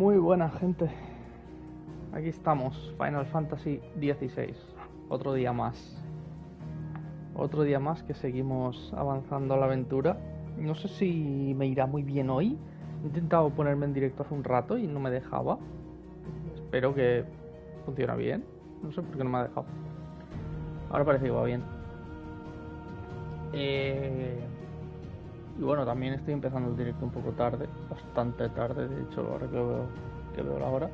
Muy buena gente, aquí estamos, Final Fantasy XVI, otro día más que seguimos avanzando a la aventura. No sé si me irá muy bien hoy, he intentado ponerme en directo hace un rato y no me dejaba, espero que funcione bien, no sé por qué no me ha dejado, ahora parece que va bien. Y bueno, también estoy empezando el directo un poco tarde, bastante tarde, de hecho ahora que veo la hora.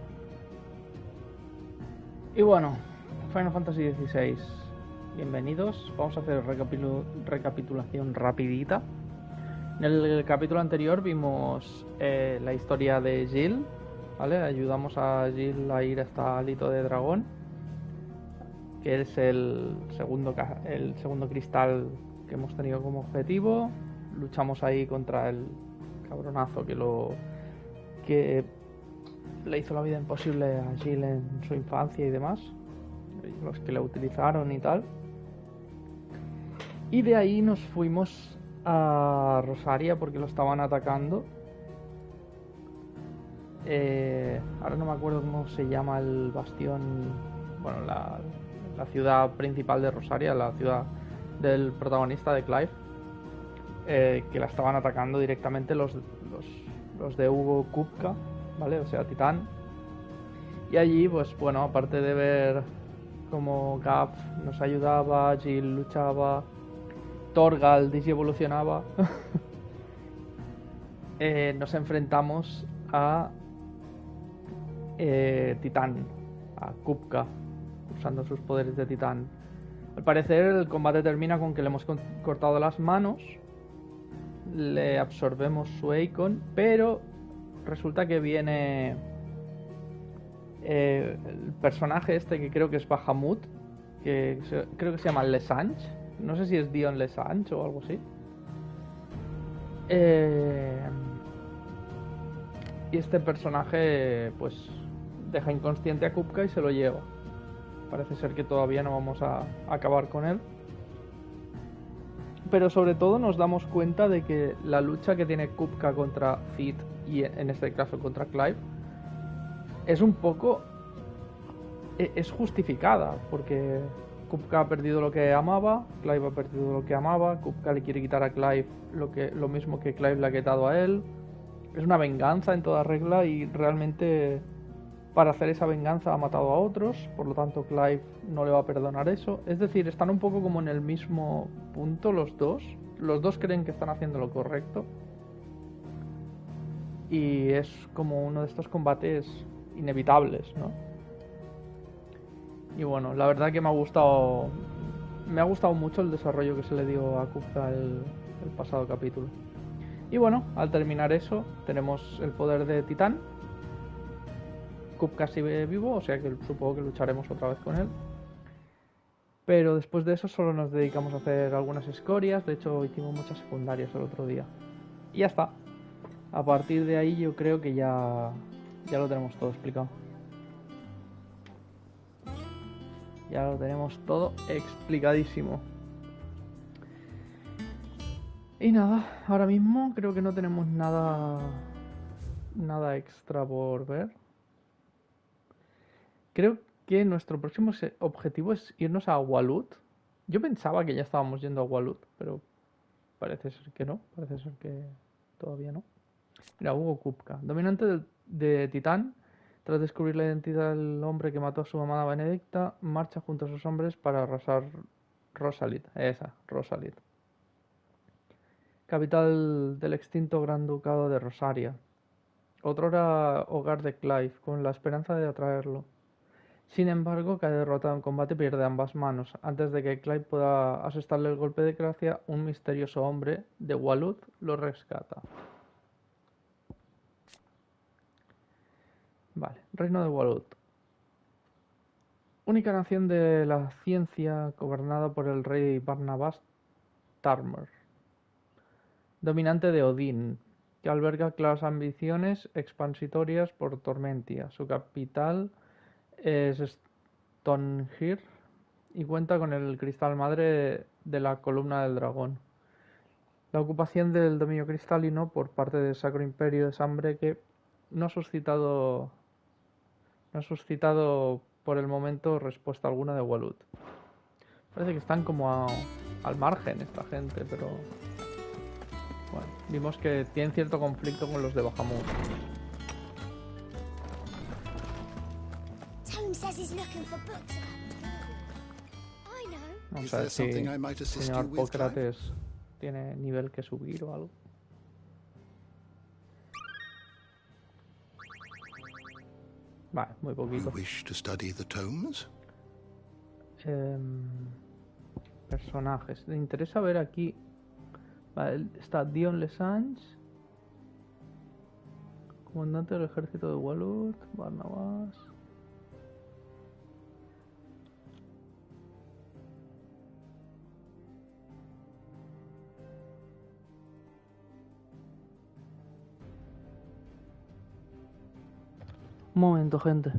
Y bueno, Final Fantasy XVI, bienvenidos. Vamos a hacer recapitulación rapidita. En el capítulo anterior vimos la historia de Jill, ¿vale? Ayudamos a Jill a ir hasta Alito de Dragón, que es el segundo cristal que hemos tenido como objetivo. Luchamos ahí contra el cabronazo que le hizo la vida imposible a Jill en su infancia y demás, los que la utilizaron y tal. Y de ahí nos fuimos a Rosaria porque lo estaban atacando. Ahora no me acuerdo cómo se llama el bastión, bueno, la ciudad principal de Rosaria, la ciudad del protagonista de Clive, que la estaban atacando directamente los de Hugo Kupka, ¿vale? O sea, Titán. Y allí, pues bueno, aparte de ver cómo Gav nos ayudaba, Jill luchaba, Torgal digievolucionaba, nos enfrentamos a Titán, a Kupka, usando sus poderes de Titán. Al parecer el combate termina con que le hemos cortado las manos, le absorbemos su Eikon, pero resulta que viene el personaje este que creo que es Bahamut, que creo que se llama Lesange, no sé si es Dion Lesange o algo así. Y este personaje pues deja inconsciente a Kupka y se lo lleva. Parece ser que todavía no vamos a acabar con él, pero sobre todo nos damos cuenta de que la lucha que tiene Kupka contra Fit y en este caso contra Clive es un poco es justificada, porque Kupka ha perdido lo que amaba, Clive ha perdido lo que amaba, Kupka le quiere quitar a Clive lo mismo que Clive le ha quitado a él. Es una venganza en toda regla y realmente para hacer esa venganza ha matado a otros, por lo tanto Clive no le va a perdonar eso. Es decir, están un poco como en el mismo punto los dos. Los dos creen que están haciendo lo correcto. Y es como uno de estos combates inevitables, ¿no? Y bueno, la verdad que me ha gustado mucho el desarrollo que se le dio a Kupka el pasado capítulo. Y bueno, al terminar eso, tenemos el poder de Titán. Kupka sigue vivo, o sea que supongo que lucharemos otra vez con él. Pero después de eso solo nos dedicamos a hacer algunas escorias. De hecho, hicimos muchas secundarias el otro día. Y ya está. A partir de ahí yo creo que ya lo tenemos todo explicado. Ya lo tenemos todo explicadísimo. Y nada, ahora mismo creo que no tenemos nada extra por ver. Creo que nuestro próximo objetivo es irnos a Walut. Yo pensaba que ya estábamos yendo a Walut, pero parece ser que no. Parece ser que todavía no. Mira, Hugo Kupka, dominante de Titán. Tras descubrir la identidad del hombre que mató a su amada Benedicta, marcha junto a sus hombres para arrasar Rosalit. Rosalit. Capital del extinto Gran Ducado de Rosaria. Otrora hogar de Clive, con la esperanza de atraerlo. Sin embargo, cae derrotado en combate y pierde ambas manos. Antes de que Clive pueda asestarle el golpe de gracia, un misterioso hombre de Walut lo rescata. Vale, Reino de Walut. Única nación de la ciencia gobernada por el rey Barnabas Tarmer, dominante de Odín, que alberga claras ambiciones expansitorias por Tormentia. Su capital es Stonehir y cuenta con el cristal madre de la columna del dragón. La ocupación del dominio cristalino por parte del Sacro Imperio de Sambre que no ha suscitado por el momento respuesta alguna de Walud. Parece que están como al margen esta gente, pero bueno, vimos que tienen cierto conflicto con los de Bahamut. Vamos a ver si el señor Pócrates tiene nivel que subir o algo. Vale, muy poquito. Personajes. Me interesa ver aquí. Vale, está Dion Lessange, comandante del ejército de Walud, Barnabas. Un momento, gente.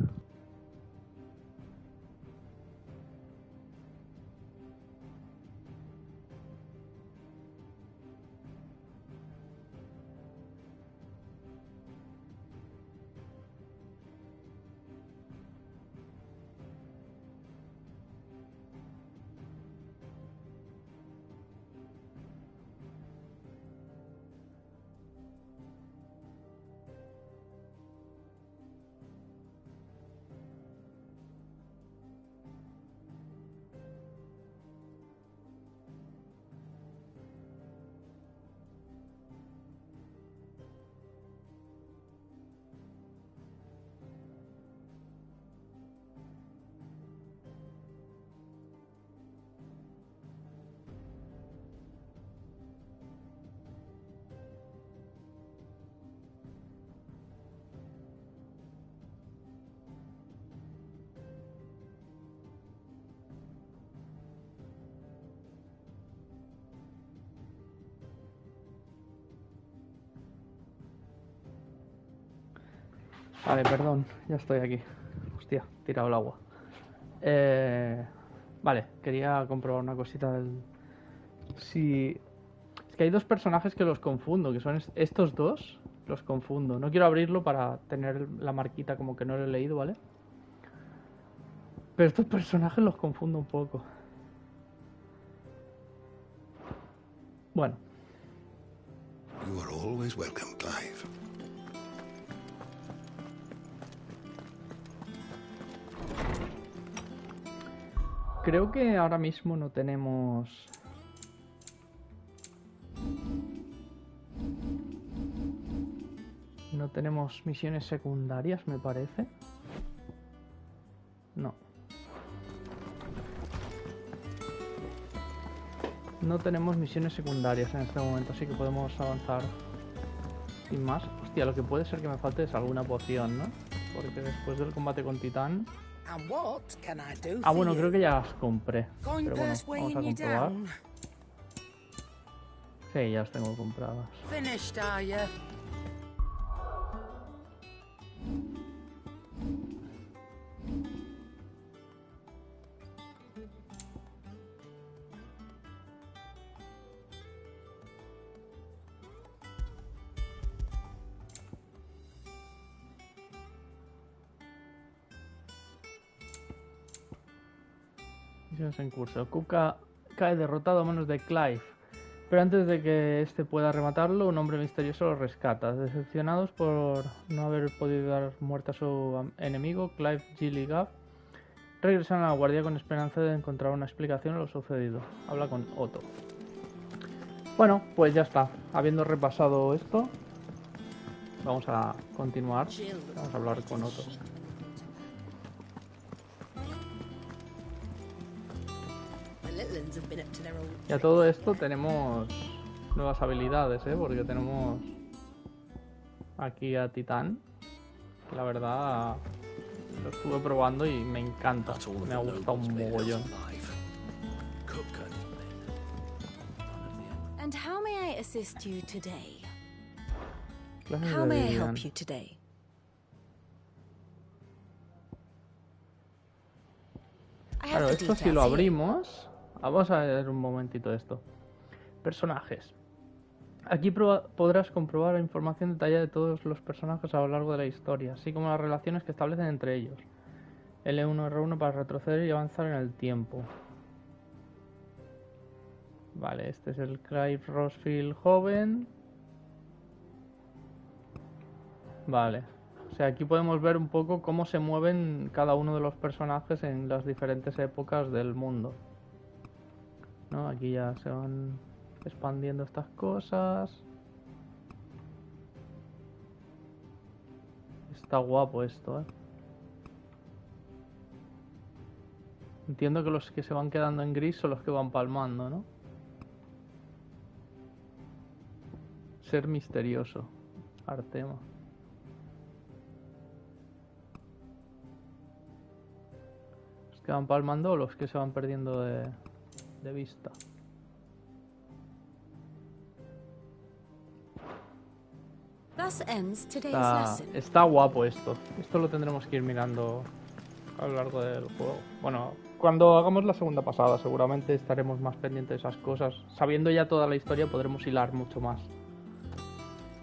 Vale, perdón, ya estoy aquí. Hostia, he tirado el agua. Vale, quería comprobar una cosita del... Si... Es que hay dos personajes que los confundo, que son estos dos, los confundo. No quiero abrirlo para tener la marquita como que no lo he leído, ¿vale? Pero estos personajes los confundo un poco. Bueno. You are always welcome, Clive. Creo que ahora mismo no tenemos... No tenemos misiones secundarias, me parece. No. No tenemos misiones secundarias en este momento, así que podemos avanzar sin más. Hostia, lo que puede ser que me falte es alguna poción, ¿no? Porque después del combate con Titán... Ah, bueno, creo que ya las compré. Pero bueno, vamos a comprobar. Sí, ya las tengo compradas. Misiones en curso. Kuka cae derrotado a manos de Clive, pero antes de que este pueda rematarlo, un hombre misterioso lo rescata. Decepcionados por no haber podido dar muerte a su enemigo, Clive, Jill y Gav regresan a la guardia con esperanza de encontrar una explicación a lo sucedido. Habla con Otto. Bueno, pues ya está. Habiendo repasado esto, vamos a continuar. Vamos a hablar con Otto. Y a todo esto tenemos nuevas habilidades, porque tenemos aquí a Titán, que la verdad lo estuve probando y me encanta, me ha gustado un mogollón. And how may I assist you today? Clases How de may I Vivian. help you today? I Claro, have the esto si lo details here. abrimos... Vamos a ver un momentito esto. Personajes. Aquí podrás comprobar la información detallada de todos los personajes a lo largo de la historia, así como las relaciones que establecen entre ellos. L1, R1 para retroceder y avanzar en el tiempo. Vale, este es el Clive Rosfield joven. Vale. O sea, aquí podemos ver un poco cómo se mueven cada uno de los personajes en las diferentes épocas del mundo. ¿No? Aquí ya se van expandiendo estas cosas. Está guapo esto, ¿eh? Entiendo que los que se van quedando en gris son los que van palmando, ¿no? Ser misterioso. Artema. ¿Los que van palmando o los que se van perdiendo de vista? Thus ends today's lesson. Está guapo esto. Esto lo tendremos que ir mirando a lo largo del juego. Bueno, cuando hagamos la segunda pasada seguramente estaremos más pendientes de esas cosas. Sabiendo ya toda la historia podremos hilar mucho más.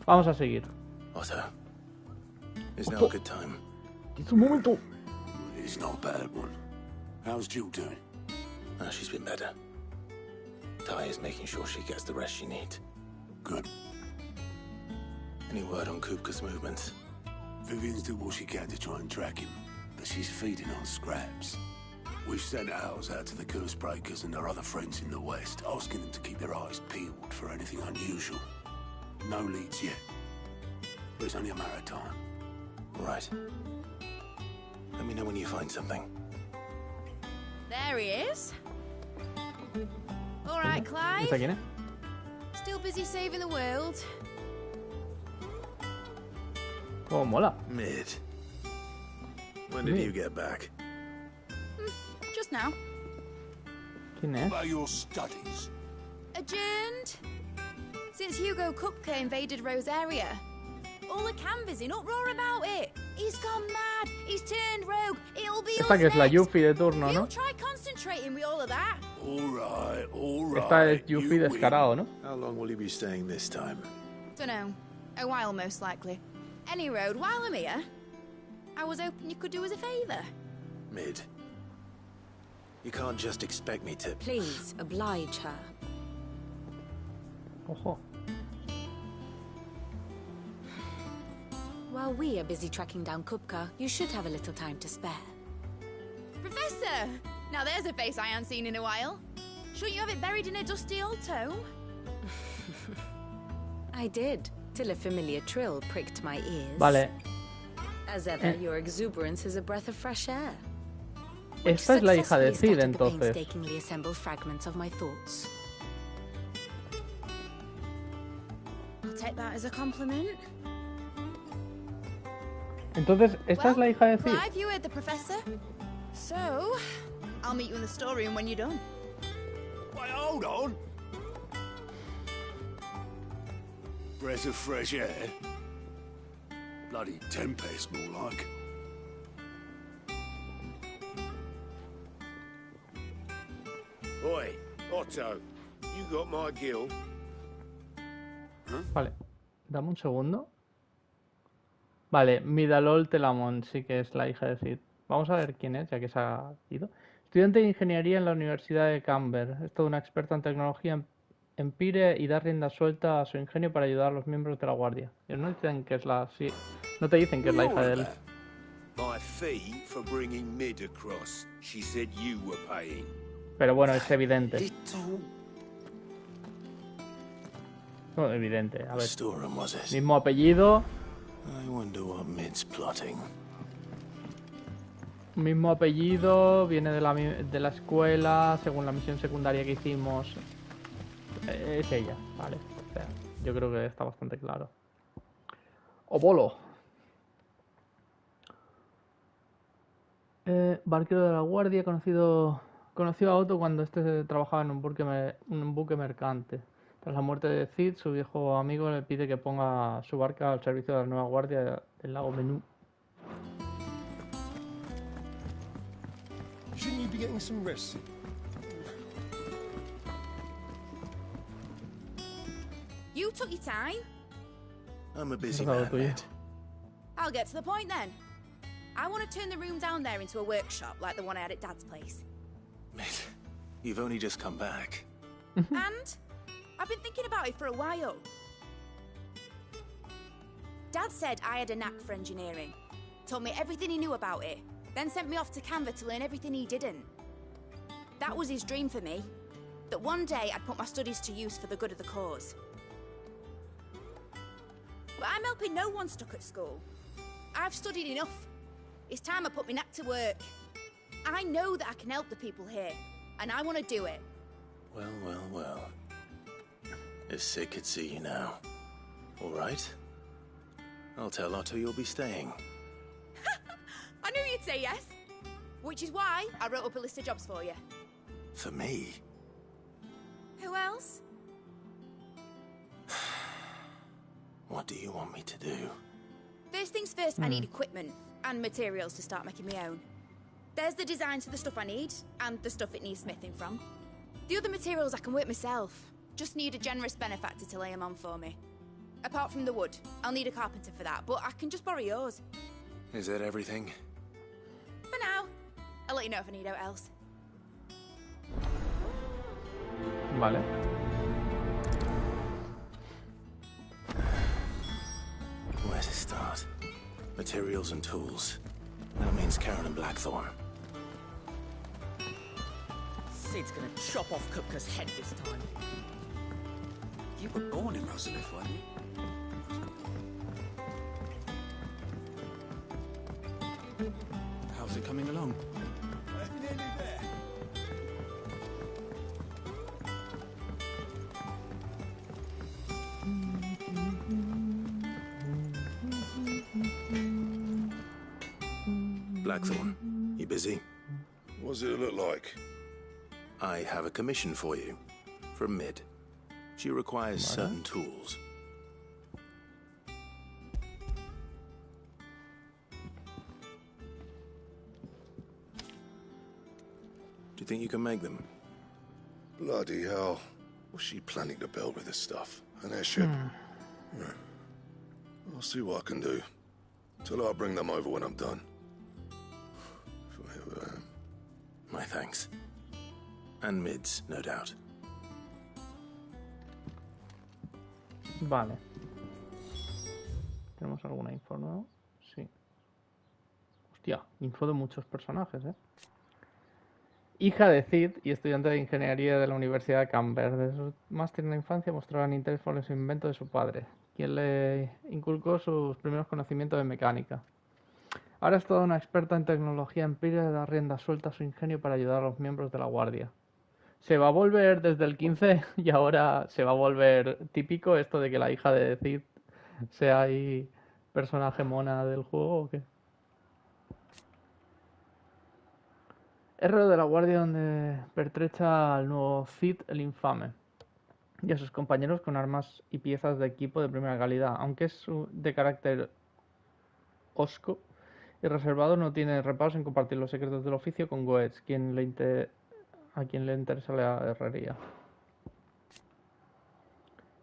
Vamos a seguir. Otto, is now a good time? Es un momento. It's not a bad one. How's Jill doing? Oh, she's been better. Ty is making sure she gets the rest she needs. Good. Any word on Kupka's movements? Vivian's did what she can to try and track him, but she's feeding on scraps. We've sent ours out to the curse breakers and their other friends in the west, asking them to keep their eyes peeled for anything unusual. No leads yet, but it's only a matter of time. Right. Let me know when you find something. There he is. All right, Clive. ¿Está quién es? Still busy saving the world. Oh, mola. Mid. When did you get back? Just now. ¿Quién es? About your studies. Adjourned. Since Hugo Kupka invaded Rosaria. All the canvas in uproar about it. He's gone mad. He's turned rogue. It'll be Esta us que es la next. Yuffie de turno, We'll ¿no? try concentrating with all of that. All right. Esta es you Yuffie win. descarado, ¿no? How long will you be staying this time? Dunno. A while, most likely. Any road, while I'm here, I was hoping you could do us a favour. Mid. You can't just expect me to... Please, oblige her. Ojo. While we are busy tracking down Kupka, you should have a little time to spare. Professor! Now there's a face I haven't seen in a while. Shouldn't you have it buried in a dusty old tome? I did, till a familiar trill pricked my ears. Vale. As ever, your exuberance is a breath of fresh air. Esta es la hija de Cid, entonces. Painstakingly assembled fragments of my thoughts. I'll take that as a compliment. Entonces, esta es la hija de Cid. Clive, you heard the professor. So, I'll meet you in the storeroom when you're done. Wait, hold on. Breath of fresh air. Bloody tempest, more like. Oi, Otto, you got my gill? Vale. Dame un segundo. Vale, Midalol Telamon, sí que es la hija de Cid. Vamos a ver quién es, ya que se ha ido. Estudiante de ingeniería en la Universidad de Camber. Es toda una experta en tecnología empire y da rienda suelta a su ingenio para ayudar a los miembros de la guardia. Ellos no dicen que es la... Sí, no te dicen que es la hija de él. My fee for bringing Mid across. She said you were paying. Pero bueno, es evidente. No, evidente. A ver, Storeroom was it? mismo apellido. I wonder what Mid's plotting. Mismo apellido, viene de la escuela, según la misión secundaria que hicimos. Es ella, vale. O sea, yo creo que está bastante claro. Obolo. Barquero de la guardia, conoció a Otto cuando este trabajaba en un buque mercante. Tras la muerte de Cid, su viejo amigo le pide que ponga su barca al servicio de la nueva guardia del lago Menú. Shouldn't you be getting some rest? You took your time. I'm a busy Eso es man, algo tuyo. Mid. I'll get to the point then. I want to turn the room down there into a workshop like the one I had at Dad's place. Mid, you've only just come back. And I've been thinking about it for a while. Dad said I had a knack for engineering. Told me everything he knew about it. Then sent me off to Canva to learn everything he didn't. That was his dream for me. That one day I'd put my studies to use for the good of the cause. But I'm helping no one stuck at school. I've studied enough. It's time I put my knack to work. I know that I can help the people here, and I want to do it. Well, well, well. If Sid could see you now. All right. I'll tell Otto you'll be staying. I knew you'd say yes. Which is why I wrote up a list of jobs for you. For me? Who else? What do you want me to do? First things first, I need equipment and materials to start making my own. There's the designs for the stuff I need, and the stuff it needs smithing from. The other materials I can work myself. Just need a generous benefactor to lay them on for me. Apart from the wood, I'll need a carpenter for that, but I can just borrow yours. Is that everything? For now. I'll let you know if I need out else. Vale. Where to start? Materials and tools. That means Karen and Blackthorn. Sid's gonna chop off Kupka's head this time. You were born in Rosalith, weren't you? How's it coming along? Nearly there. Blackthorn, you busy? What does it look like? I have a commission for you. From Mid. She requires certain tools. Do you think you can make them? Bloody hell. What's she planning to build with this stuff? An airship? Yeah. I'll see what I can do. Till I bring them over when I'm done. If I ever am. My thanks. And Mid's, no doubt. Vale. ¿Tenemos alguna info nueva? Sí. Hostia, info de muchos personajes, ¿eh? Hija de Cid y estudiante de ingeniería de la Universidad de Canberra. Desde su más tierna infancia mostraba interés por los inventos de su padre, quien le inculcó sus primeros conocimientos de mecánica. Ahora es toda una experta en tecnología empírica y da rienda suelta a su ingenio para ayudar a los miembros de la guardia. Se va a volver desde el 15 y ahora se va a volver típico esto de que la hija de Cid sea ahí personaje mona del juego, ¿o qué? Herrero de la guardia donde pertrecha al nuevo Cid el infame y a sus compañeros con armas y piezas de equipo de primera calidad, aunque es de carácter hosco y reservado, no tiene reparos en compartir los secretos del oficio con Goetz, a quien le interesa la herrería.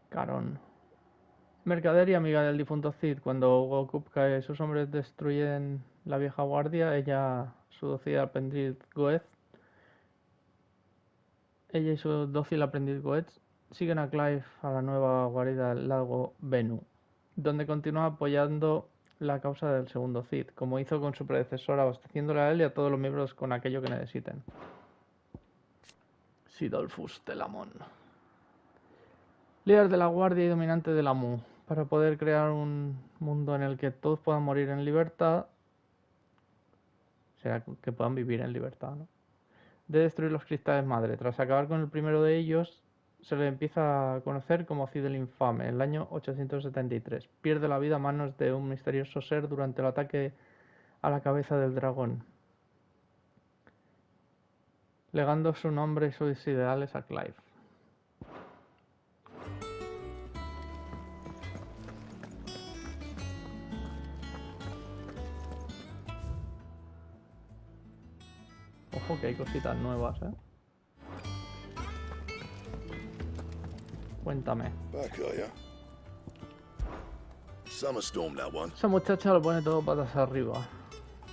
Carón. Mercader y amiga del difunto Cid. Cuando Hugo Kupka y sus hombres destruyen la vieja guardia, ella y su dócil aprendiz Goetz siguen a Clive a la nueva guarida del lago Bennu, donde continúa apoyando la causa del segundo Cid, como hizo con su predecesor, abasteciéndole a él y a todos los miembros con aquello que necesiten. Sidolfus Telamon. Líder de la guardia y dominante de la Mu, para poder crear un mundo en el que todos puedan morir en libertad, o sea, que puedan vivir en libertad, ¿no? De destruir los cristales madre. Tras acabar con el primero de ellos, se le empieza a conocer como Cid el Infame, en el año 873. Pierde la vida a manos de un misterioso ser durante el ataque a la cabeza del dragón, legando su nombre y sus ideales a Clive. Ojo que hay cositas nuevas, ¿eh? Cuéntame. Back, are ya? Summer storm, that one. Esa muchacha lo pone todo patas arriba.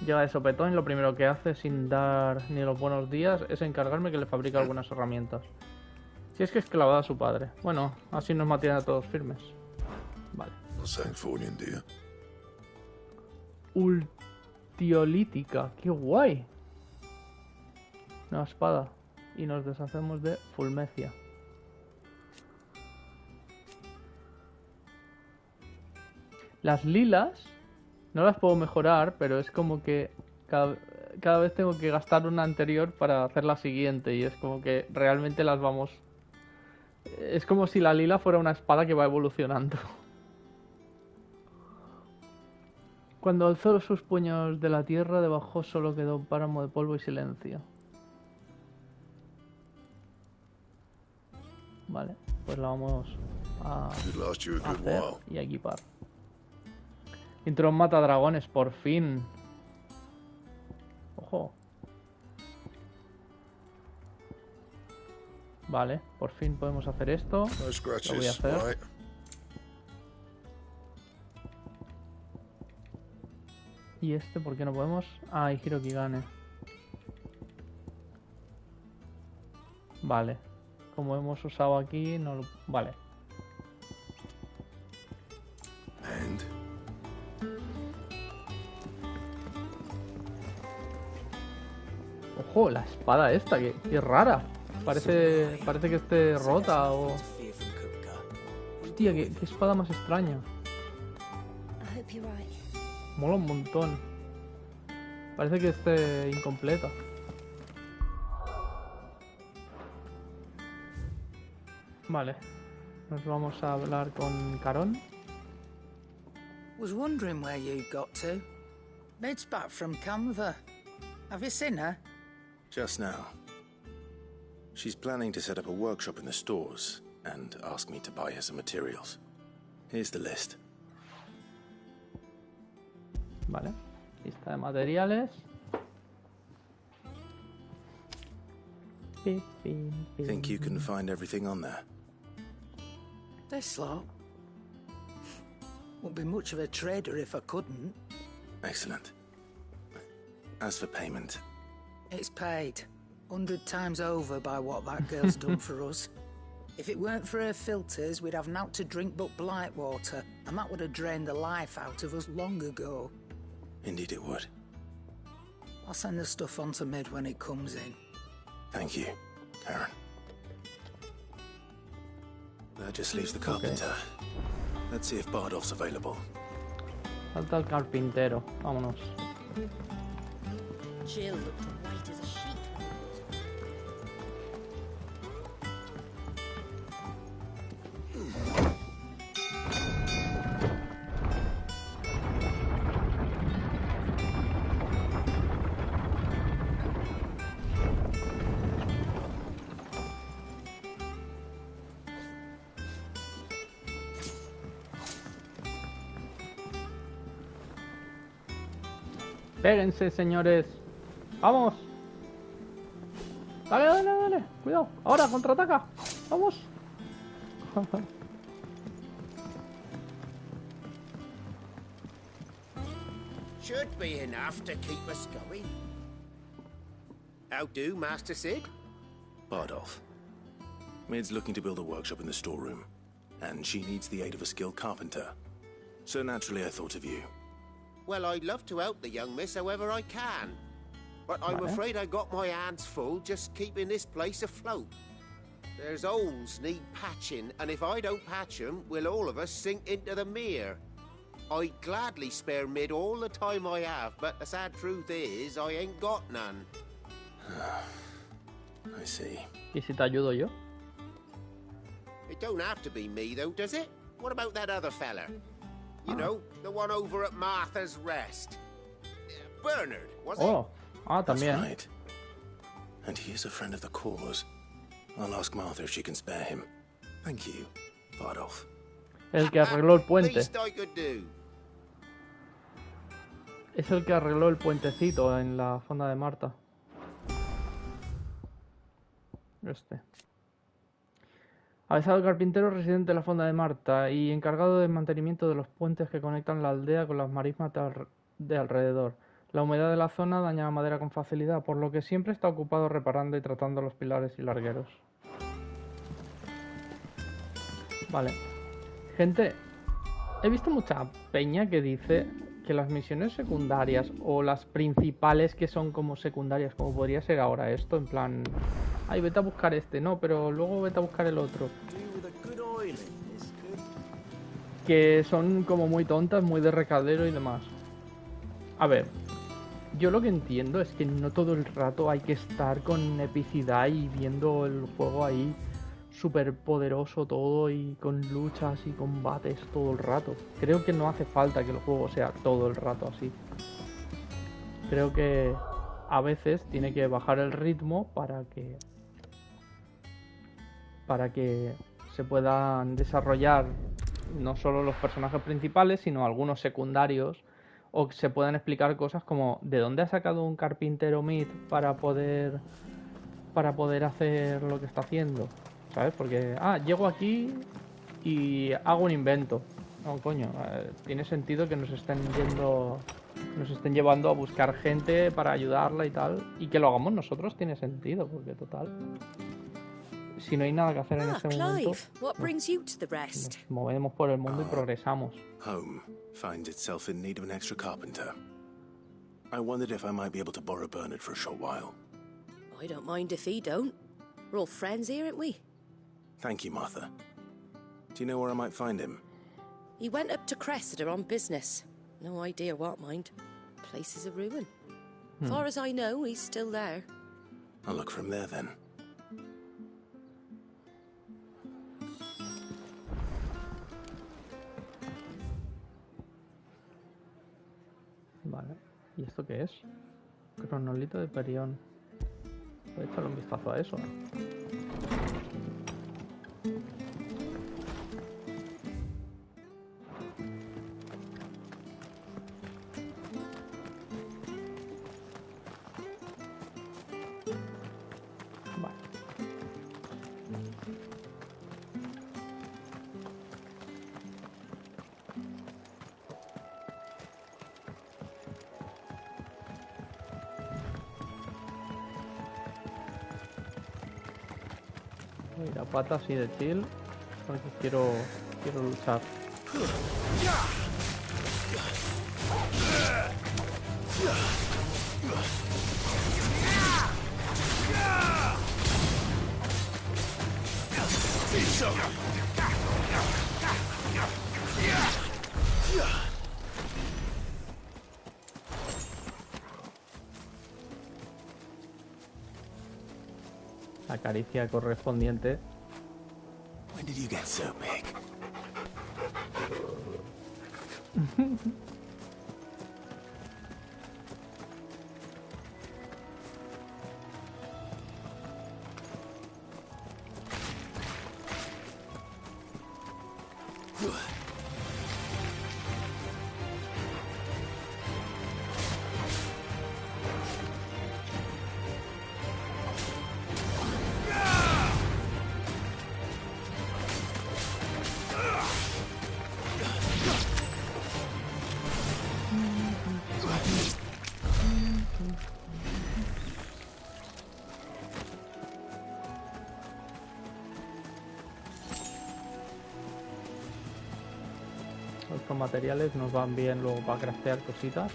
Llega de sopetón y lo primero que hace, sin dar ni los buenos días, es encargarme que le fabrique algunas herramientas. Si es que es clavada a su padre. Bueno, así nos mantiene a todos firmes. Vale. Ultiolítica, qué guay. Una espada. Y nos deshacemos de fulmecia. Las lilas no las puedo mejorar, pero es como que cada vez tengo que gastar una anterior para hacer la siguiente. Y es como que realmente las vamos... Es como si la lila fuera una espada que va evolucionando. Cuando alzó sus puños de la tierra, debajo solo quedó un páramo de polvo y silencio. Vale, pues la vamos a hacer y a equipar. Intron mata dragones, por fin. Ojo. Vale, por fin podemos hacer esto. Lo voy a hacer. ¿Y este por qué no podemos? Ah, y Hiroki gane. Vale. Como hemos usado aquí, no lo... Vale. Ojo, la espada esta, que rara. Parece que esté rota o... Hostia, qué espada más extraña. Mola un montón. Parece que esté incompleta. Vale. Nos vamos a hablar con Caron. Was wondering where you got to. Mid's back from Canva. Have you seen her? Just now. She's planning to set up a workshop in the stores and ask me to buy her some materials. Here's the list. Vale. Lista de materiales. Think you can find everything on there? This lot. Wouldn't be much of a trader if I couldn't. Excellent. As for payment... It's paid 100 times over by what that girl's done for us. If it weren't for her filters, we'd have naught to drink but blight water, and that would have drained the life out of us long ago. Indeed it would. I'll send the stuff on to Mid when it comes in. Thank you, Karen. That just leaves the carpenter. Let's see if Bardolph's available. Falta el carpintero. Vámonos. Jill looked white as a sheet. Péguense, señores. ¡Vamos! Dale, dale, dale. Cuidado. Ahora, contraataca. Vamos. Should be enough to keep us going. How do, Master Sid? Bardolph. Mid's looking to build a workshop in the storeroom, and she needs the aid of a skilled carpenter. So naturally I thought of you. Well, I'd love to help the young miss however I can. But I'm afraid I got my hands full just keeping this place afloat. There's holes need patching, and if I don't patch them, will all of us sink into the mere. I'd gladly spare Mid all the time I have, but the sad truth is, I ain't got none. I see. ¿Y si te ayudo yo? It don't have to be me, though, does it? What about that other fella? You know, the one over at Martha's Rest. Bernard, was it? That's right. And he is a friend of the cause. I'll ask Martha if she can spare him. Thank you, Bardolph. El que arregló el puente. Least I could do. Es el que arregló el puentecito en la fonda de Marta. Avezado carpintero residente de la fonda de Marta y encargado del mantenimiento de los puentes que conectan la aldea con las marismas de alrededor. La humedad de la zona daña la madera con facilidad, por lo que siempre está ocupado reparando y tratando los pilares y largueros. Vale. Gente, he visto mucha peña que dice que las misiones secundarias o las principales que son como secundarias, como podría ser ahora esto, en plan... Ay, vete a buscar este, no, pero luego vete a buscar el otro. Que son como muy tontas, muy de recadero y demás. A ver, yo lo que entiendo es que no todo el rato hay que estar con epicidad y viendo el juego ahí súper poderoso todo y con luchas y combates todo el rato. Creo que no hace falta que el juego sea todo el rato así. Creo que a veces tiene que bajar el ritmo para que se puedan desarrollar no solo los personajes principales, sino algunos secundarios, o que se puedan explicar cosas como ¿de dónde ha sacado un carpintero Mid para poder hacer lo que está haciendo? ¿Sabes? Porque, llego aquí y hago un invento. No, coño, tiene sentido que nos estén llevando a buscar gente para ayudarla y tal, y que lo hagamos nosotros tiene sentido, porque total, si no hay nada que hacer en este momento, what brings you to the rest? nos movemos por el mundo y progresamos. Home finds itself in need of an extra carpenter. I wondered if I might be able to borrow Bernard for a short while. I don't mind if he don't. We're all friends here, aren't we? Thank you, Martha. Do you know where I might find him? He went up to Cressida on business. No idea what, mind. Place is a ruin. Far as I know, he's still there. I'll look for him there then. Vale, ¿y esto qué es? Cronolito de Perión. Voy a echarle un vistazo a eso. Voy a ir a pata así de chill, porque quiero luchar. La caricia correspondiente. When did you get so big? Los materiales nos van bien luego para craftear cositas.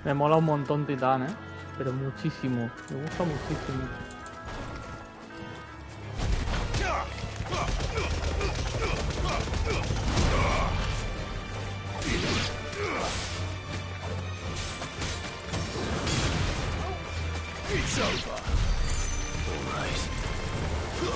Me mola un montón Titán, pero muchísimo. Me gusta muchísimo. It's over. All right.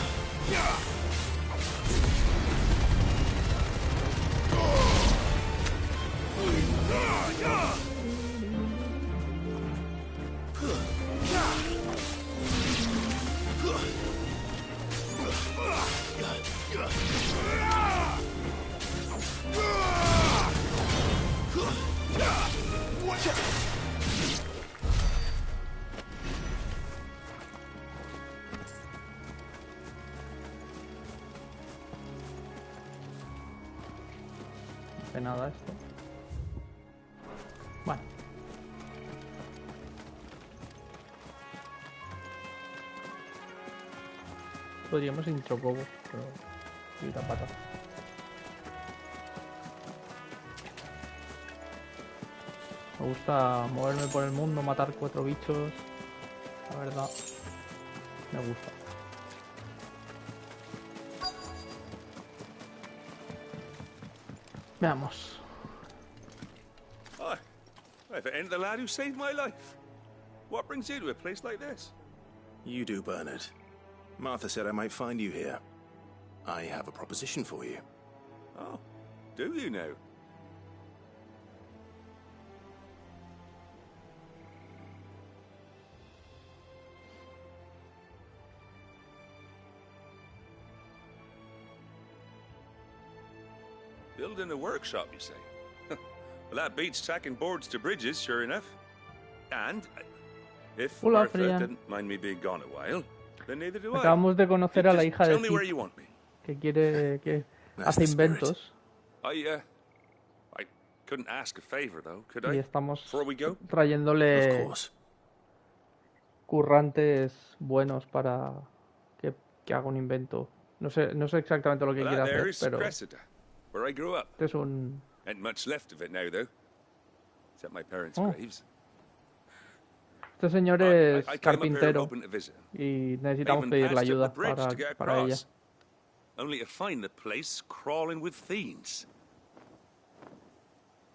No hace nada esto. Bueno. Podríamos ir chocobo, pero ir a pata. Me gusta moverme por el mundo, matar 4 bichos. La verdad, me gusta. Veamos. Hi. If it ain't the lad who saved my life. What brings you to a place like this? You do, Bernard. Martha said I might find you here. I have a proposition for you. Oh, do you now? Building a workshop, you say? Well, that beats tacking boards to bridges, sure enough. And if Hola, Martha Frian. didn't mind me being gone a while, then neither do I. Acabamos de conocer a la hija de Tell me where Zip, you want me. que quiere que That's hace the spirit. inventos I couldn't ask a favor, though, could y I? estamos Before we go? Of trayéndole course. currantes buenos para que haga un invento. No sé exactamente lo que Well, quiere that there hacer, is pero Cressida, where I grew up. este es un... Ain't much left of it now, though. Except my parents' Oh. graves. Este señor I es came up here carpintero hoping to visit. y I necesitamos even pedirle passed up ayuda the bridge to get para ella. across, only to find the place crawling with fiends.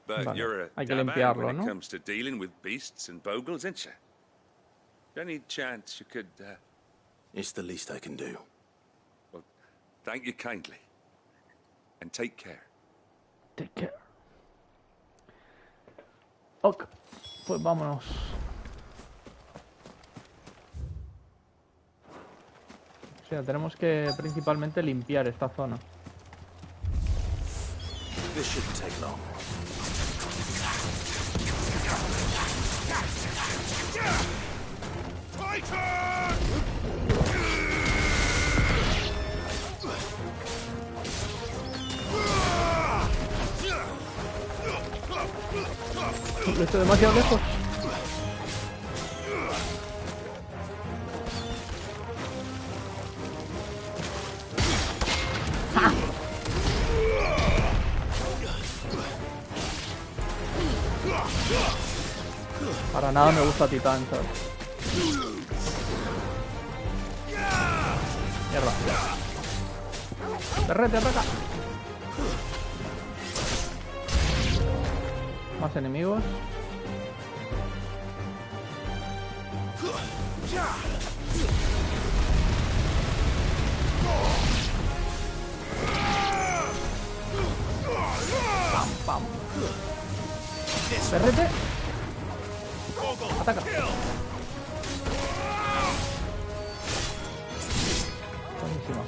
But Vale, you're a hay que dab hand limpiarlo, when it ¿no? comes to dealing with beasts and bogles, ain't you? Any chance you could, It's the least I can do. well, thank you kindly. And take care. Take care. Ok, pues vámonos. O sea, tenemos que principalmente limpiar esta zona. This shouldn't take long. Lo estoy demasiado lejos. ¡Ah! Para nada me gusta Titán, ¿sabes? Mierda. Derrete, ataca. Más enemigos. Pam, pam. Derrete. Ataca. Buenísimo.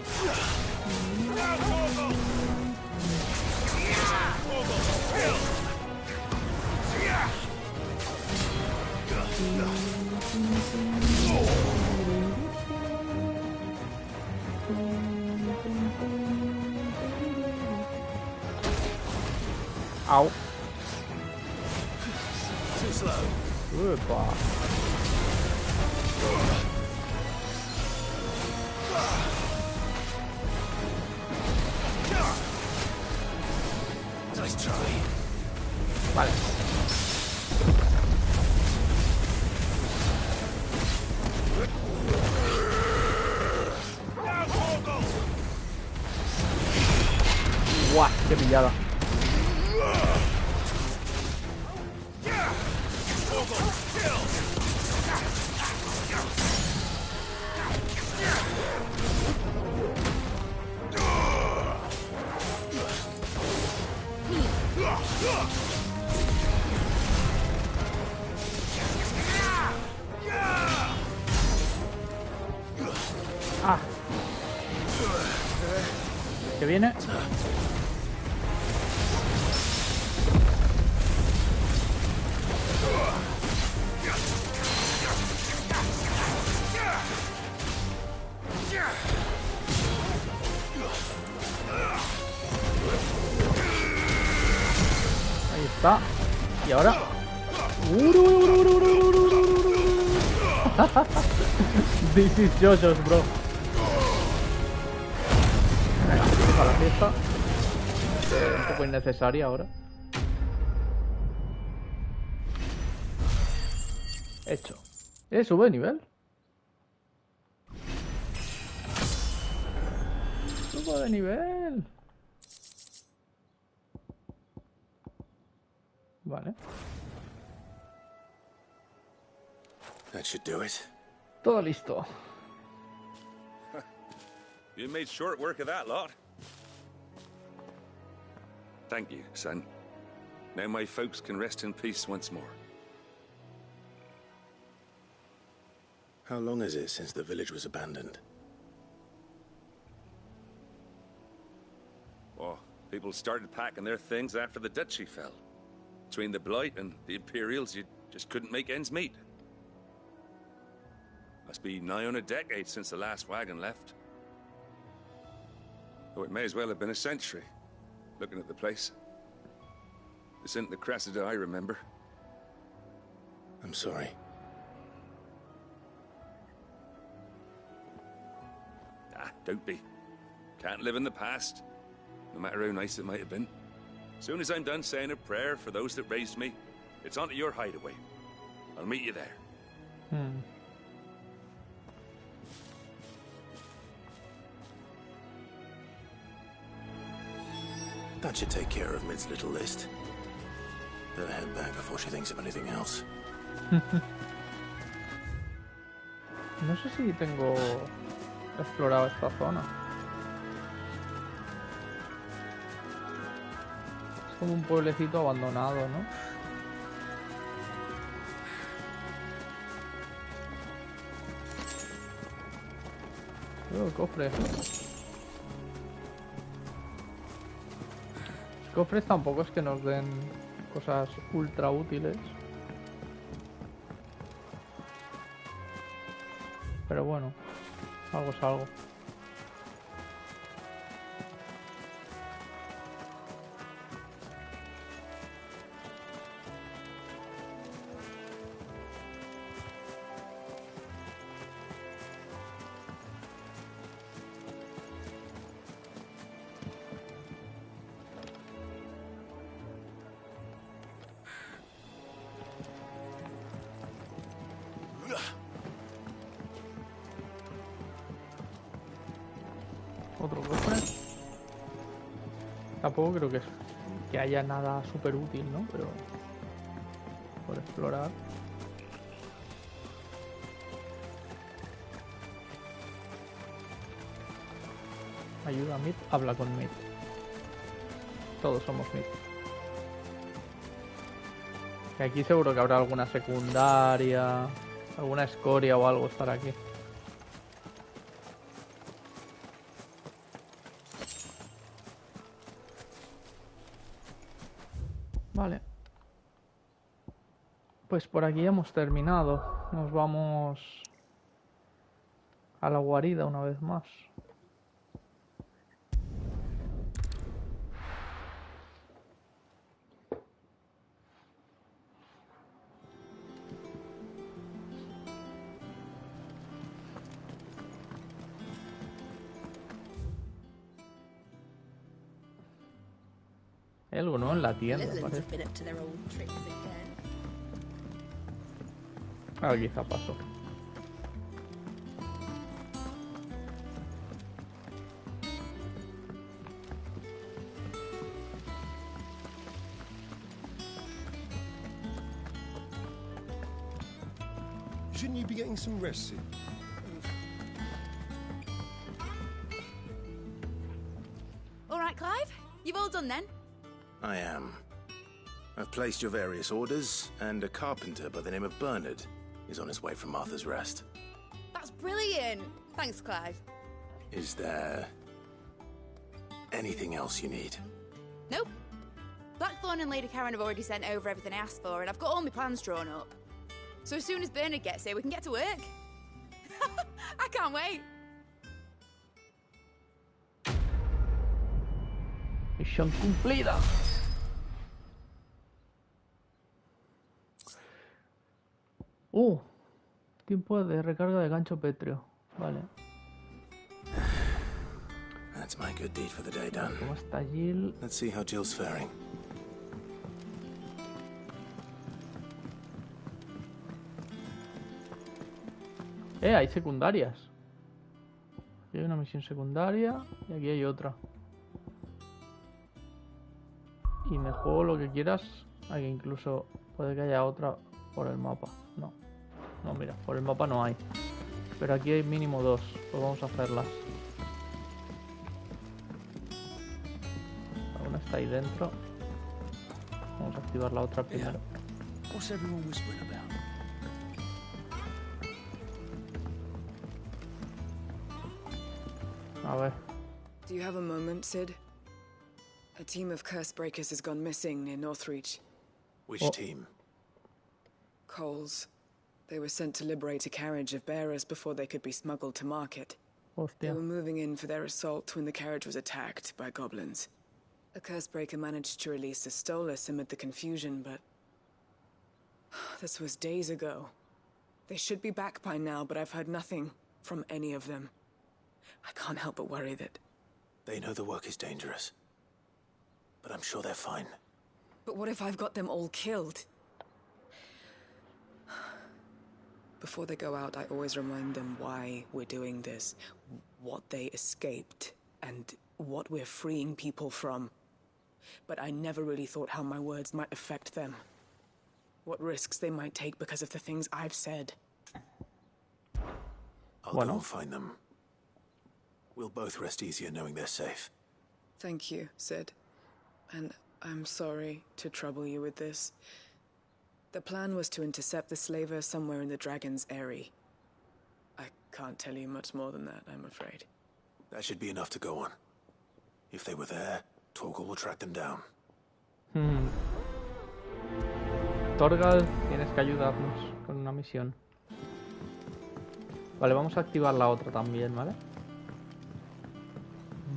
Au. Too slow. Uepa. Nice try. Vale. ¡Guau! ¡Qué pillada! ¡Ah! ¿Qué viene? Ahí está. Y ahora. This is JoJo's, bro. Venga, empieza la fiesta. Un poco innecesaria ahora. Hecho. Sube de nivel. Subo de nivel. Vale. That should do it. Todo listo. You made short work of that lot. Thank you, son. Now my folks can rest in peace once more. How long is it since the village was abandoned? Oh, people started packing their things after the duchy fell. Between the Blight and the Imperials, you just couldn't make ends meet. Must be nigh on a decade since the last wagon left. Oh, it may as well have been a century, looking at the place. This isn't the Cressida I remember. I'm sorry. Ah, don't be. Can't live in the past, no matter how nice it might have been. Soon as I'm done saying a prayer for those that raised me, it's on to your hideaway. I'll meet you there. That should take care of Mid's little list. Better head back before she thinks of anything else. No sé si tengo explorado esta zona. Es como un pueblecito abandonado, ¿no? El cofre. Los cofres tampoco es que nos den cosas ultra útiles. Pero bueno, algo es algo. Otro cofre. Tampoco creo que haya nada súper útil, ¿no? Pero por explorar. Ayuda a Mid, habla con Mid. Todos somos Mid. Y aquí seguro que habrá alguna secundaria, alguna escoria o algo estará aquí. Vale. Pues por aquí hemos terminado. Nos vamos a la guarida una vez más. Hay algo, ¿no? En la tienda, parece. Ah, quizá paso. Shouldn't you be getting some rest soon? All right, Clive. You've all done then? I am. I've placed your various orders, and a carpenter by the name of Bernard is on his way from Martha's Rest. That's brilliant. Thanks, Clive. Is there anything else you need? Nope. Blackthorn and Lady Karen have already sent over everything I asked for, and I've got all my plans drawn up. So as soon as Bernard gets here, we can get to work. I can't wait. Misión cumplida. Tiempo de recarga de gancho pétreo. Vale. That's my good deed for the day done. ¿Cómo está Jill? Let's see how Jill's faring. Hay secundarias. Aquí hay una misión secundaria y aquí hay otra. Y me juego lo que quieras. Hay que incluso puede que haya otra por el mapa. No. No, mira, por el mapa no hay. Pero aquí hay mínimo 2. Pues vamos a hacerlas. Una está ahí dentro. Vamos a activar la otra primero. What's everyone whispering about? A ver. Do you have a moment, Sid? A team of curse breakers has gone missing near Northreach. Which team? Coles. They were sent to liberate a carriage of bearers before they could be smuggled to market. They were moving in for their assault when the carriage was attacked by goblins. A curse breaker managed to release a Stolas amid the confusion, but this was days ago. They should be back by now, but I've heard nothing from any of them. I can't help but worry that... They know the work is dangerous, but I'm sure they're fine. But what if I've got them all killed? Before they go out, I always remind them why we're doing this, what they escaped, and what we're freeing people from. But I never really thought how my words might affect them. What risks they might take because of the things I've said. I'll go and find them. We'll both rest easier knowing they're safe. Thank you, Sid. And I'm sorry to trouble you with this. The plan was to intercept the slaver somewhere in the Dragon's Eyrie. I can't tell you much more than that, I'm afraid. That should be enough to go on. If they were there, Torgal will track them down. Torgal, tienes que ayudarnos con una misión. Vale, vamos a activar la otra también, ¿vale?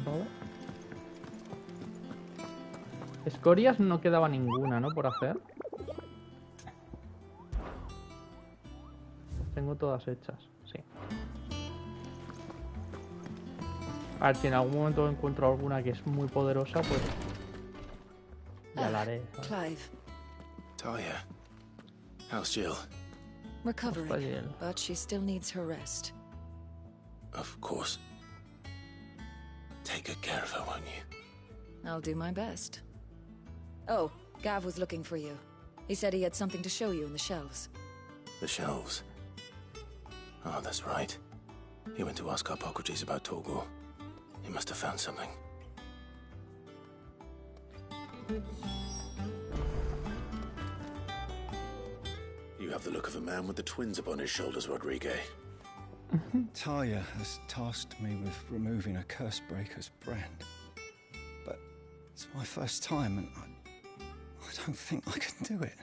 Vale. Escorias no quedaba ninguna, ¿no? Por hacer. Tengo todas hechas, sí. A ver, si en algún momento encuentro alguna que es muy poderosa, pues ya la haré, ¿sabes? Clive. Talia, how's Jill? Recovering, but she still needs her rest. Of course. Take good care of her, won't you? I'll do my best. Oh, Gav was looking for you. He said he had something to show you in the shelves. The shelves? Oh, that's right. He went to ask Hippocrates about Torgal. He must have found something. You have the look of a man with the twins upon his shoulders, Rodrigue. Talia has tasked me with removing a curse breaker's brand. But it's my first time and I don't think I can do it.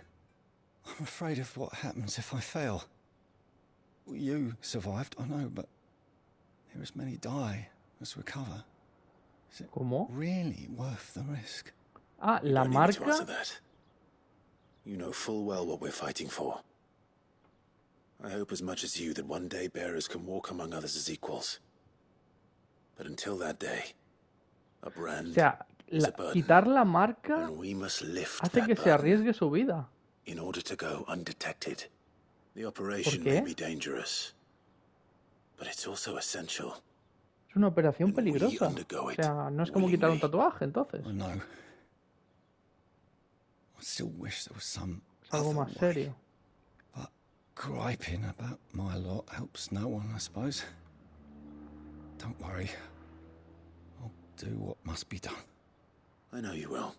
I'm afraid of what happens if I fail. You survived, I know, but here as many die as recover. Is it really worth the risk? Ah, la marca. You don't need to answer that. You know full well what we're fighting for. I hope as much as you that one day bearers can walk among others as equals. But until that day, a brand O sea, quitar la marca and we must lift hace that que se burden arriesgue su vida. in order to go undetected. The operation may be dangerous, but it's also essential. Es una operación peligrosa. O sea, no es como quitar un tatuaje, entonces. I know. I still wish there was some Es algo más serio. But griping about my lot helps no one, I suppose. Don't worry. I'll do what must be done. I know you will.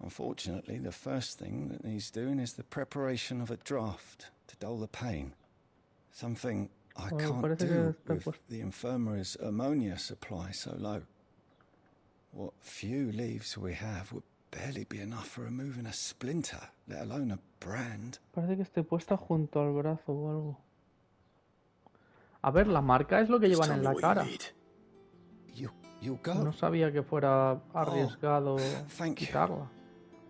Unfortunately, the first thing that needs doing is the preparation of a draft to dull the pain. Something I can't do with the infirmary's ammonia supply so low. What few leaves we have would barely be enough for removing a splinter, let alone a brand. Parece que esté puesta junto al brazo o algo. A ver, la marca es lo que llevan en la cara. No sabía que fuera arriesgado quitarla.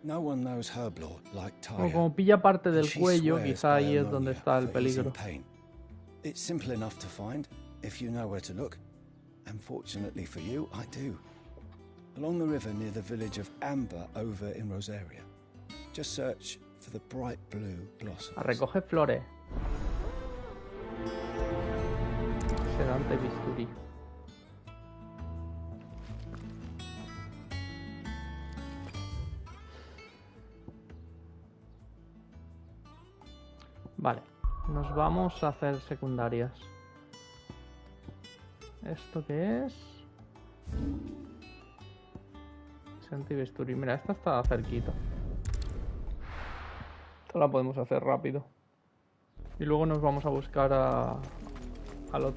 No one knows herb lore like Taya. O como pilla parte del cuello, quizá ahí es donde está el peligro. It's simple enough to find if you know where to look. And fortunately for you, I do. Along the river near the village of Amber over in Rosaria. Just search for the bright blue blossoms. A recoge flores. Sedante bisturí. Vale, nos vamos a hacer secundarias. ¿Esto qué es? Bisturí. Mira, esta está cerquita. Esta la podemos hacer rápido. Y luego nos vamos a buscar al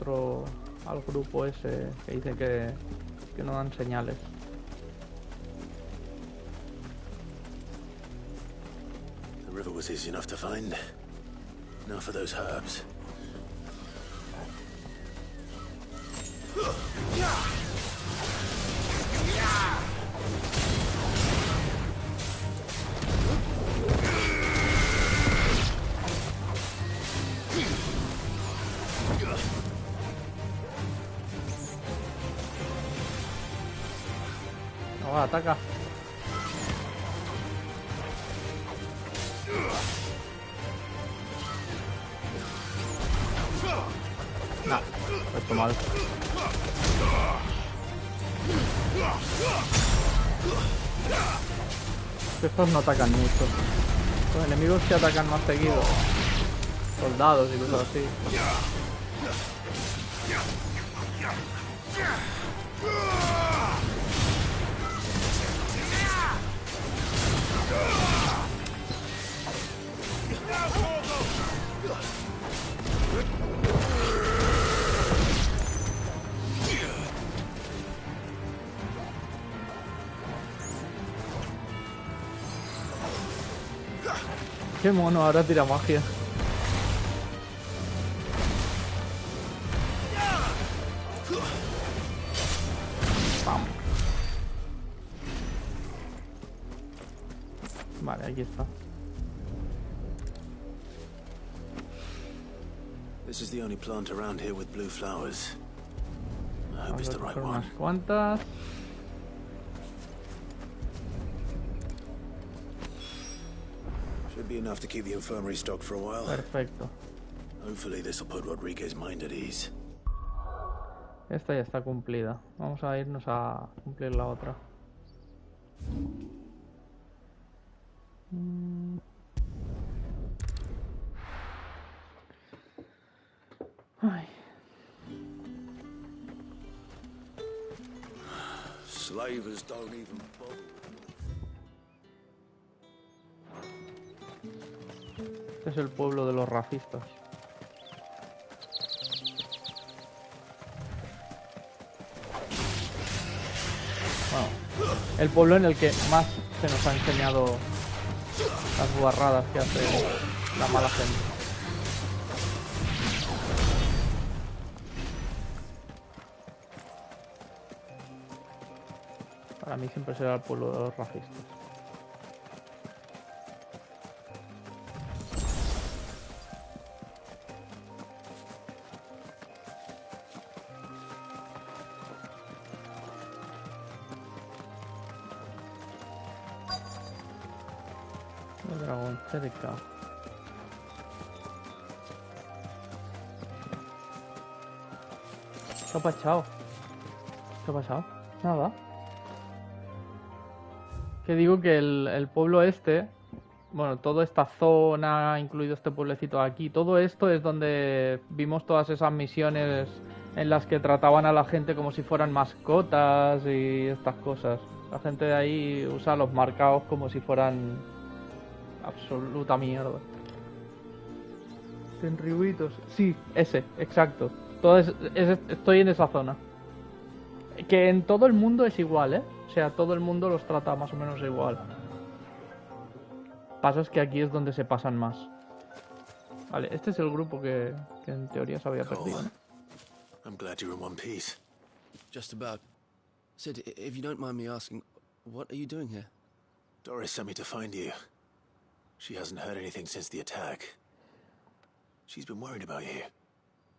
grupo ese que dice que no dan señales. The river was easy enough to find. Now for those herbs. No, ataca. No, esto mal. Estos no atacan mucho. Los enemigos que atacan más seguido. Soldados y cosas así. Qué mono, ahora tira magia. Vamos. Vale, aquí está. This is the only plant around here with blue flowers. I hope it's the right one. Unas cuantas. Should be enough to keep the infirmary stocked for a while. Perfecto. Hopefully this will put Rodriguez's mind at ease. Esta ya está cumplida. Vamos a irnos a cumplir la otra. Ay. Slavers don't even bother. Este es el pueblo de los racistas. Bueno, el pueblo en el que más se nos ha enseñado las guarradas que hace la mala gente. Para mí siempre será el pueblo de los racistas. El dragón cerca. ¿Qué ha pasado? ¿Qué ha pasado? Nada. Que digo que el pueblo este bueno, toda esta zona, incluido este pueblecito de aquí, todo esto es donde vimos todas esas misiones en las que trataban a la gente como si fueran mascotas y estas cosas. La gente de ahí usa los marcados como si fueran absoluta mierda. Tenribuitos. Sí, ese, exacto. Estoy en esa zona. Que en todo el mundo es igual, ¿eh? O sea, todo el mundo los trata más o menos igual. Pasa es que aquí es donde se pasan más. Vale, este es el grupo que en teoría se había perdido, ¿no? I'm glad you're in one piece. Just about. Sid, if you don't mind me asking, what are you doing here? Doris sent me to find you. She hasn't heard anything since the attack. She's been worried about you.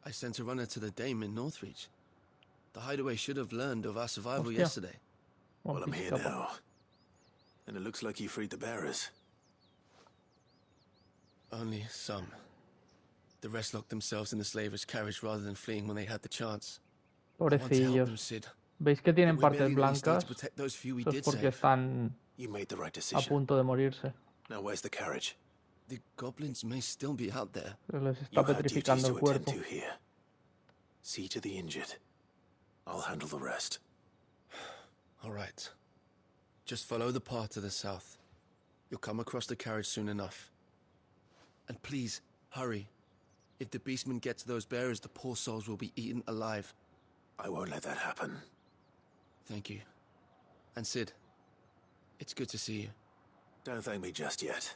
I sent a runner to the Dame in Northreach. The hideaway should have learned of our survival yesterday. Well, I'm here now. And it looks like you freed the bearers. Only some. The rest locked themselves in the slaver's carriage rather than fleeing when they had the chance. Pobrecillos. ¿Veis que tienen partes blancas? Eso es porque están a punto de morirse. Now where's the carriage? The goblins may still be out there. Les está petrificando el cuerpo. See to the injured. I'll handle the rest. All right. Just follow the path to the south. You'll come across the carriage soon enough. And please, hurry. If the beastmen get to those bearers, the poor souls will be eaten alive. I won't let that happen. Thank you. And Sid, it's good to see you. Don't thank me just yet.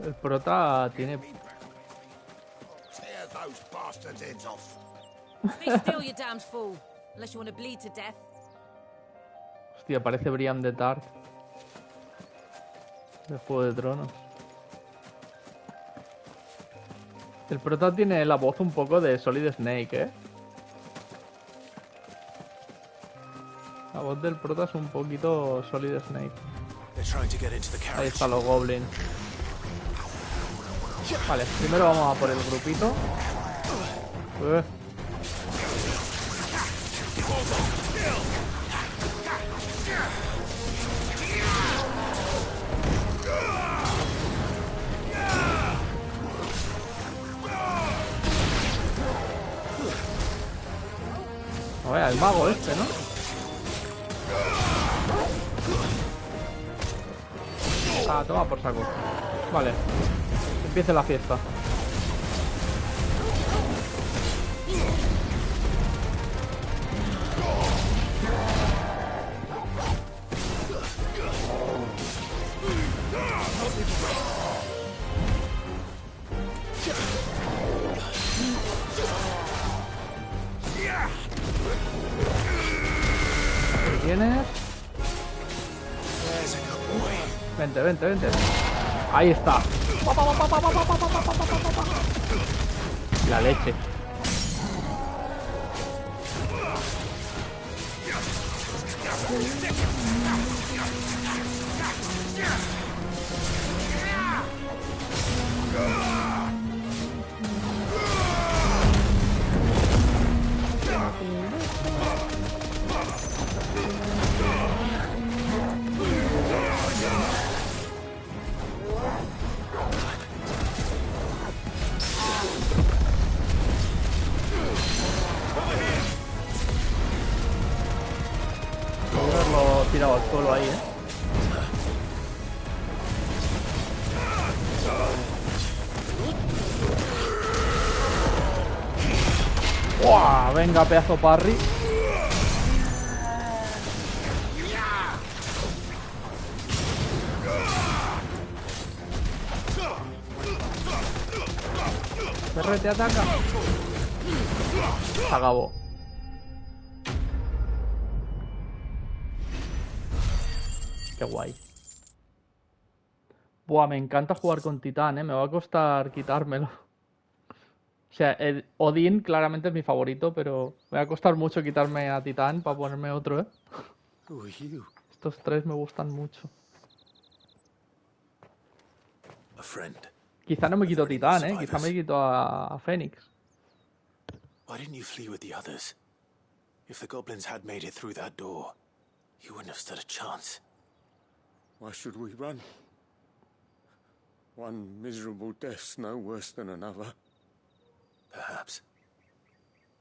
El prota tiene... Tear those bastards' heads off. Stay still, you damned fool. Unless you want to bleed to death. Hostia, parece Brian de Tart. De Juego de Tronos. El prota tiene la voz un poco de Solid Snake, ¿eh? La voz del prota es un poquito Solid Snake. Ahí están los goblins. Vale, primero vamos a por el grupito. A ver, el mago este, ¿no? Ah, toma por saco. Vale. Empiece la fiesta. ¿Qué tienes? Vente, vente, vente. Ahí está. La leche. Tirado al suelo ahí, ¡Buah! Venga, pedazo parry. Perre, te ataca. Se acabó. Qué guay. Buah, me encanta jugar con Titán, ¿eh? Me va a costar quitármelo. O sea, el Odín claramente es mi favorito, pero me va a costar mucho quitarme a Titán para ponerme otro, ¿eh? Estos tres me gustan mucho. Quizá no me quito Titán, ¿eh? Quizá me quito a Fénix. Why didn't you flee with the others? If the goblins had made it through that door. you wouldn't have stood a chance. Why should we run? One miserable death's no worse than another. Perhaps.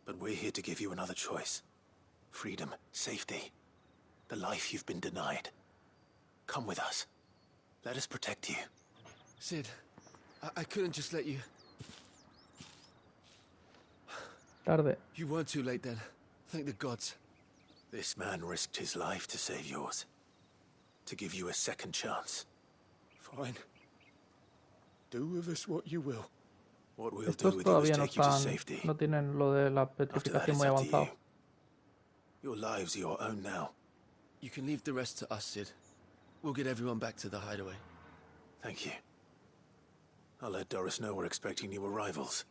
But we're here to give you another choice. Freedom, safety, the life you've been denied. Come with us. Let us protect you. Sid, I couldn't just let you... Tarde. You weren't too late then. Thank the gods. This man risked his life to save yours. To give you a second chance. Fine. Do with us what you will. What we'll do Estos with you is todavía no take you to están, safety. no tienen lo de la After that, petrificación it's muy up to avanzado. you. Your lives are your own now. You can leave the rest to us, Sid. We'll get everyone back to the hideaway. Thank you. I'll let Doris know we're expecting new arrivals.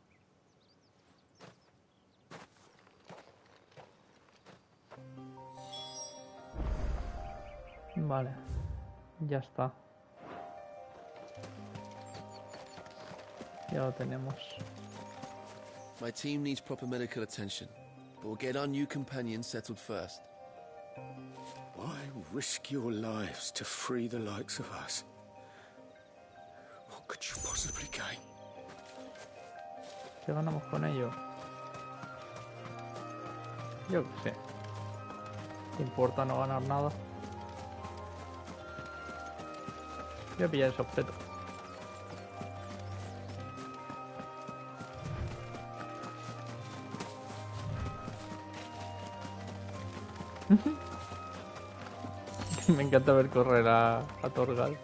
Vale, ya está. Ya lo tenemos. My team needs proper medical attention, but we'll get our new companion settled first. Why risk your lives to free the likes of us? What could you possibly gain? ¿Qué ganamos con ello? Yo qué sé. ¿Te importa no ganar nada? Voy a pillar ese objeto. Me encanta ver correr a Torgal.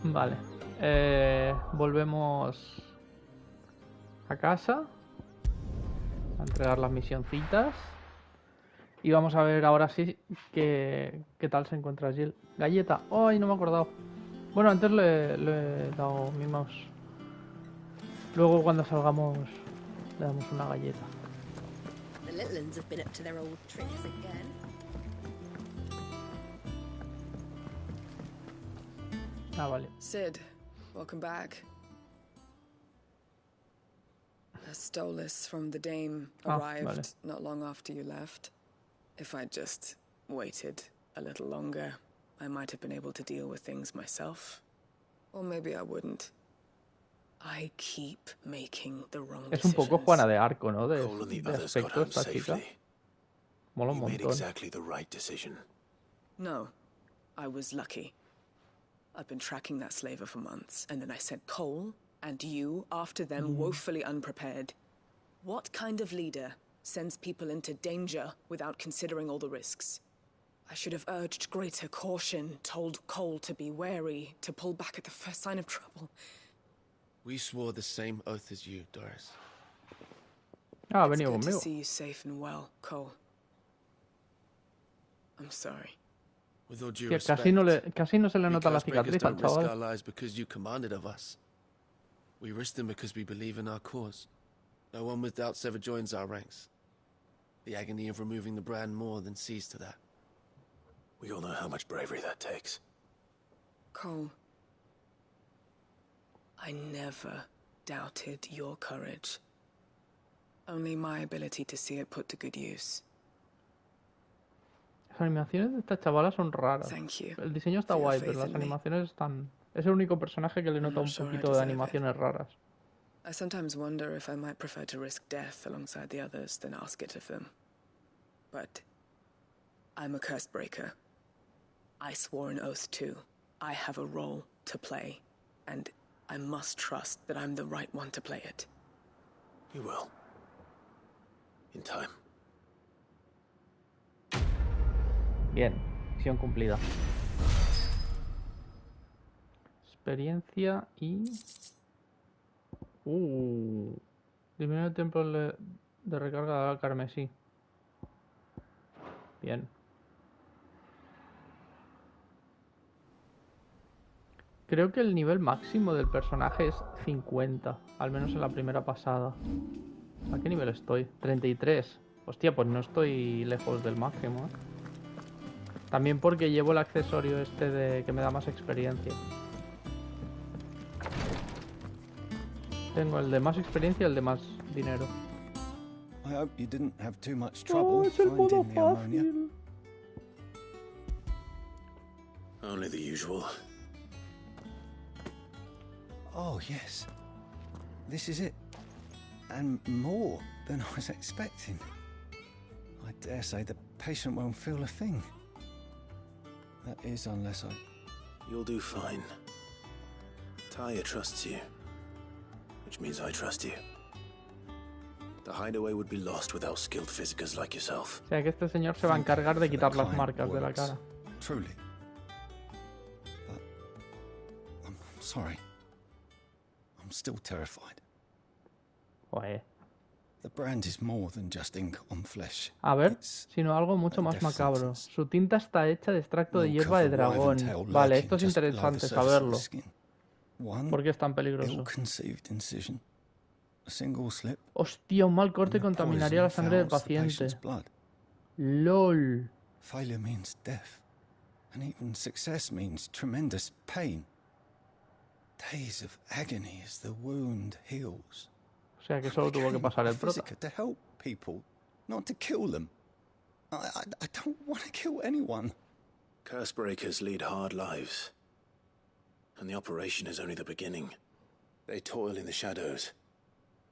Vale. Volvemos a casa a entregar las misioncitas. Y vamos a ver ahora sí qué tal se encuentra Jill. Galleta. ¡Ay, no me he acordado! Bueno, antes le he dado mi mouse. Luego cuando salgamos le damos una galleta. The little ones have been up to their old tricks again. Ah, vale. Sid, welcome back. A Stolas from the Dame arrived vale. not long after you left. If I'd just waited a little longer, I might have been able to deal with things myself. Or maybe I wouldn't. I keep making the wrong Es un poco decisions. Juana de Arco, ¿no? De Cole and the others got aspecto home esta chica. safely. Mola un You made montón. exactly the right decision. No, I was lucky. I've been tracking that slaver for months, and then I sent Cole and you after them woefully unprepared. What kind of leader sends people into danger without considering all the risks? I should have urged greater caution, told Cole to be wary, to pull back at the first sign of trouble. We swore the same oath as you, Doris. Ah, ha It's venido good to conmigo. see you safe and well, Cole. I'm sorry. With all due Que respect, casi no se le we nota la Curse cicatriz Breakers al don't risk our chaval. lives because you commanded of us. We risk them because we believe in our cause. No one with doubts ever joins our ranks. The agony of removing the brand more than sees to that. We all know how much bravery that takes. Cole, I never doubted your courage. Only my ability to see it put to good use. Las animaciones de esta chavala son raras. Thank you El diseño está for your guay, faith pero las in me. animaciones están... Es el único personaje que le I'm nota not un sure I poquito de deserve it. animaciones raras. I sometimes wonder if I might prefer to risk death alongside the others than ask it of them. But I'm a curse breaker. I swore an oath too. I have a role to play, and I must trust that I'm the right one to play it. You will. In time. Bien, misión cumplida. Experiencia y... Disminuye el tiempo de recarga de la carmesí. Bien. Creo que el nivel máximo del personaje es 50, al menos en la primera pasada. ¿A qué nivel estoy? 33. Hostia, pues no estoy lejos del máximo, ¿eh? También porque llevo el accesorio este de que me da más experiencia. Tengo el de más experiencia y el de más dinero. I hope you didn't have too much trouble finding the ammonia. Only the usual. Oh, yes. This is it. And more than I was expecting. I dare say the patient won't feel a thing. That is, unless I... You'll do fine. Taya trusts you. Which means I trust you. The hideaway would be lost without skilled physicers like yourself. O sea que este señor se va a encargar de quitar las marcas de la cara. Truly. But I'm sorry. I'm still terrified. Joder. The brand is more than just ink on flesh. A ver, sino algo mucho más macabro. Su tinta está hecha de extracto de hierba de dragón. Vale, esto es interesante saberlo. ¿Por qué es tan peligroso? Hostia, un mal corte contaminaría la sangre del paciente. LOL. Failure means death. And even success means tremendous pain. Days of agony as the wound heals. O sea que solo tuvo que pasar el prota. To help people, not to kill them. I don't want to kill anyone. Cursebreakers lead hard lives. And the operation is only the beginning. They toil in the shadows,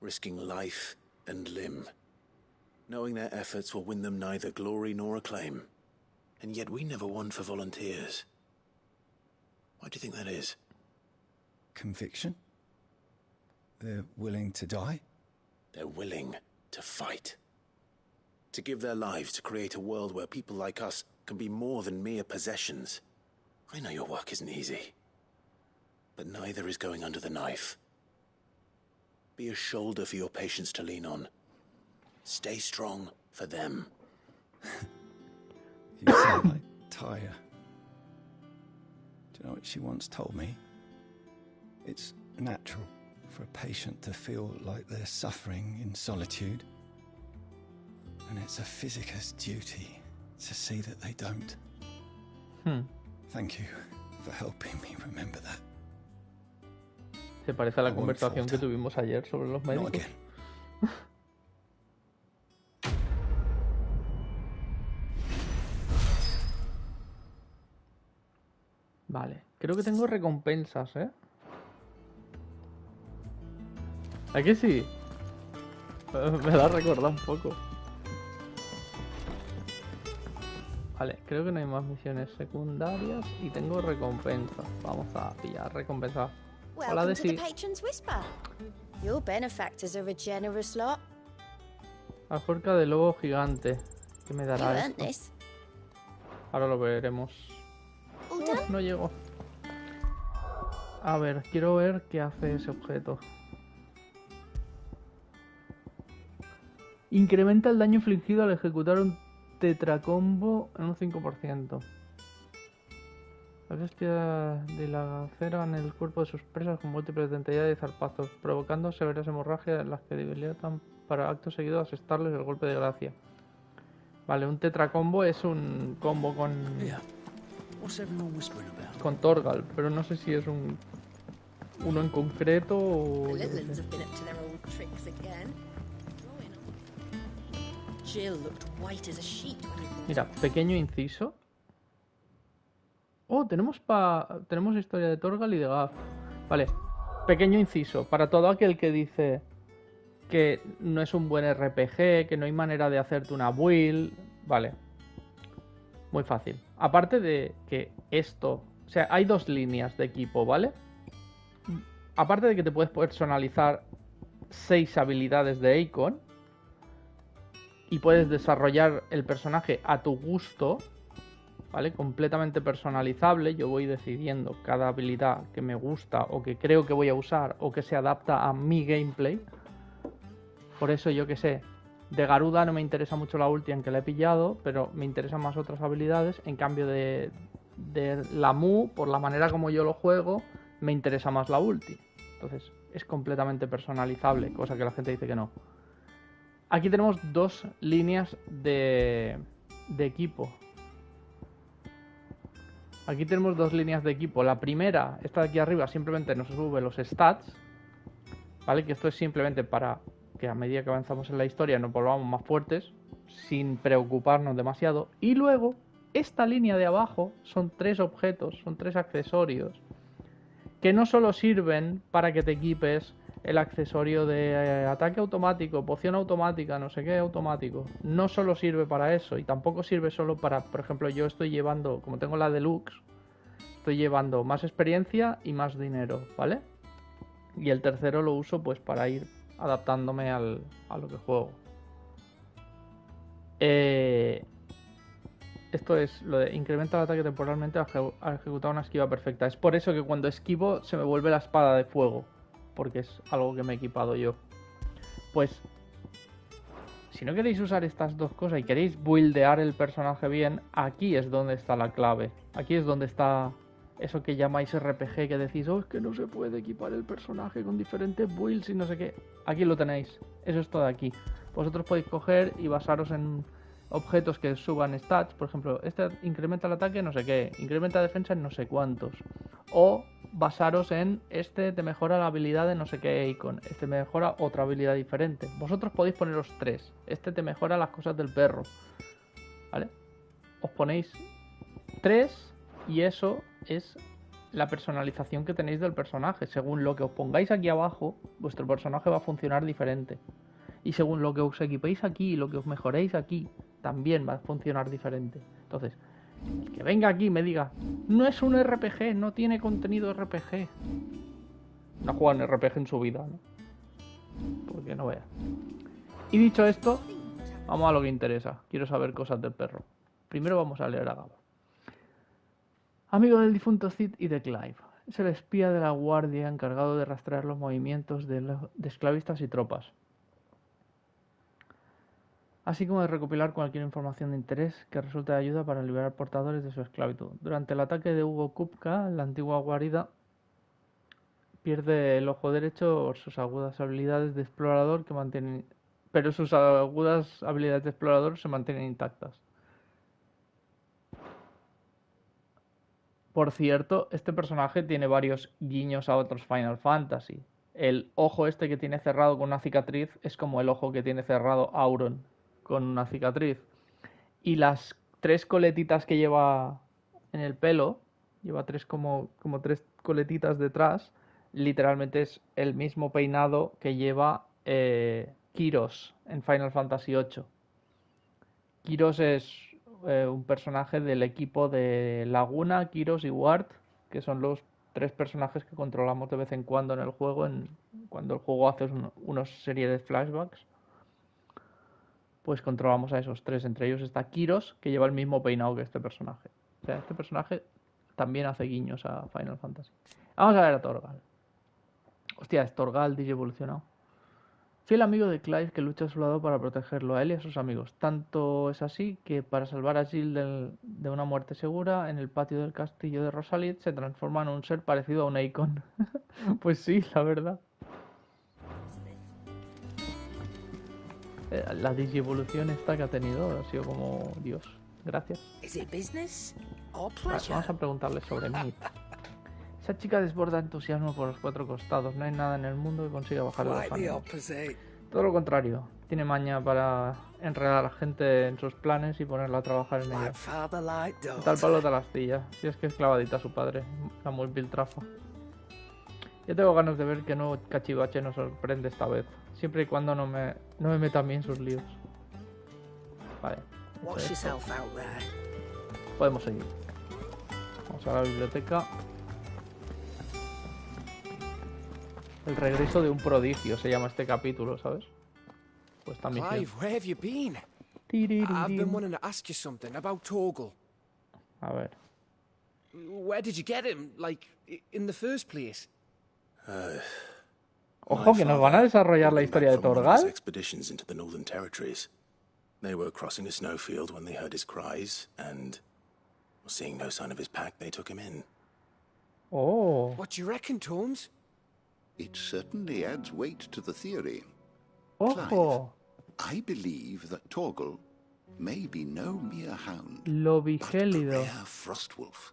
risking life and limb, knowing their efforts will win them neither glory nor acclaim. And yet we never won for volunteers. Why do you think that is? Conviction? They're willing to die? They're willing to fight. To give their lives to create a world where people like us can be more than mere possessions. I know your work isn't easy. But neither is going under the knife. Be a shoulder for your patients to lean on. Stay strong for them. You sound like Taya. Do you know what she once told me? It's natural for a patient to feel like they're suffering in solitude. And it's a physicist's duty to see that they don't. Thank you for helping me remember that. Se parece a la conversación que tuvimos ayer sobre los médicos. Vale, creo que tengo recompensas, ¿eh? ¿A qué sí? Me la ha recordado un poco. Vale, creo que no hay más misiones secundarias y tengo recompensas. Vamos a pillar recompensas. Hola, Welcome to the Desi. Patron's Whisper. Your benefactors are a generous lot. Ajorca de lobo gigante. ¿Qué me You dará earned esto? this. Ahora lo veremos. All done? No llego. A ver, quiero ver qué hace ese objeto. Incrementa el daño infligido al ejecutar un tetracombo en un 5%. La bestia de la cera en el cuerpo de sus presas con múltiples dentallas y zarpazos, provocando severas hemorragias en las que debilitan para acto seguido asestarles el golpe de gracia. Vale, un tetracombo es un combo con Torgal, pero no sé si es uno en concreto o... yo qué sé. Mira, pequeño inciso. Oh, tenemos historia de Torgal y de Gav. Vale, pequeño inciso. Para todo aquel que dice que no es un buen RPG, que no hay manera de hacerte una build. Vale. Muy fácil. Aparte de que esto... O sea, hay dos líneas de equipo, ¿vale? Aparte de que te puedes personalizar 6 habilidades de Icon y puedes desarrollar el personaje a tu gusto, ¿vale? Completamente personalizable. Yo voy decidiendo cada habilidad que me gusta o que creo que voy a usar o que se adapta a mi gameplay. Por eso, yo que sé, de Garuda no me interesa mucho la ulti, aunque la he pillado, pero me interesan más otras habilidades. En cambio de la Mu, por la manera como yo lo juego, me interesa más la ulti. Entonces, es completamente personalizable, cosa que la gente dice que no. Aquí tenemos dos líneas de equipo. Aquí tenemos dos líneas de equipo. La primera, esta de aquí arriba, simplemente nos sube los stats, ¿vale? Que esto es simplemente para que a medida que avanzamos en la historia nos volvamos más fuertes, sin preocuparnos demasiado. Y luego, esta línea de abajo son 3 objetos, son 3 accesorios, que no solo sirven para que te equipes el accesorio de ataque automático, poción automática, no sé qué automático. No solo sirve para eso, y tampoco sirve solo para, por ejemplo, yo estoy llevando, como tengo la deluxe, estoy llevando más experiencia y más dinero, ¿vale? Y el tercero lo uso pues para ir adaptándome a lo que juego. Esto es lo de incrementa el ataque temporalmente al ejecutar una esquiva perfecta. Es por eso que cuando esquivo se me vuelve la espada de fuego, porque es algo que me he equipado yo. Pues si no queréis usar estas dos cosas y queréis buildear el personaje bien, aquí es donde está la clave. Aquí es donde está eso que llamáis RPG, que decís, oh, es que no se puede equipar el personaje con diferentes builds y no sé qué. Aquí lo tenéis. Eso es todo aquí. Vosotros podéis coger y basaros en objetos que suban stats. Por ejemplo, este incrementa el ataque no sé qué, incrementa la defensa en no sé cuántos. O basaros en este te mejora la habilidad de no sé qué icon, este mejora otra habilidad diferente. Vosotros podéis poneros 3. Este te mejora las cosas del perro, ¿vale? Os ponéis 3 y eso es la personalización que tenéis del personaje. Según lo que os pongáis aquí abajo, vuestro personaje va a funcionar diferente. Y según lo que os equipéis aquí y lo que os mejoréis aquí, también va a funcionar diferente. Entonces, el que venga aquí y me diga, no es un RPG, no tiene contenido RPG. No ha jugado en RPG en su vida, ¿no? Porque no vea. Y dicho esto, vamos a lo que interesa. Quiero saber cosas del perro. Primero vamos a leer a Gabo. Amigo del difunto Cid y de Clive. Es el espía de la guardia encargado de rastrear los movimientos de esclavistas y tropas, así como de recopilar cualquier información de interés que resulte de ayuda para liberar portadores de su esclavitud. Durante el ataque de Hugo Kupka, la antigua guarida pierde el ojo derecho por sus agudas habilidades de explorador que mantienen, pero sus agudas habilidades de explorador se mantienen intactas. Por cierto, este personaje tiene varios guiños a otros Final Fantasy. El ojo este que tiene cerrado con una cicatriz es como el ojo que tiene cerrado Auron con una cicatriz. Y las 3 coletitas que lleva en el pelo, lleva 3 como 3 coletitas detrás, literalmente es el mismo peinado que lleva Kyros en Final Fantasy VIII. Kyros es un personaje del equipo de Laguna, Kyros y Ward, que son los 3 personajes que controlamos de vez en cuando en el juego, cuando el juego hace una serie de flashbacks. Pues controlamos a esos 3. Entre ellos está Kyros, que lleva el mismo peinado que este personaje. O sea, este personaje también hace guiños a Final Fantasy. Vamos a ver a Torgal. Hostia, es Torgal digievolucionado. Fiel amigo de Clive que lucha a su lado para protegerlo a él y a sus amigos. Tanto es así que para salvar a Jill de una muerte segura, en el patio del castillo de Rosalit se transforma en un ser parecido a un icon. Pues sí, la verdad. La digievolución esta que ha tenido ha sido como Dios. Gracias. Vale, vamos a preguntarle sobre Meat. Esa chica desborda entusiasmo por los 4 costados. No hay nada en el mundo que consiga bajarle los ánimos. Todo lo contrario. Tiene maña para enredar a la gente en sus planes y ponerla a trabajar en ellos. Tal palo de la astilla. Si es que es clavadita a su padre, la muy piltrafa. Yo tengo ganas de ver que nuevo cachivache nos sorprende esta vez. Siempre y cuando no me meta a mí en sus líos. Vale. Podemos seguir. Vamos a la biblioteca. El regreso de un prodigio se llama este capítulo, ¿sabes? Pues también. Clive, where have you been? I've been wanting to ask you something about Torgal. A ver. Where did you get him? Like, in the first place? Ojo, que nos van a desarrollar la historia de Torgal. Expeditions into the Northern Territories. They were crossing a snowfield when they heard his cries, and seeing no sign of his pack, they took him in. Oh. What do you reckon, Tomes? It certainly adds weight to the theory. Ojo. Clive, I believe that Torgal may be no mere hound, Lobigélido. but a rare frostwolf,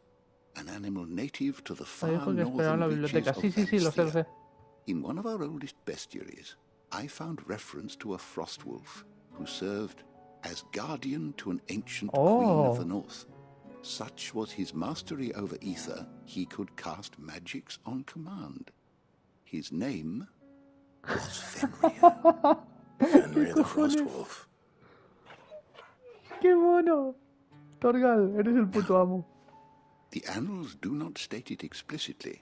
an animal native to the far Dijo que esperaba en la northern biblioteca. reaches Sí, of lo sé. in one of our oldest bestiaries. I found reference to a Frostwolf who served as guardian to an ancient queen of the north. Such was his mastery over ether, he could cast magics on command. His name was Fenrir. Fenrir the Frostwolf. ¡Qué mono! Torgal, eres el puto amo. The annals do not state it explicitly,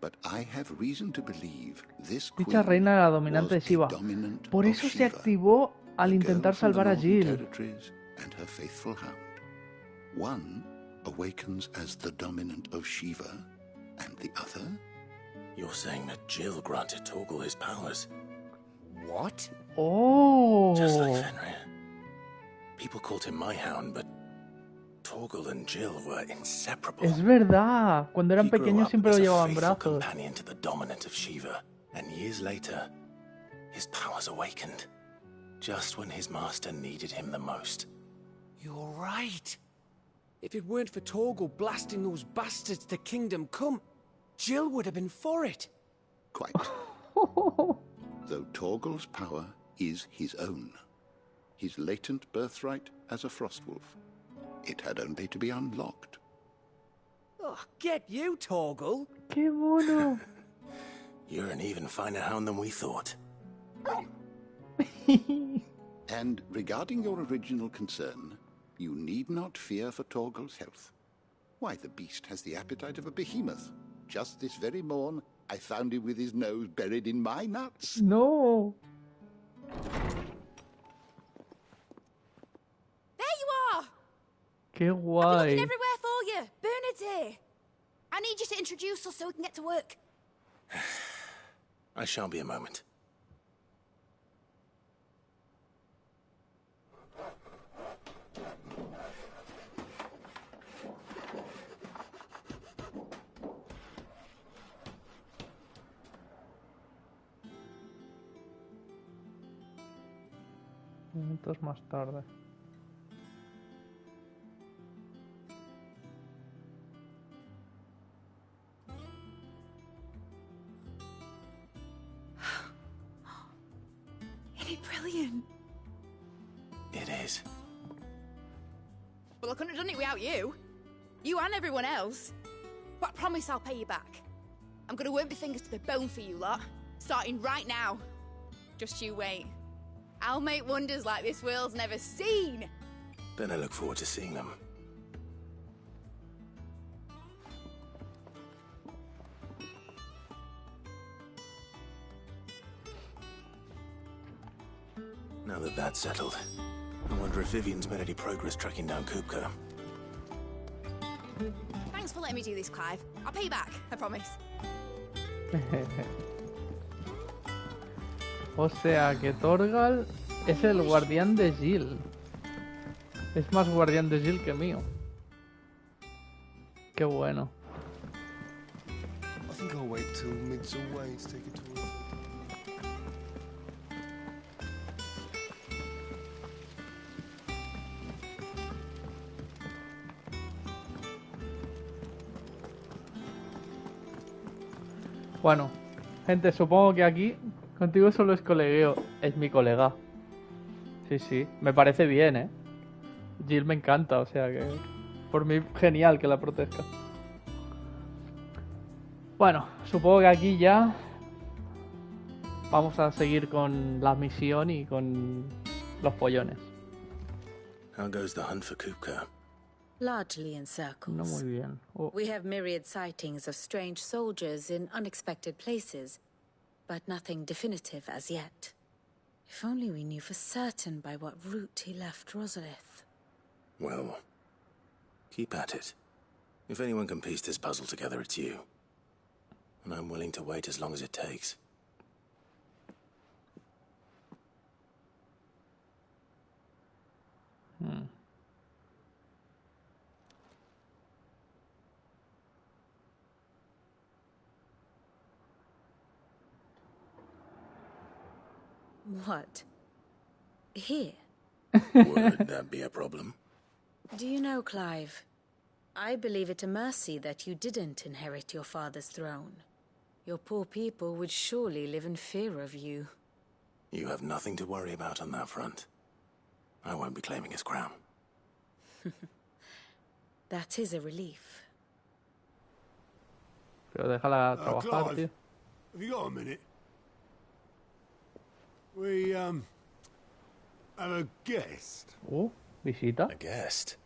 but I have reason to believe this queen Dicha reina era la dominante de Shiva. Por eso se activó al intentar salvar a Jill. And her faithful hound. One awakens as the dominant of Shiva, and the other? You're saying that Jill granted Torgal his powers? What? Oh. Just like Fenrir. People called him my hound, but Torgal and Jill were inseparable. Es verdad. Cuando eran pequeños siempre lo llevaban en brazos. Companion to the dominant of Shiva, and years later, his powers awakened, just when his master needed him the most. You're right. If it weren't for Torgal blasting those bastards to Kingdom Come, Jill would have been for it. Quite. Though Torgal's power is his own, his latent birthright as a Frostwolf, it had only to be unlocked. Oh, get you, Torgal. ¡Qué mono! You're an even finer hound than we thought. And regarding your original concern, you need not fear for Torgal's health. Why, the beast has the appetite of a behemoth. Just this very morn, I found him with his nose buried in my nuts. No. There you are! ¡Qué I've been guay! looking everywhere for you. Bernard's here. I need you to introduce us so we can get to work. I shan't be a moment. Minutos más tarde. Isn't it brilliant? It is. Well, I couldn't have done it without you. You and everyone else. But I promise I'll pay you back. I'm gonna work my fingers to the bone for you lot. Starting right now. Just you wait. I'll make wonders like this world's never seen. Then I look forward to seeing them. Now that that's settled, I wonder if Vivian's made any progress tracking down Kupka. Thanks for letting me do this, Clive. I'll pay you back, I promise. O sea que Torgal es el guardián de Jill. Es más guardián de Jill que mío. Qué bueno. I think I'll wait till Mid's away to take it to her. Bueno, gente, supongo que aquí contigo solo es colegueo. Es mi colega. Sí, sí, me parece bien, ¿eh? Jill me encanta, o sea que... Por mí, genial que la proteja. Bueno, supongo que aquí ya... Vamos a seguir con la misión y con los pollones. How goes the hunt for Kupka? Largely in circles. No muy bien. Oh. We have myriad sightings of strange soldiers in unexpected places, but nothing definitive as yet. If only we knew for certain by what route he left Rosalith. Well, keep at it. If anyone can piece this puzzle together, it's you. And I'm willing to wait as long as it takes. What? Here? Would that be a problem? Do you know, Clive, I believe it a mercy that you didn't inherit your father's throne. Your poor people would surely live in fear of you. You have nothing to worry about on that front. I won't be claiming his crown. That is a relief. Pero déjala trabajar, Clive, tío. have you got a minute? We, have a guest. Visita. A guest?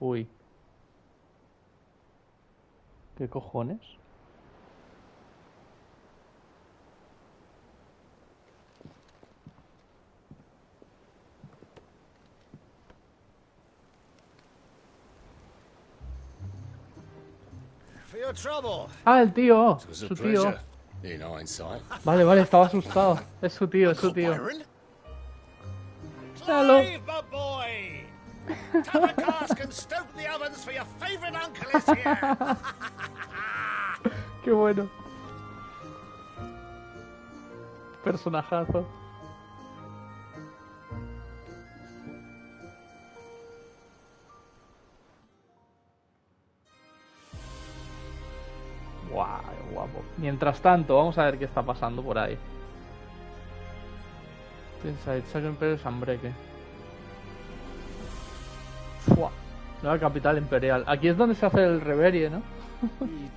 Uy. ¿Qué cojones? For your trouble. Ah, el tío. It was a Su tío. pleasure, in hindsight. Vale, vale, estaba asustado. Es su tío, es su tío. Hello. Clive, my boy! Tap a cask and stoke the ovens for your favourite uncle is here! Qué bueno. Personajazo. Guau, guapo. Mientras tanto, vamos a ver qué está pasando por ahí. Pensáis, saca Imperio Sambreque. Fua. Nueva capital imperial. Aquí es donde se hace el reverie, ¿no?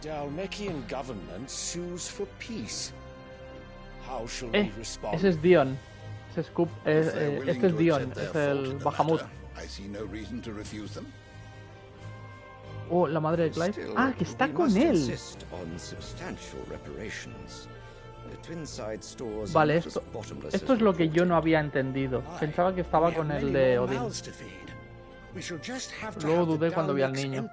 The Dalmekian government sues for peace. How shall we respond? Ese es Dion. Ese es este es Dion, es el Bahamut. I see no reason to refuse them. Oh, la madre de Clive. Ah, que está con él. Vale, esto es lo que yo no había entendido. Pensaba que estaba con el de Odín. Luego dudé cuando vi al niño.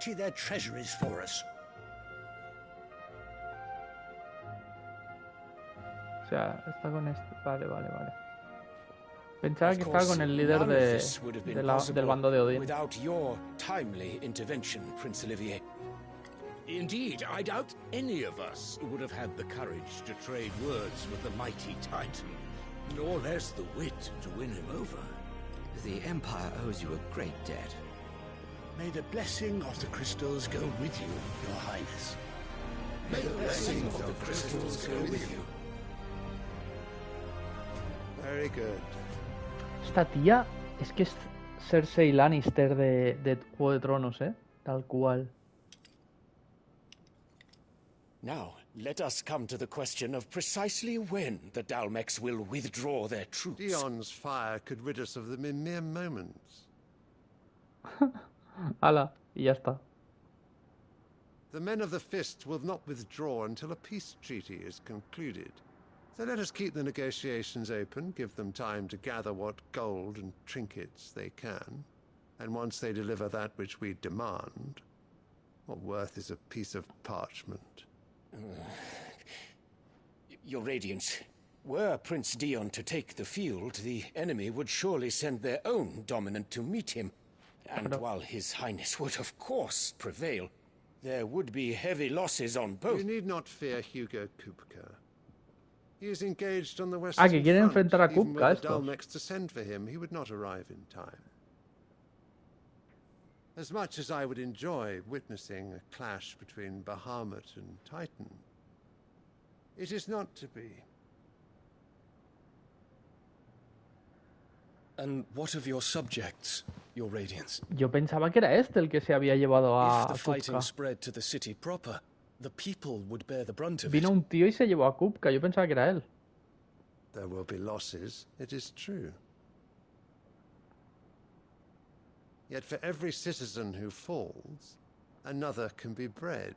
O sea, está con este. Vale, vale, vale. Pensaba que estaba con el líder del bando de Odín. Indeed, I doubt any of us would have had the courage to trade words with the mighty Titan, nor less the wit to win him over. The Empire owes you a great debt. May the blessing of the crystals go with you, Your Highness. May the blessing of the crystals go with you. Very good. Esta tía es que es Cersei Lannister de Juego de Tronos, tal cual. Now, let us come to the question of precisely when the Dalmex will withdraw their troops. Dion's fire could rid us of them in mere moments. Ala, y ya está. The men of the Fist will not withdraw until a peace treaty is concluded. So let us keep the negotiations open, give them time to gather what gold and trinkets they can, and once they deliver that which we demand, what worth is a piece of parchment? Your Radiance, were Prince Dion to take the field, the enemy would surely send their own dominant to meet him. And while His Highness would of course prevail, there would be heavy losses on both. You need not fear Hugo Kupka. He is engaged on the western que quieren front. enfrentar a Even Kupka were the estos. Dalmex to send for him, he would not arrive in time. As much as I would enjoy witnessing a clash between Bahamut and Titan, it is not to be. And what of your subjects, Your Radiance? Yo pensaba que era este el que se había llevado a If the fighting Kupka. spread to the city proper, the people would bear the brunt of Vino it. un tío y se llevó a Kupka. Yo pensaba que era él. There will be losses, it is true. Yet for every citizen who falls, another can be bred.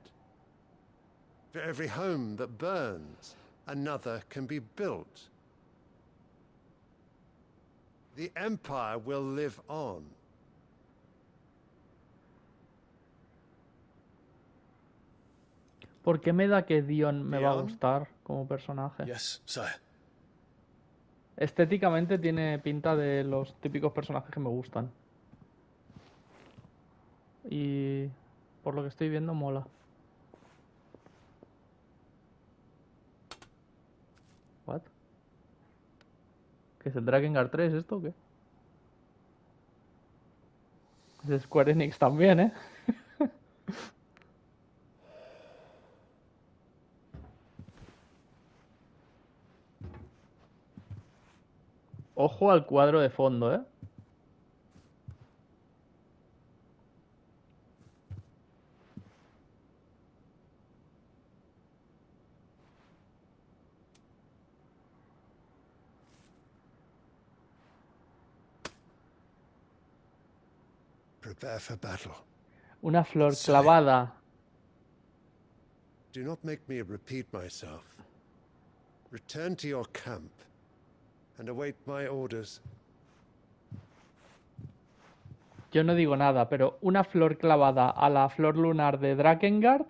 For every home that burns, another can be built. The Empire will live on. ¿Por qué me da que Dion me va a gustar como personaje? Yes, sire. Estéticamente tiene pinta de los típicos personajes que me gustan. Y por lo que estoy viendo mola. What? ¿Qué es el Drakengard 3 esto o qué? Es de Square Enix también, ¿eh? Ojo al cuadro de fondo, ¿eh? Prepare for battle. Una flor clavada. Do not make me repeat myself. Return to your camp and await my orders. Yo no digo nada, pero una flor clavada a la flor lunar de Drakengard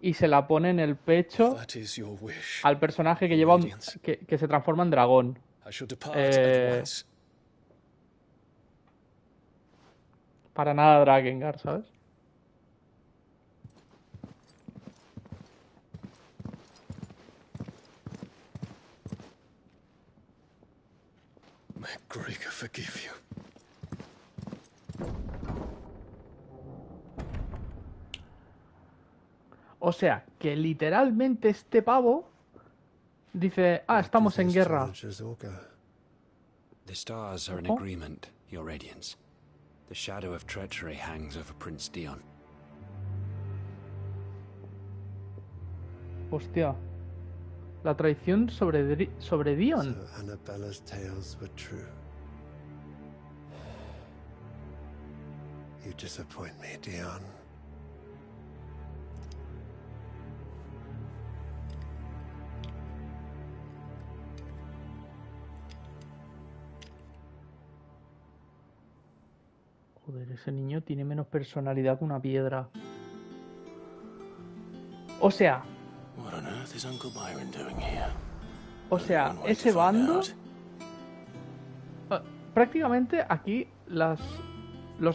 y se la pone en el pecho al personaje que lleva que se transforma en dragón. Para nada Drakengard, ¿sabes? May Gregor forgive you. O sea, que literalmente este pavo dice, estamos en guerra. The stars are in agreement, Your Radiance. The shadow of treachery hangs over Prince Dion. Hostia. La traición sobre Dion. So Annabella's tales were true. You disappoint me, Dion. Joder, ese niño tiene menos personalidad que una piedra. O sea... O sea, ese bando... prácticamente aquí los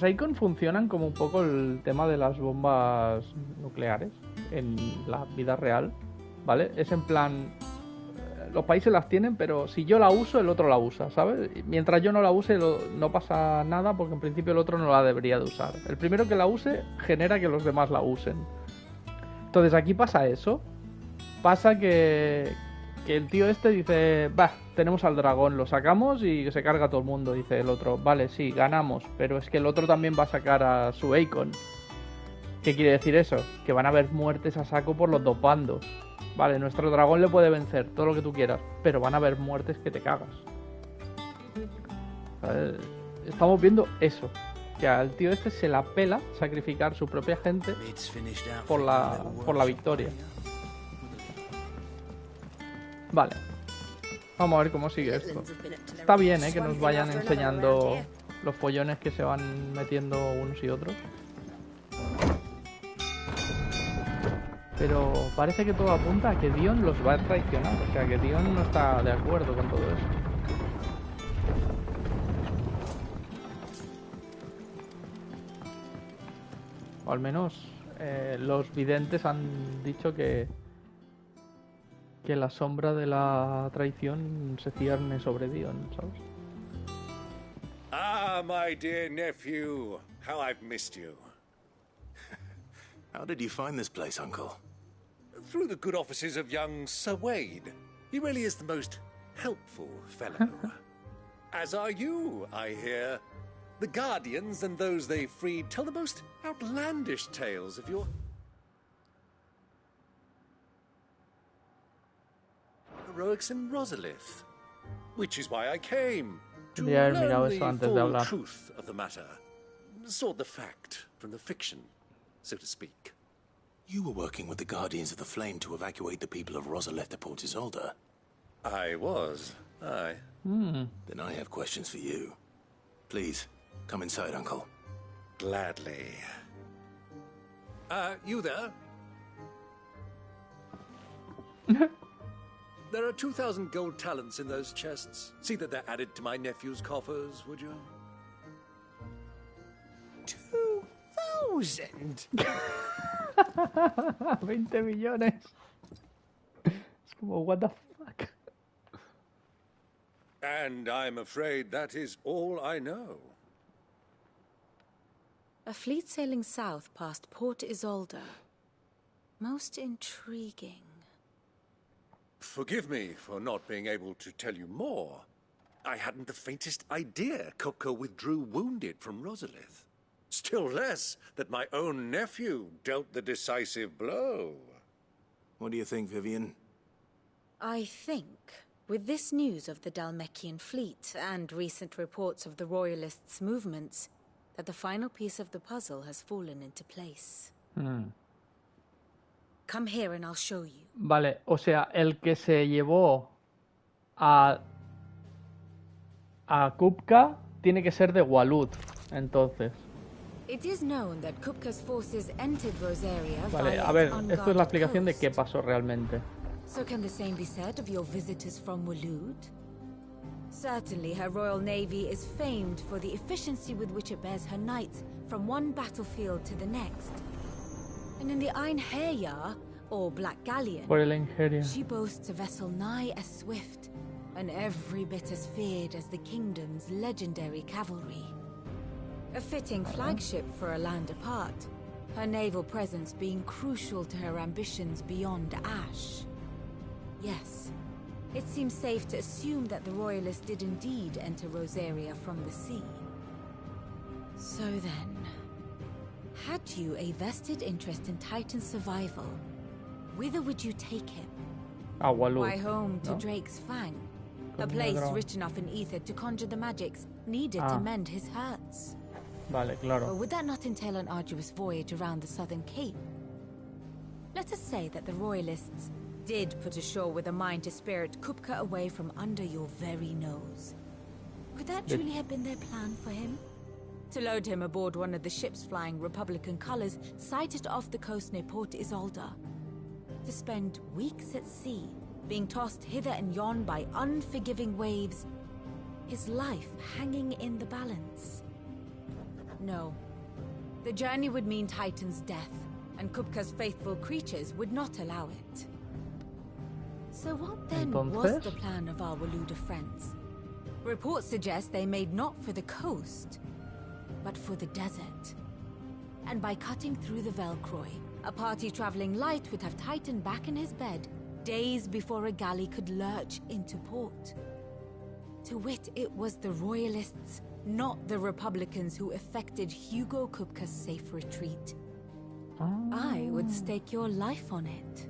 Icon funcionan como un poco el tema de las bombas nucleares en la vida real, ¿vale? Es en plan... Los países las tienen, pero si yo la uso, el otro la usa, ¿sabes? Mientras yo no la use, no pasa nada, porque en principio el otro no la debería de usar. El primero que la use genera que los demás la usen. Entonces aquí pasa eso. Pasa que el tío este dice, tenemos al dragón, lo sacamos y se carga a todo el mundo. Dice el otro, vale, sí, ganamos, pero es que el otro también va a sacar a su Icon. ¿Qué quiere decir eso? Que van a haber muertes a saco por los dos bandos. Vale, nuestro dragón le puede vencer, todo lo que tú quieras, pero van a haber muertes que te cagas. Estamos viendo eso, que al tío este se la pela sacrificar su propia gente por la victoria. Vale, vamos a ver cómo sigue esto. Está bien, que nos vayan enseñando los follones que se van metiendo unos y otros. Pero parece que todo apunta a que Dion los va a traicionar. O sea, que Dion no está de acuerdo con todo eso. O al menos los videntes han dicho que la sombra de la traición se cierne sobre Dion, ¿sabes? Ah, my dear nephew. How I've missed you. How did you find this place, Uncle? Through the good offices of young Sir Wade. He really is the most helpful fellow. As are you, I hear. The Guardians and those they freed tell the most outlandish tales of your heroics in Rosalith. Which is why I came. To learn the full truth of the matter. Sort the fact from the fiction, so to speak. You were working with the Guardians of the Flame to evacuate the people of Rosalith to Port Isolde. I was, aye. Then I have questions for you. Please, come inside, Uncle. Gladly. You there? There are 2,000 gold talents in those chests. See that they're added to my nephew's coffers, would you? 2,000? 20 millones. Es como, what the fuck? And I'm afraid that is all I know. A fleet sailing south past Port Isolde. Most intriguing. Forgive me for not being able to tell you more. I hadn't the faintest idea Kupka withdrew wounded from Rosalith. Still less that my own nephew dealt the decisive blow. What do you think, Vivian? I think, with this news of the Dhalmekian fleet and recent reports of the Royalists' movements, that the final piece of the puzzle has fallen into place. Come here and I'll show you. Vale, o sea, el que se llevó a Kupka tiene que ser de Walud, entonces. It is known that Kupka's forces entered Rosaria. Vale, a ver, esto es la explicación de qué pasó realmente. So can the same be said of your visitors from Walud? Certainly her Royal Navy is famed for the efficiency with which it bears her knights from one battlefield to the next. And in the Einherjar, or Black Galleon, she boasts a vessel nigh as swift, and every bit as feared as the kingdom's legendary cavalry. A fitting flagship for a land apart, her naval presence being crucial to her ambitions beyond Ash. Yes, it seems safe to assume that the Royalists did indeed enter Rosaria from the sea. So then, had you a vested interest in Titan's survival, whither would you take him? Walud, why home to no? Drake's Fang? A place rich enough in ether to conjure the magics needed to mend his hurts. Vale, claro. Or would that not entail an arduous voyage around the southern cape? Let us say that the Royalists did put ashore with a mind to spirit Kupka away from under your very nose. Could that truly have been their plan for him? To load him aboard one of the ships flying Republican colors sighted off the coast near Port Isolde. To spend weeks at sea, being tossed hither and yon by unforgiving waves, his life hanging in the balance. No. The journey would mean Titan's death, and Kupka's faithful creatures would not allow it. So what then was the plan of our Waluda friends? Reports suggest they made not for the coast, but for the desert. And by cutting through the Velcroy, a party traveling light would have Titan back in his bed days before a galley could lurch into port. To wit, it was the Royalists, not the Republicans, who effected Hugo Kupka's safe retreat. I would stake your life on it.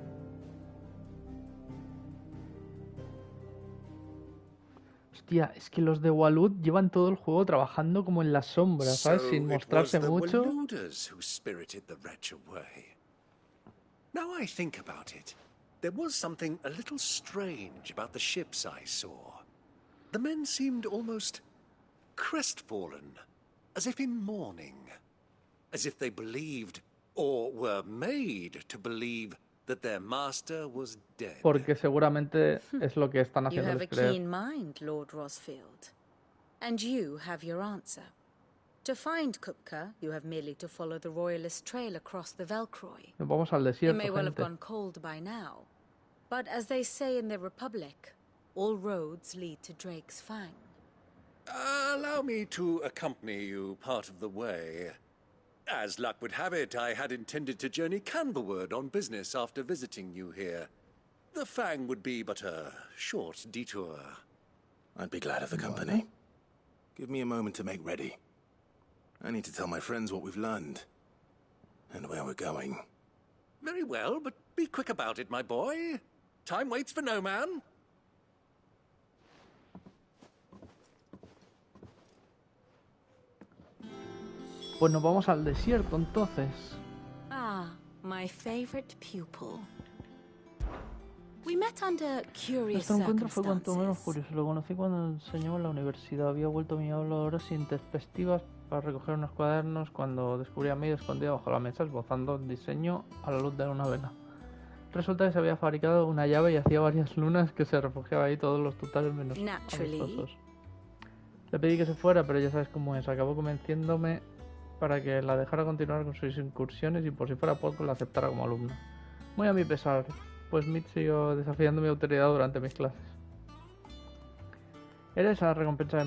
Hostia, es que los de Walud llevan todo el juego trabajando como en las sombras, ¿sabes? Sin mostrarse mucho. Waluders who spirited the wretch away. Now I think about it, there was something a little strange about the ships I saw. The men seemed almost crestfallen, as if in mourning, as if they believed, or were made to believe, that their master was dead. Porque seguramente es lo que están You have a haciéndoles creer. keen mind, Lord Rosfield. And you have your answer. To find Kupka, you have merely to follow the Royalist trail across the Velcroy. Nos vamos al It desierto, may well have gente. gone cold by now, but as they say in the Republic, all roads lead to Drake's Fang. Allow me to accompany you part of the way. As luck would have it, I had intended to journey Canberward on business after visiting you here. The Fang would be but a short detour. I'd be glad of the company. Give me a moment to make ready. I need to tell my friends what we've learned. And where we're going. Very well, but be quick about it, my boy. Time waits for no man. Pues nos vamos al desierto, entonces. Ah, my favorite pupil. We met under curious Nuestro encuentro fue cuanto menos circumstances. curioso. Lo conocí cuando enseñaba en la universidad. Había vuelto mi aula ahora sin perspectivas para recoger unos cuadernos cuando descubrí a May escondida bajo la mesa esbozando el diseño a la luz de una vela. Resulta que se había fabricado una llave y hacía varias lunas que se refugiaba ahí todos los tutales menos amistosos. Le pedí que se fuera, pero ya sabes cómo es. Acabó convenciéndome para que la dejara continuar con sus incursiones y por si fuera poco la aceptara como alumna. Muy a mi pesar, pues Mitch siguió desafiando mi autoridad durante mis clases. Era esa la recompensa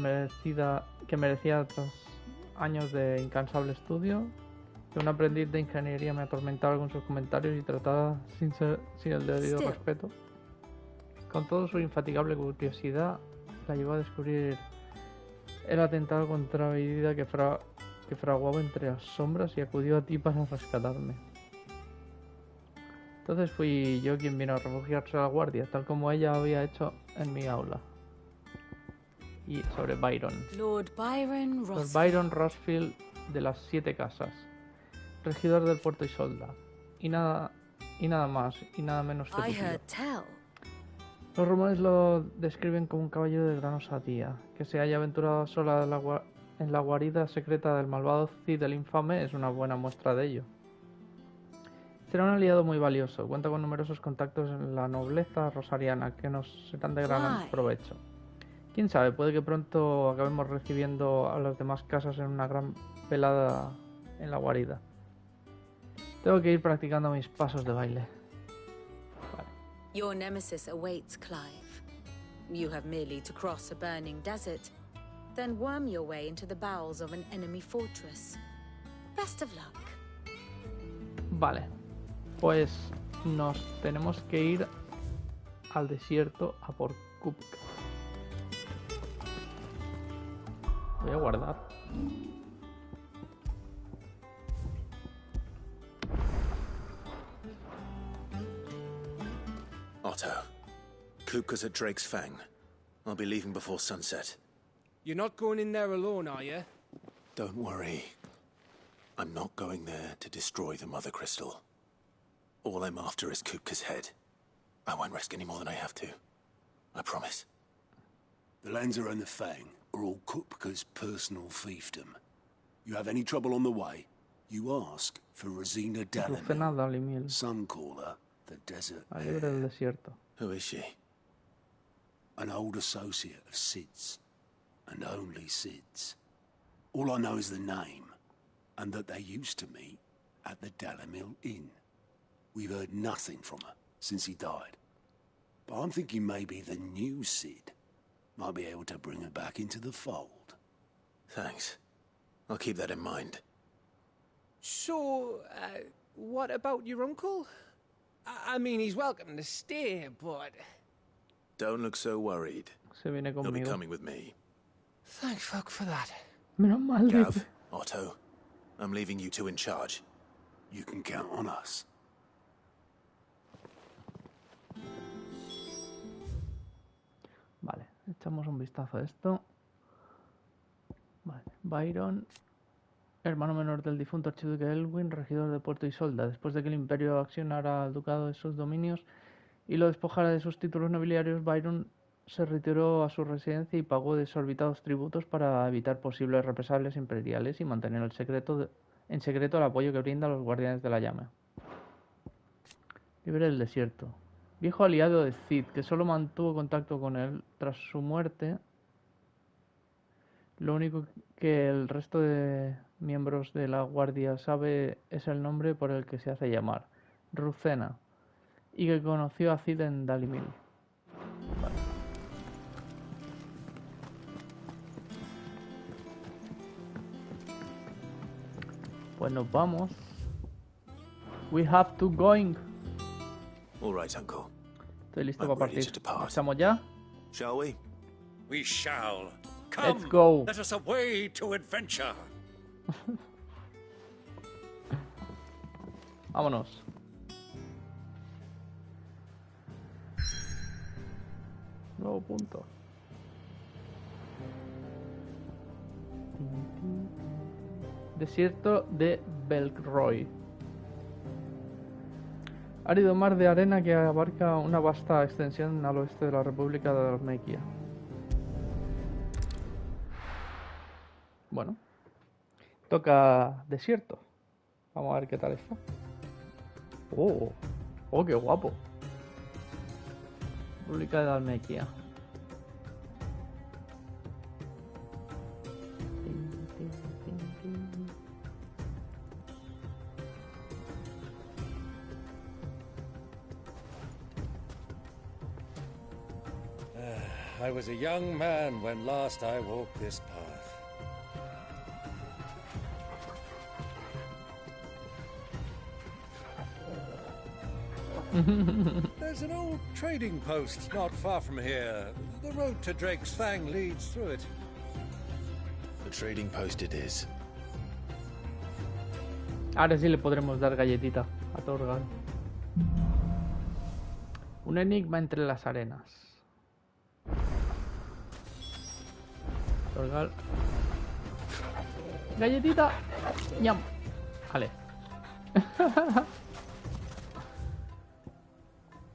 que merecía tras años de incansable estudio, que un aprendiz de ingeniería me atormentaba con sus comentarios y trataba sin el debido respeto. Con toda su infatigable curiosidad la llevó a descubrir el atentado contra mi vida que fraguaba entre las sombras y acudió a ti para rescatarme. Entonces fui yo quien vino a refugiarse a la guardia, tal como ella había hecho en mi aula. Y sobre Byron. Lord Byron Rossfield de las 7 casas, regidor del puerto y solda. Y nada más y nada menos que tu tío. Los rumores lo describen como un caballero de gran osadía, que se haya aventurado sola en la guarida secreta del malvado Cid el Infame es una buena muestra de ello. Será un aliado muy valioso, cuenta con numerosos contactos en la nobleza rosariana que nos serán de gran provecho. Quién sabe, puede que pronto acabemos recibiendo a las demás casas en una gran velada en la guarida. Tengo que ir practicando mis pasos de baile. Vale. Your nemesis awaits, Clive. You have merely to cross a burning desert, then worm your way into the bowels of an enemy fortress. Best of luck. Vale. Pues nos tenemos que ir al desierto a por Kupka. Voy a guardar. Otto, Kupka's at Drake's Fang. I'll be leaving before sunset. You're not going in there alone, are you? Don't worry. I'm not going there to destroy the Mother Crystal. All I'm after is Kupka's head. I won't risk any more than I have to. I promise. The Lanza and the Fang are all Kupka's personal fiefdom. You have any trouble on the way, you ask for Rosina Dalimil. Some call her the Desert Hare del Desierto. Who is she? An old associate of Sid's, and only Sid's. All I know is the name, and that they used to meet at the Dalimil Inn. We've heard nothing from her since he died. But I'm thinking maybe the new Sid might be able to bring her back into the fold. Thanks. I'll keep that in mind. So, what about your uncle? I mean, he's welcome to stay, but... Don't look so worried. Se viene conmigo. He'll be coming with me. Thank fuck for that. Menos mal. Gav, Otto, I'm leaving you two in charge. You can count on us. Vale, echamos un vistazo a esto. Vale, Byron, hermano menor del difunto archiduque Elwin, regidor de Puerto y Solda. Después de que el imperio accionara al ducado de sus dominios y lo despojara de sus títulos nobiliarios, Byron se retiró a su residencia y pagó desorbitados tributos para evitar posibles represalias imperiales y mantener en secreto el apoyo que brinda a los guardianes de la llama. Libre del desierto. Viejo aliado de Cid, que solo mantuvo contacto con él tras su muerte. Lo único que el resto de miembros de la guardia sabe es el nombre por el que se hace llamar, Rucena, y que conoció a Cid en Dalimil. Vale. Pues nos vamos. We have to going. All right, Uncle. Estoy listo para partir. ¿Estamos ya? Shall we? We shall. Come, let's go. Let us away to adventure. Vámonos. Nuevo punto. Desierto de Belroy. Árido mar de arena que abarca una vasta extensión al oeste de la República de Almequia. Bueno, toca desierto. Vamos a ver qué tal está. Oh, qué guapo. República de Almequia. I was a young man when last I walked this path. There's an old trading post not far from here. The road to Drake's Fang leads through it. The trading post it is. Ahora sí le podremos dar galletita a Torgal. Un enigma entre las arenas. Torgal. Galletita. Ñam. Vale.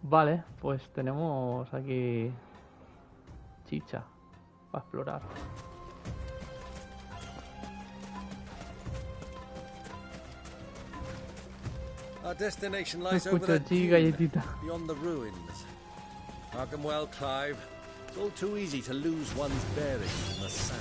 Vale, pues tenemos aquí chicha para explorar. Our destination lies over Escucha, that sí, dune, galletita. beyond the ruins. Markham well, Clive. It's all too easy to lose one's bearings in the sand.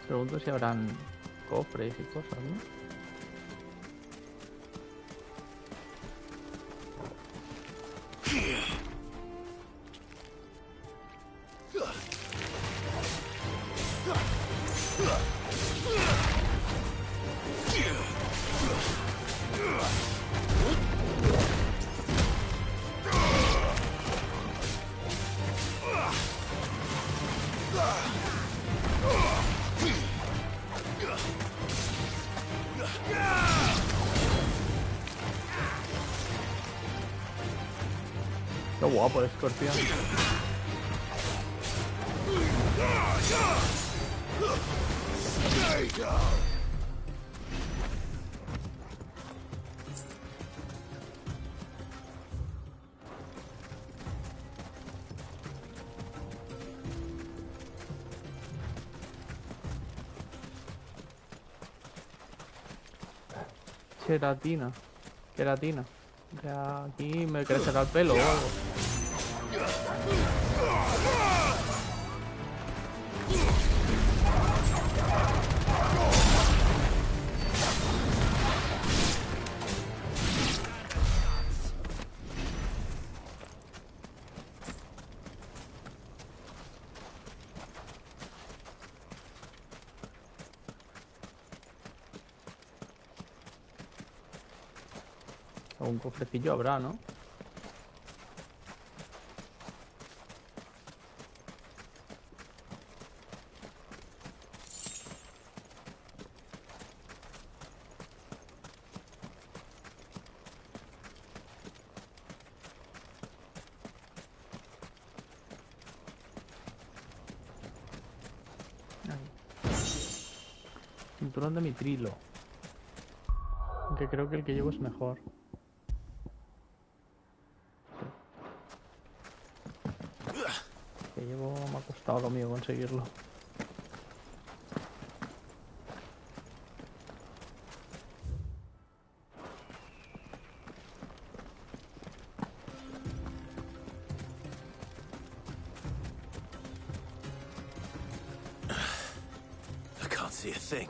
Pregunto si habrán cofres y cosas, ¿no? Qué guapo el escorpión. Queratina. Queratina. Ya aquí me crecerá el pelo o algo. Un cofrecillo habrá, ¿no? Cinturón de mitrilo. Aunque creo que el que llevo es mejor. Que llevo, me ha costado lo mío conseguirlo. I can't see a thing.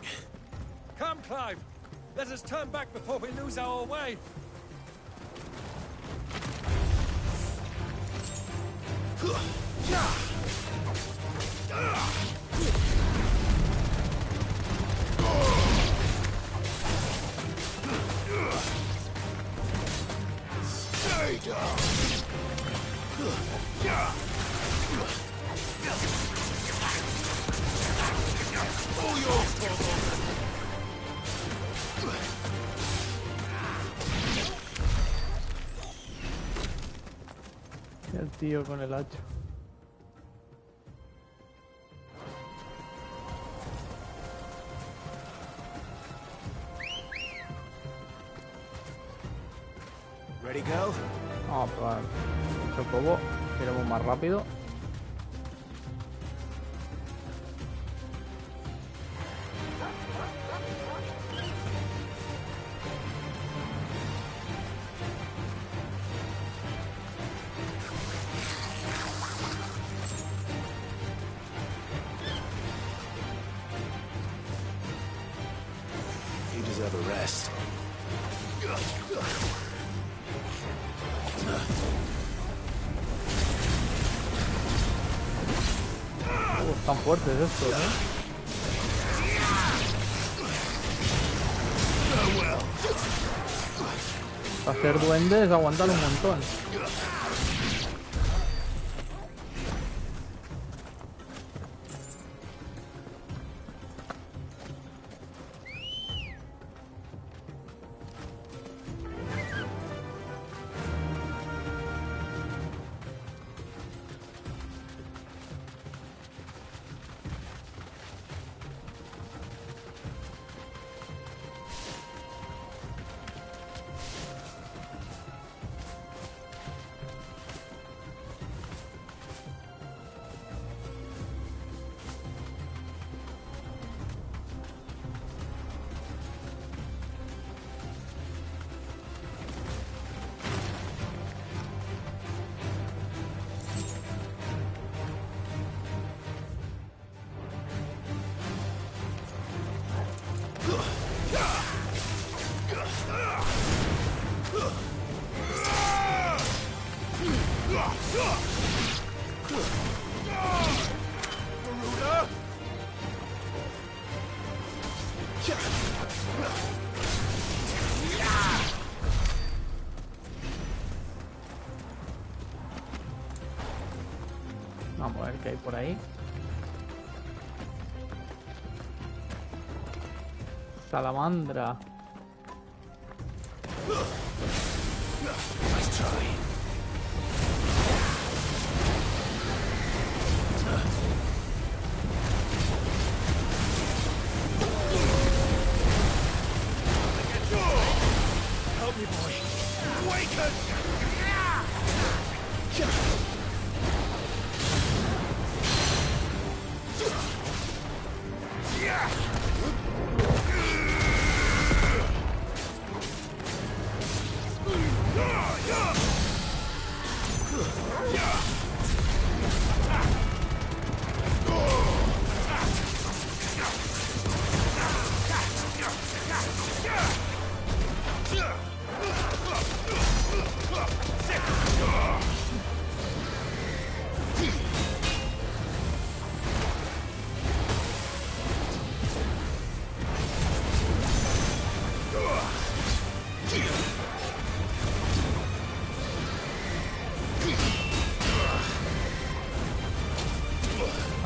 Come, Clive. Let us turn back before we lose our way. Stay down. All yours, Torgal. El tío con el hacha. Ready, go? Vamos a probar el chocobo. Iremos más rápido. ever rest. Están fuertes estos, ¿eh? Hacer duendes, aguantar un montón. Vamos a ver qué hay por ahí. Salamandra. Nice try. Help me, boy. Awaken!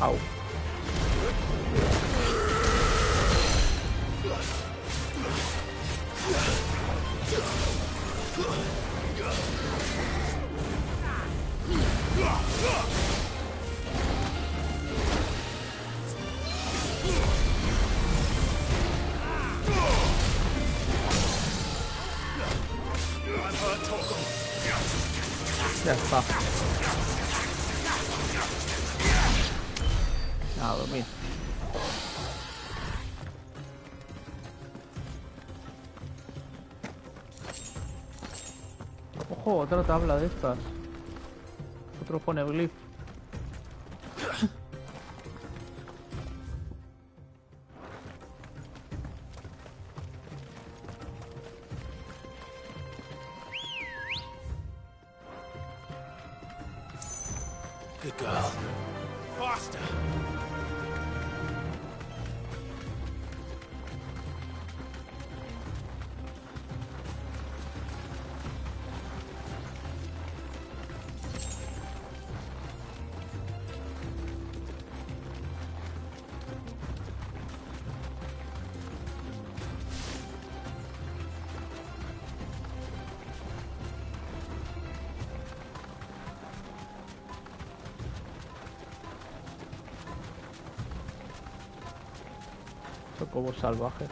Au. Ya está. A dormir. Ojo, otra tabla de estas. Otro poneglyph. Good girl. Faster! Como salvaje.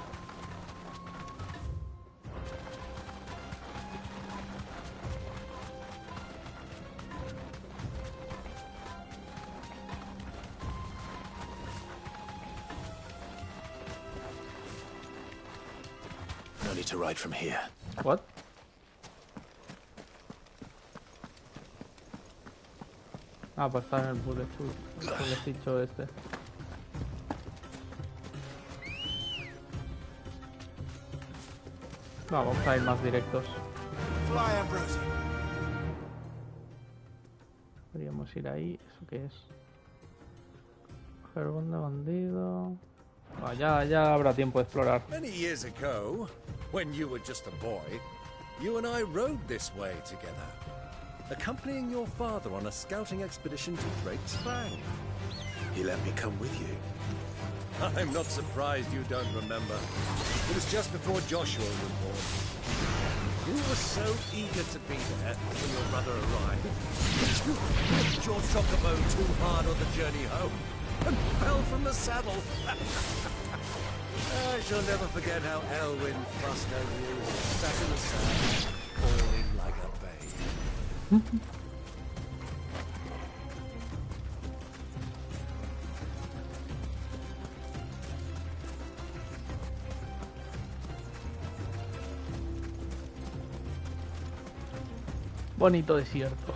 No need to ride from here. What? Ah, pues está en el bulletito este. No, vamos a ir más directos. Podríamos ir ahí. ¿Eso qué es? Carbón de bandido. No, ya habrá tiempo de explorar. Many years ago, when you were just a boy, you and I rode this way together, accompanying your father on a scouting expedition to Drake's Fang. He let me come with you. I'm not surprised you don't remember. It was just before Joshua was born. You were so eager to be there when your brother arrived. You pushed your chocobo too hard on the journey home and fell from the saddle. I shall never forget how Elwyn fussed over you, sat in the sand, bawling like a babe. Bonito desierto.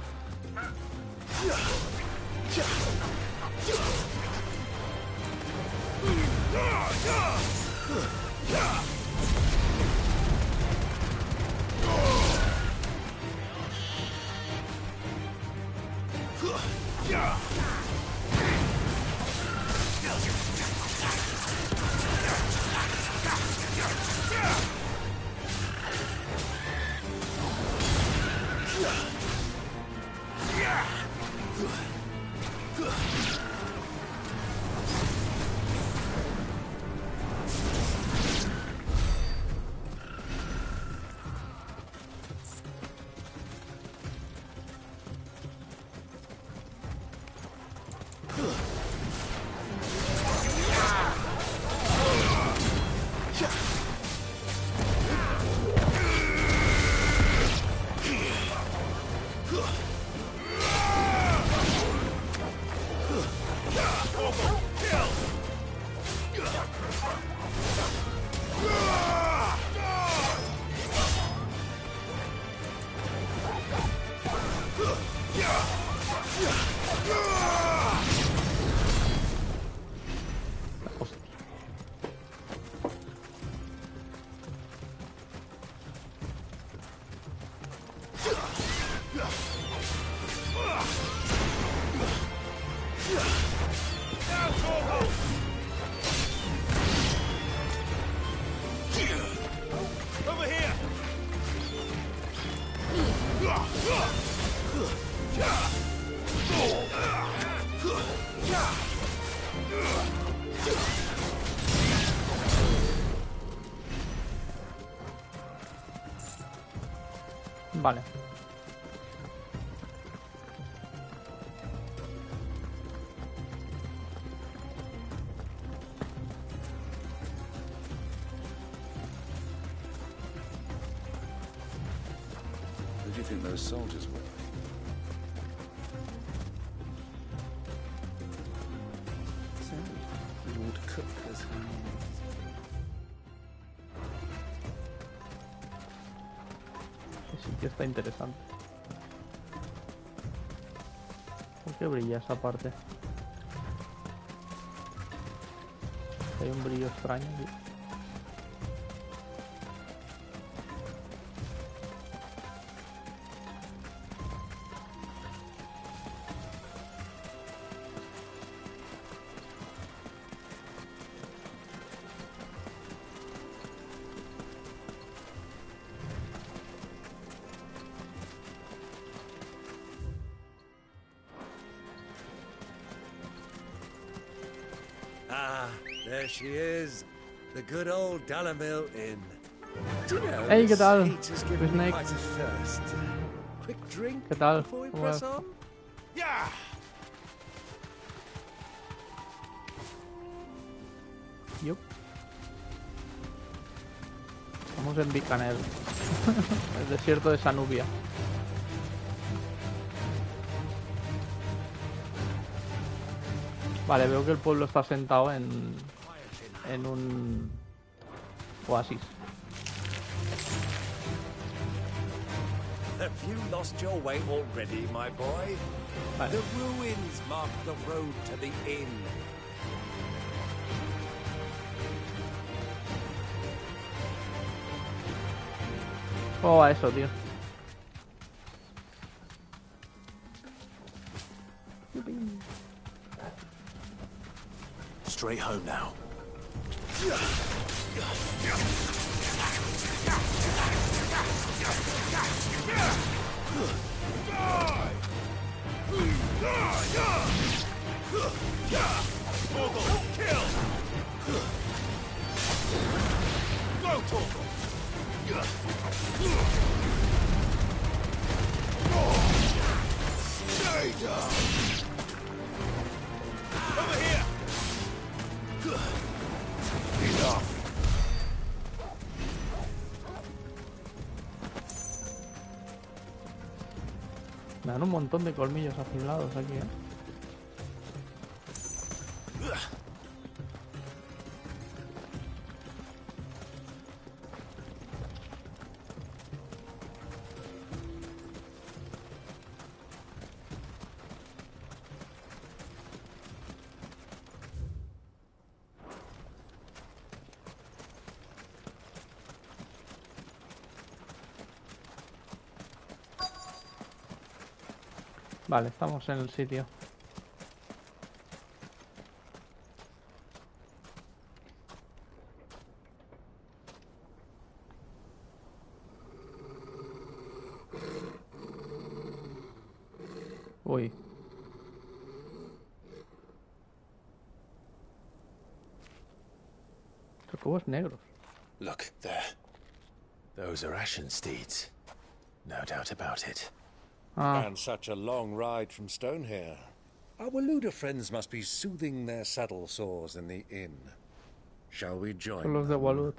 Vale. Who do you think those soldiers were? Lord Kupka's hands. Ese sitio está interesante. ¿Por qué brilla esa parte? Hay un brillo extraño aquí. Ah, there she is. The good old Dalamil Inn. Do you know, Hey, ¿qué tal? heat has given me quite a thirst. Quick drink ¿Qué tal? before we ¿Cómo press vas? on? Yeah. Yup. Estamos en Bicanel, el desierto de Sanubia. Vale, veo que el pueblo está asentado en un oasis. Have you lost your way already, my boy? Vale. The ruins mark the road to the inn. ¿Cómo va eso, tío? Straight home now. Kill! Go, Torgal! Stay down! Over here! Enough! Me dan un montón de colmillos afilados aquí, ¿eh? Vale, estamos en el sitio. Uy. Cubos negros. Look, there. Those are ashen steeds. No doubt about it. And such a long ride from Stonehair. Our Waluda friends must be soothing their saddle sores in the inn. Shall we join Son los de Walud.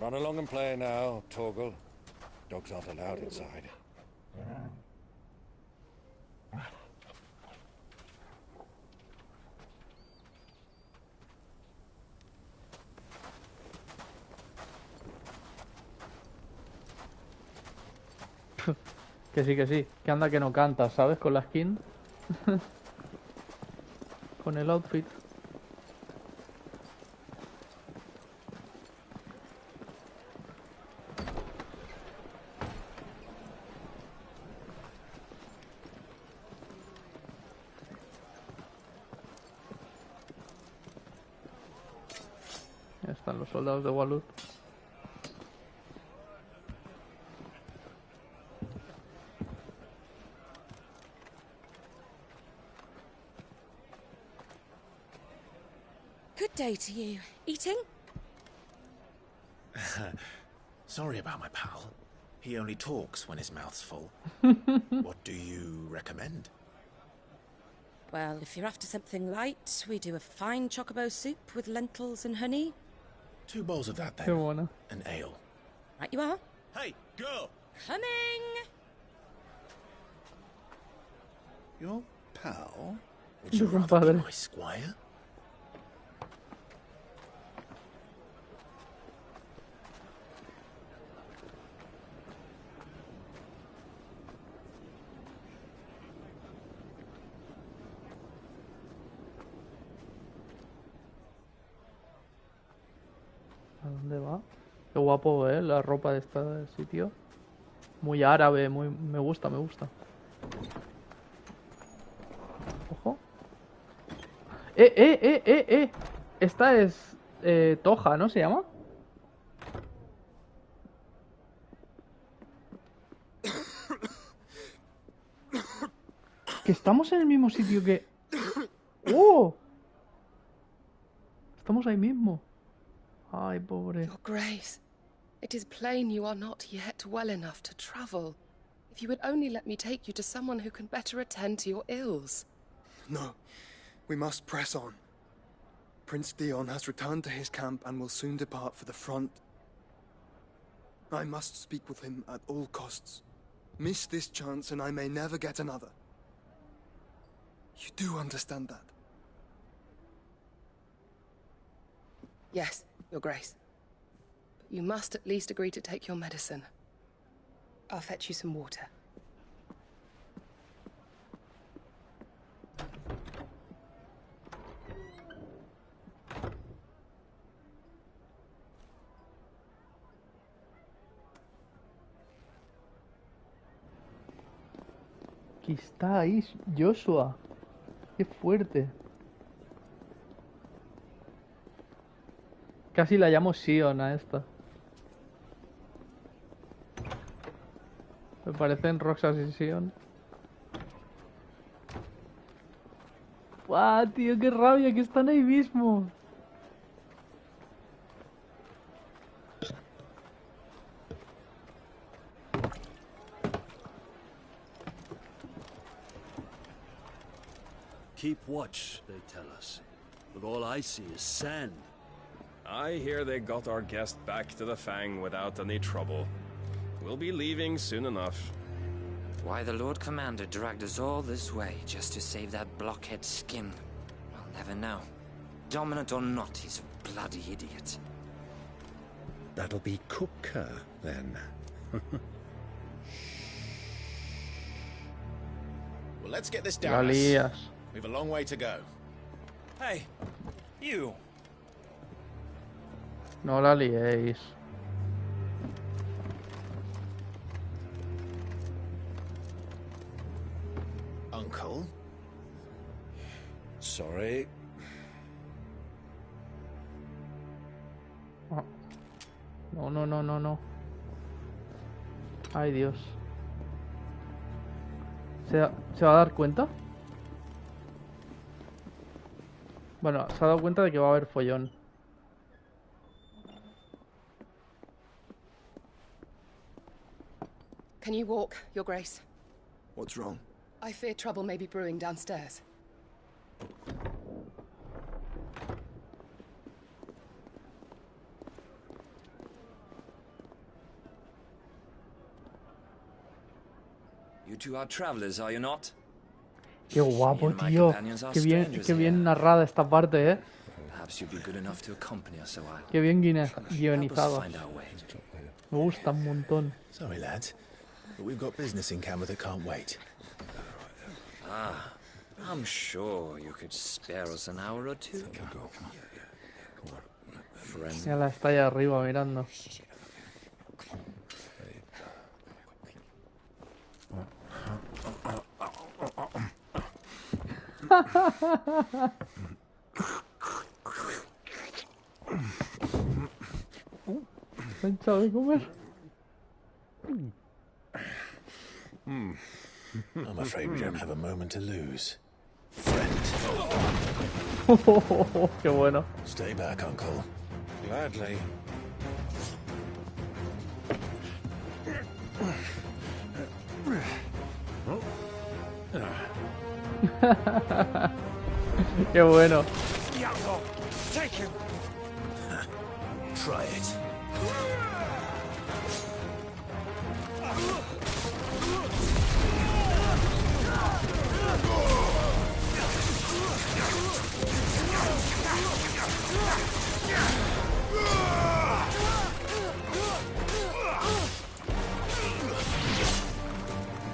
Run along and play now, Torgal. Dogs aren't allowed inside. Que sí, que sí. Que anda que no canta, ¿sabes? Con la skin. Con el outfit. Ya están los soldados de Walud. Good day to you. Eating? Sorry about my pal. He only talks when his mouth's full. What do you recommend? Well, if you're after something light, we do a fine chocobo soup with lentils and honey. 2 bowls of that then. Qué bueno. An ale. Right you are. Hey, girl! Coming! Your pal? Would Tu you rather compadre. be my squire? ¿A dónde va? Qué guapo, la ropa de este sitio. Muy árabe, muy... Me gusta, me gusta. Ojo. Esta es... Toja, ¿no se llama? Que estamos en el mismo sitio que... ¡Oh! Estamos ahí mismo. Ay, pobre. Your Grace, it is plain you are not yet well enough to travel. If you would only let me take you to someone who can better attend to your ills. No, we must press on. Prince Dion has returned to his camp and will soon depart for the front. I must speak with him at all costs. Miss this chance and I may never get another. You do understand that? Yes, Your Grace. But you must at least agree to take your medicine. I'll fetch you some water. Que está ahí, Joshua. Qué fuerte. Casi la llamo Sion a esta. Me parecen Roxas y Sion. ¡Guau, tío! ¡Qué rabia! Que están ahí mismo. Keep watch, they tell us. But all I see is sand. I hear they got our guest back to the Fang without any trouble. We'll be leaving soon enough. Why the Lord Commander dragged us all this way just to save that blockhead skin, we'll never know. Dominant or not, he's a bloody idiot. That'll be Kupka, then. Well, let's get this down. We've a long way to go. Hey, you. No la liéis. Uncle? Sorry. No, no, no, no, no. Ay, Dios. ¿Se va a dar cuenta? Bueno, se ha dado cuenta de que va a haber follón. Can you walk, Your Grace? What's wrong? I fear trouble may be brewing downstairs. You two are travelers, are you not? Qué guapo, tío. Qué bien narrada esta parte, ¿eh? Qué bien guionizado. Me gusta un montón. Sorry, lads, but we've got business in camera that can't wait. Ah, I'm sure you could spare us an hour or two. Ya la está allá arriba mirando. ¿Se ha echado de comer? I'm afraid we don't have a moment to lose. Friend. Qué bueno. Stay back, Uncle. Gladly. Qué bueno. Take him. Try it.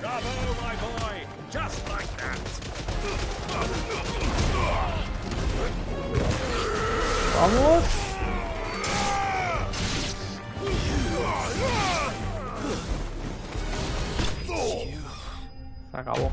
Bravo, my boy! Just like that! Vamos. Se acabó.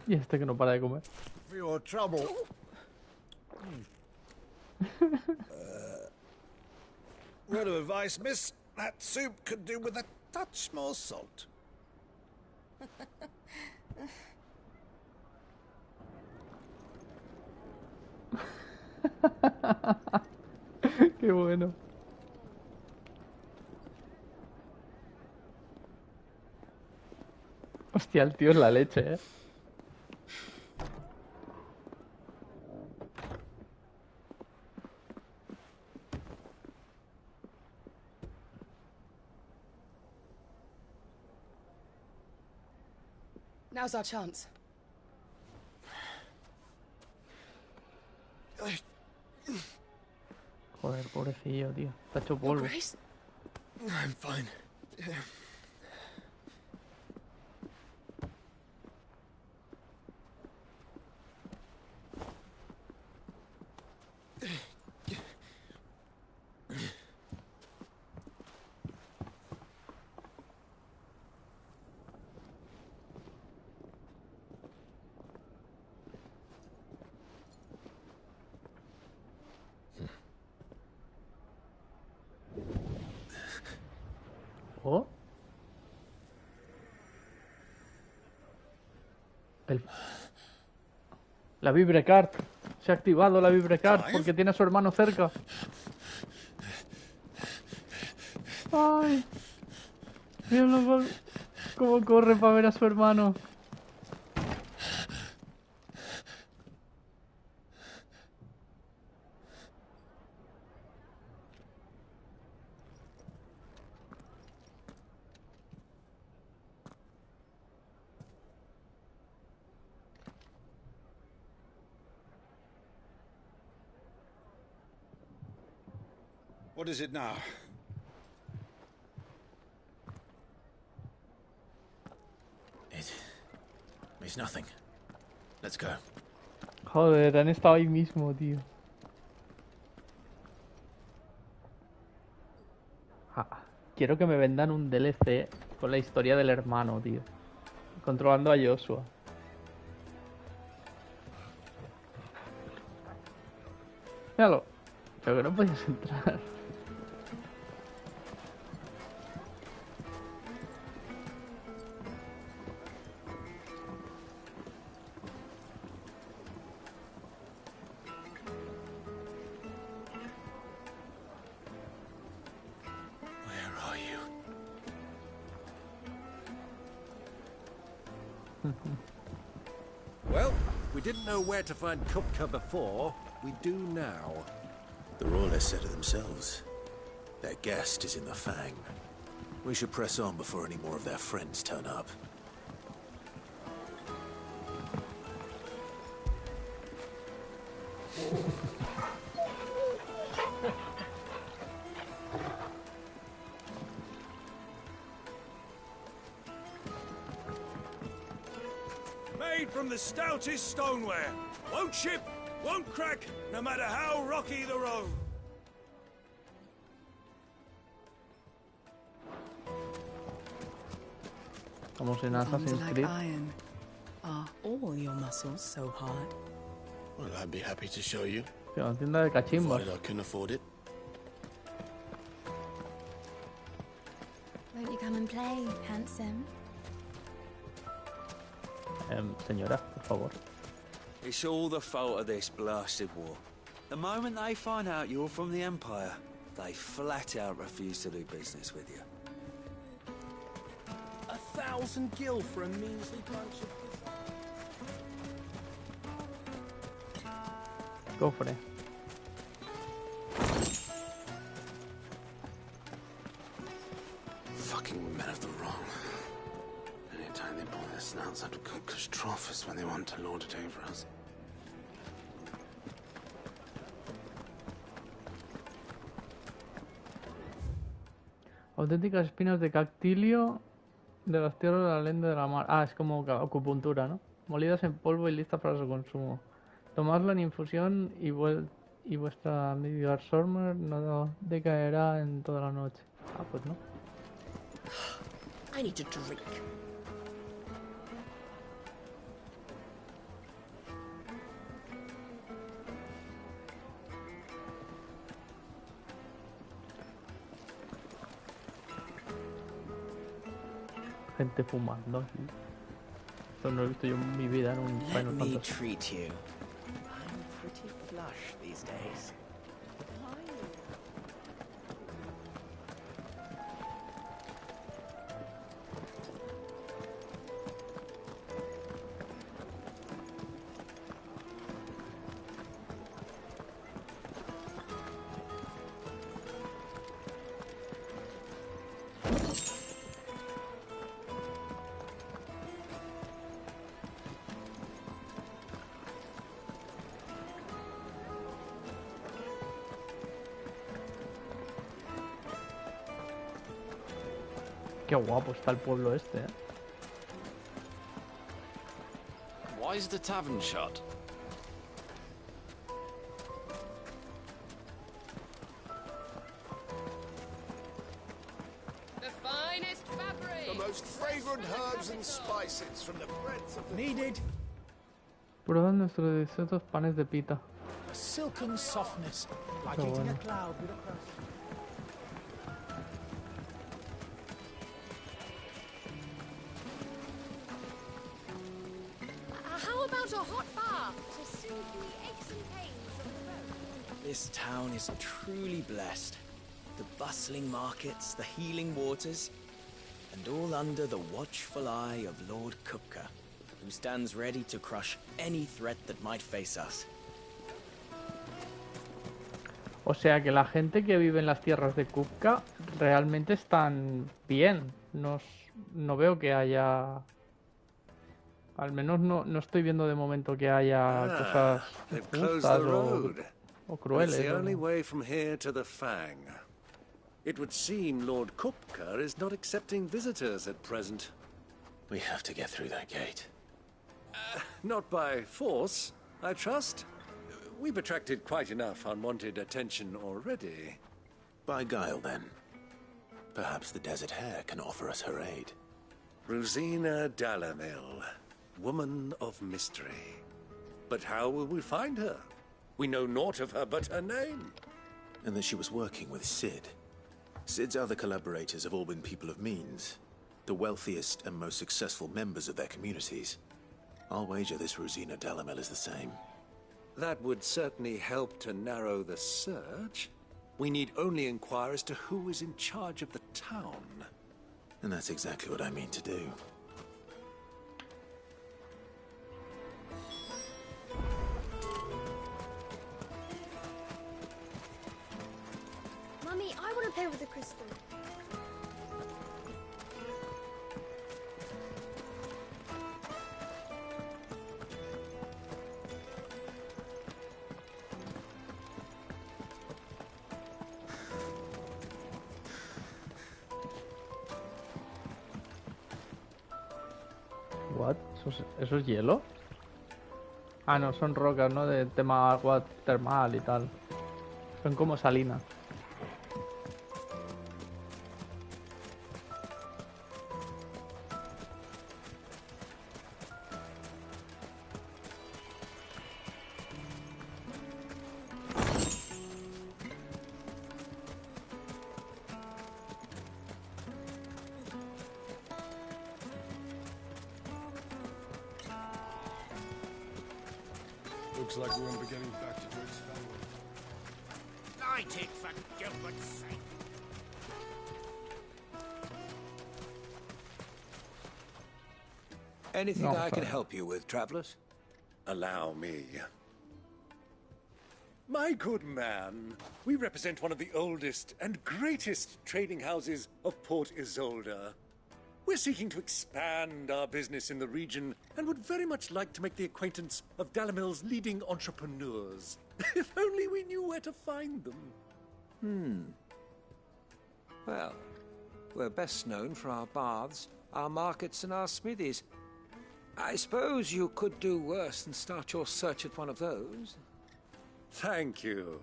Y este que no para de comer. For your trouble. Word of advice, miss. That soup could do with a touch more salt. Qué bueno. Hostia, el tío es la leche, ¿eh? Now's our chance. Joder, pobrecillo, tío. Está hecho polvo. I'm fine. Oh. La vibrecart. Se ha activado la vibrecart porque tiene a su hermano cerca. Ay. Míralo cómo corre para ver a su hermano. What is it now? It's nothing. Let's go. Joder, han estado ahí mismo, tío. Quiero que me vendan un DLC con la historia del hermano, tío. Controlando a Joshua. Míralo. Pero que no podías entrar. Well, we didn't know where to find Kupka before. We do now. The Royalists said it themselves. Their guest is in the Fang. We should press on before any more of their friends turn up. Made from the stoutest stoneware. Won't chip, won't crack, no matter how rocky the road. Vamos en Assassin's Like Creed. iron. Are all your muscles so hard? Well, I'd be happy to show you. Tío, una tienda de cachimbos. Provided I can afford it. Won't you come and play, handsome? Señora, por favor. It's all the fault of this blasted war. The moment they find out you're from the Empire, they flat out refuse to do business with you. 1,000 gil for a measly bunch of... Cofre. Fucking men of the wrong. Anytime they pull their snouts out of Kupka's trough is when they want to lord it over us. Auténticas espinas de cactilio de las tierras de la lenda de la mar. Ah, es como acupuntura, ¿no? Molidas en polvo y listas para su consumo. Tomadla en infusión y vuestra Midgard Sormer no decaerá en toda la noche. Ah, pues no. I need a drink. Gente fumando. Esto no lo he visto yo en mi vida en un Final Let me Fantasy. treat you. I'm pretty flush these days. Qué guapo está el pueblo este, ¿eh? Why is the tavern shut? The finest fabric. The most fragrant herbs and spices from the breadth of the... Needed. Prueban nuestros deliciosos panes de pita. A silken softness, like Qué eating bueno. a cloud with a crust. How about a hot bath to soothe the aches and pains of the road? This town is truly blessed. The bustling markets, the healing waters, and all under the watchful eye of Lord Kupka, who stands ready to crush any threat that might face us. O sea que la gente que vive en las tierras de Kupka realmente están bien. No veo que haya... Al menos no estoy viendo de momento que haya cosas They've closed justas the road. o It's crueles. the ¿no? only way from here to the Fang. It would seem Lord Kupka is not accepting visitors at present. We have to get through that gate. Not by force, I trust. We've attracted quite enough unwanted attention already. By guile, then. Perhaps the Desert Hare can offer us her aid. Rosina Dalamil, woman of mystery. But how will we find her? We know naught of her but her name. And that she was working with Sid. Sid's other collaborators have all been people of means. The wealthiest and most successful members of their communities. I'll wager this Rosina Dalamil is the same. That would certainly help to narrow the search. We need only inquire as to who is in charge of the town. And that's exactly what I mean to do. Mummy, I want to play with the crystal. What? ¿Eso es hielo? Ah, no, son rocas, ¿no? De tema agua termal y tal. Son como salinas. Looks like we won't be getting back to Drake's family. Light it, for Gilbert's sake. Anything No, I can sorry. help you with, travelers? Allow me. My good man, we represent one of the oldest and greatest trading houses of Port Isolde. We're seeking to expand our business in the region and would very much like to make the acquaintance of Dalamil's leading entrepreneurs. If only we knew where to find them. Well, we're best known for our baths, our markets, and our smithies. I suppose you could do worse than start your search at one of those. Thank you.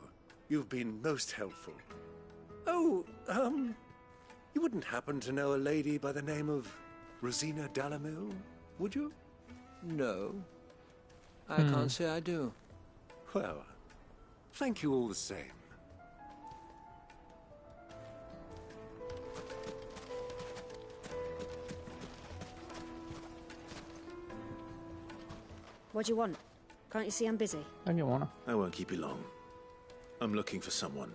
You've been most helpful. Oh, you wouldn't happen to know a lady by the name of Rosina Dalamil, would you? No. I can't say I do. Well, thank you all the same. What do you want? Can't you see I'm busy? I won't keep you long. I'm looking for someone.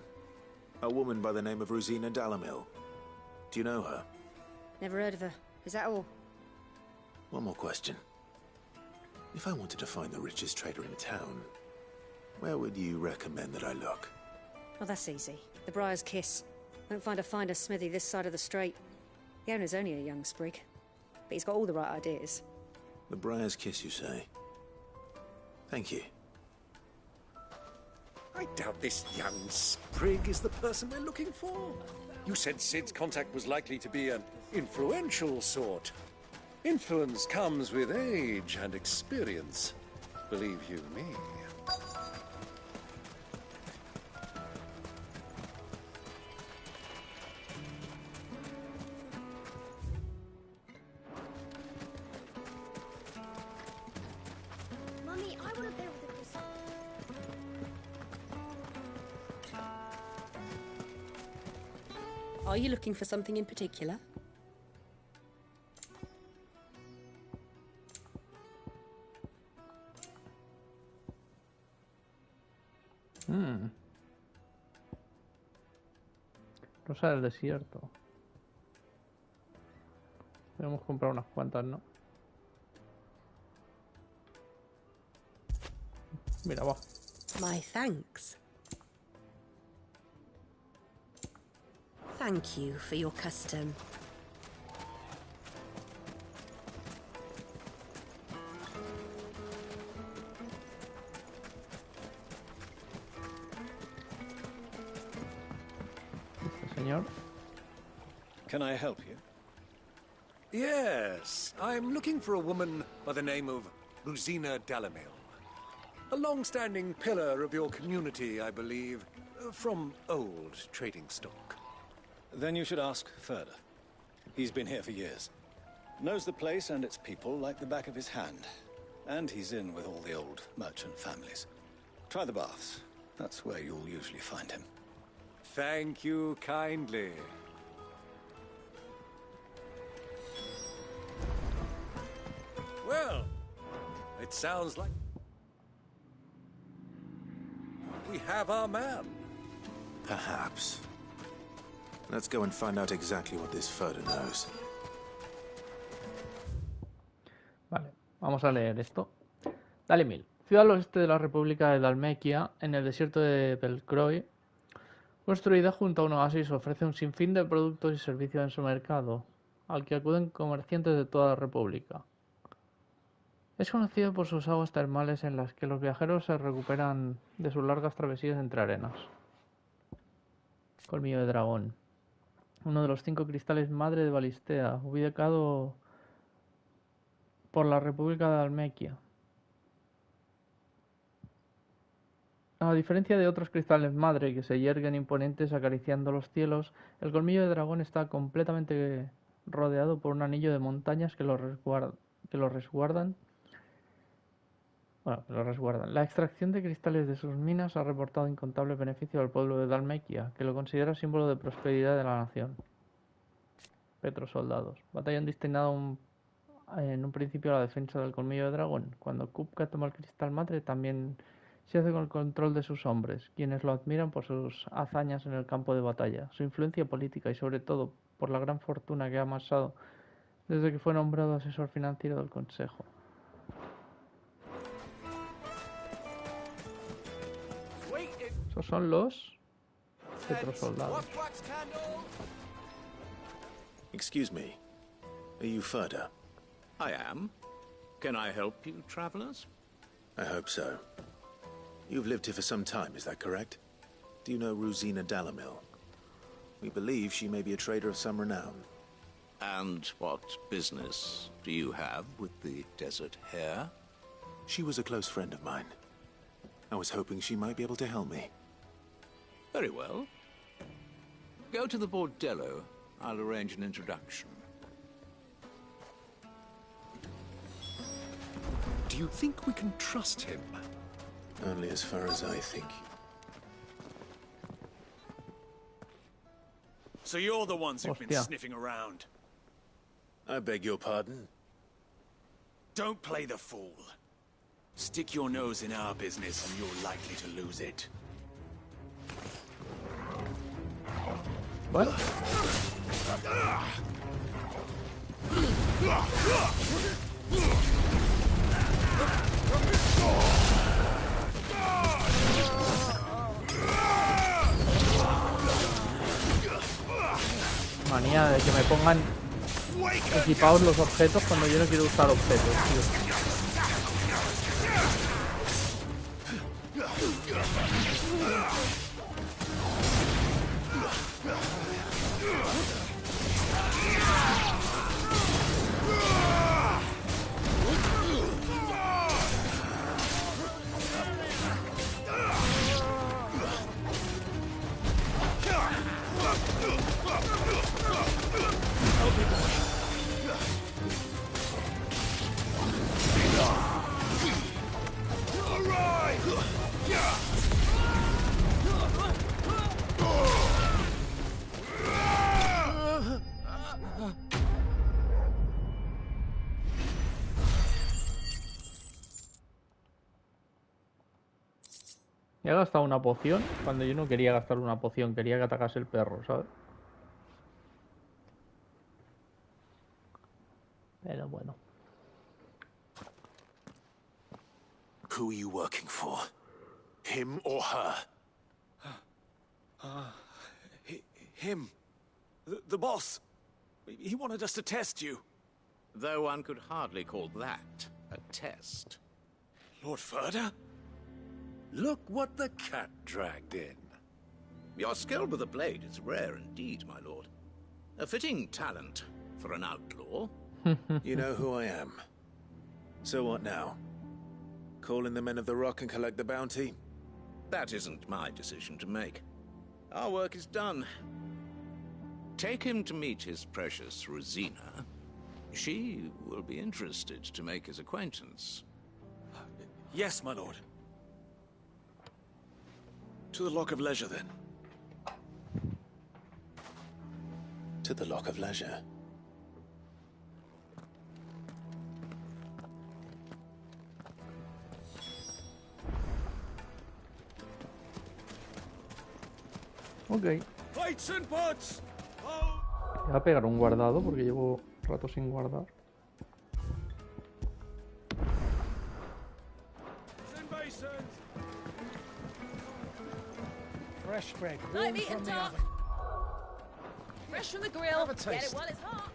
A woman by the name of Rosina Dalamil. Do you know her? Never heard of her. Is that all? One more question. If I wanted to find the richest trader in town, where would you recommend that I look? Oh, that's easy. The Briar's Kiss. Won't find a finer smithy this side of the strait. The owner's only a young sprig, but he's got all the right ideas. The Briar's Kiss, you say? Thank you. I doubt this young sprig is the person we're looking for. You said Sid's contact was likely to be an influential sort. Influence comes with age and experience, believe you me. Mummy, I want to play with the crystal. Are you looking for something in particular? Rosa del desierto. Debemos comprar unas cuantas, ¿no? Mira, va. My thanks. Thank you for your custom. Señor. Can I help you? Yes, I'm looking for a woman by the name of Rosina Dalamil. A long-standing pillar of your community, I believe, from old trading stock. Then you should ask further. He's been here for years. Knows the place and its people like the back of his hand. And he's in with all the old merchant families. Try the baths. That's where you'll usually find him. Thank you kindly. Well, it sounds like we have our man. Perhaps. Let's go and find out exactly what this Furder knows. Vale, vamos a leer esto. Dalimil, ciudad al oeste de la República de Dalmequia, en el desierto de Belcroy, construida junto a un oasis, ofrece un sinfín de productos y servicios en su mercado, al que acuden comerciantes de toda la República. Es conocido por sus aguas termales en las que los viajeros se recuperan de sus largas travesías entre arenas. Colmillo de dragón. Uno de los 5 cristales madre de Balistea, ubicado por la República de Dalmequia. A diferencia de otros cristales madre que se yerguen imponentes acariciando los cielos, el colmillo de dragón está completamente rodeado por un anillo de montañas que lo resguardan. La extracción de cristales de sus minas ha reportado incontable beneficio al pueblo de Dalmequia, que lo considera símbolo de prosperidad de la nación. Petrosoldados. Batallón destinado en un principio a la defensa del colmillo de dragón. Cuando Kupka toma el cristal madre, también se hace con el control de sus hombres, quienes lo admiran por sus hazañas en el campo de batalla, su influencia política y sobre todo por la gran fortuna que ha amasado desde que fue nombrado asesor financiero del Consejo. Esos son los petrosoldados. Excuse me. Are you Furder? I am. Can I help you, travelers? I hope so. You've lived here for some time, is that correct? Do you know Rosina Dalamil? We believe she may be a trader of some renown. And what business do you have with the desert hare? She was a close friend of mine. I was hoping she might be able to help me. Very well. Go to the bordello. I'll arrange an introduction. Do you think we can trust him? Only as far as I think. So you're the ones who've been sniffing around. I beg your pardon? Don't play the fool. Stick your nose in our business and you're likely to lose it. What? Manía de que me pongan equipados los objetos cuando yo no quiero usar objetos, tío. He gastado una poción cuando yo no quería gastar una poción, quería que atacase el perro, ¿sabes? Pero bueno. Who are you working for? Him or her? Him. The boss. He wanted us to test you. Though one could hardly call that a test. Lord Ferda? Look what the cat dragged in. Your skill with the blade is rare indeed, my lord. A fitting talent for an outlaw. You know who I am. So what now? Call in the men of the Rock and collect the bounty? That isn't my decision to make. Our work is done. Take him to meet his precious Rosina. She will be interested to make his acquaintance. Yes, my lord. To the Lock of Leisure, then. To the Lock of Leisure. Ok. Plates and pots. Voy a pegar un guardado porque llevo rato sin guardar. Fresh bread. Light meat and dark. Fresh from the grill. Get it while it's hot.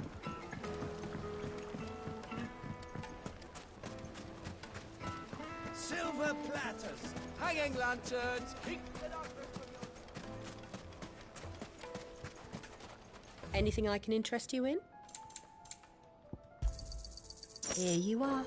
Silver platters. Hanging lanterns. Anything I can interest you in? Here you are.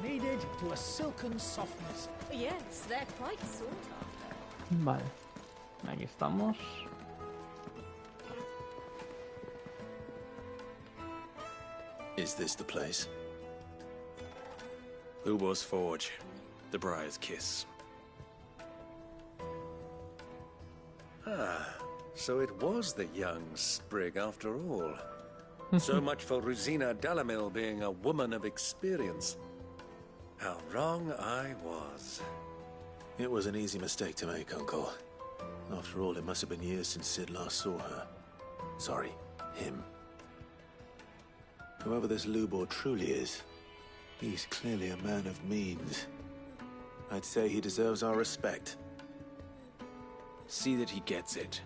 Kneaded to a silken softness. Yes, they're quite sought after. Vale. Aquí estamos. Is this the place? Lubo's Forge. The Briar's Kiss. Ah, so it was the young sprig after all. So much for Rosina Dalamil being a woman of experience. How wrong I was. It was an easy mistake to make, Uncle. After all, it must have been years since Sid last saw her. Sorry, him. Whoever this Lubor truly is, he's clearly a man of means. I'd say he deserves our respect. See that he gets it.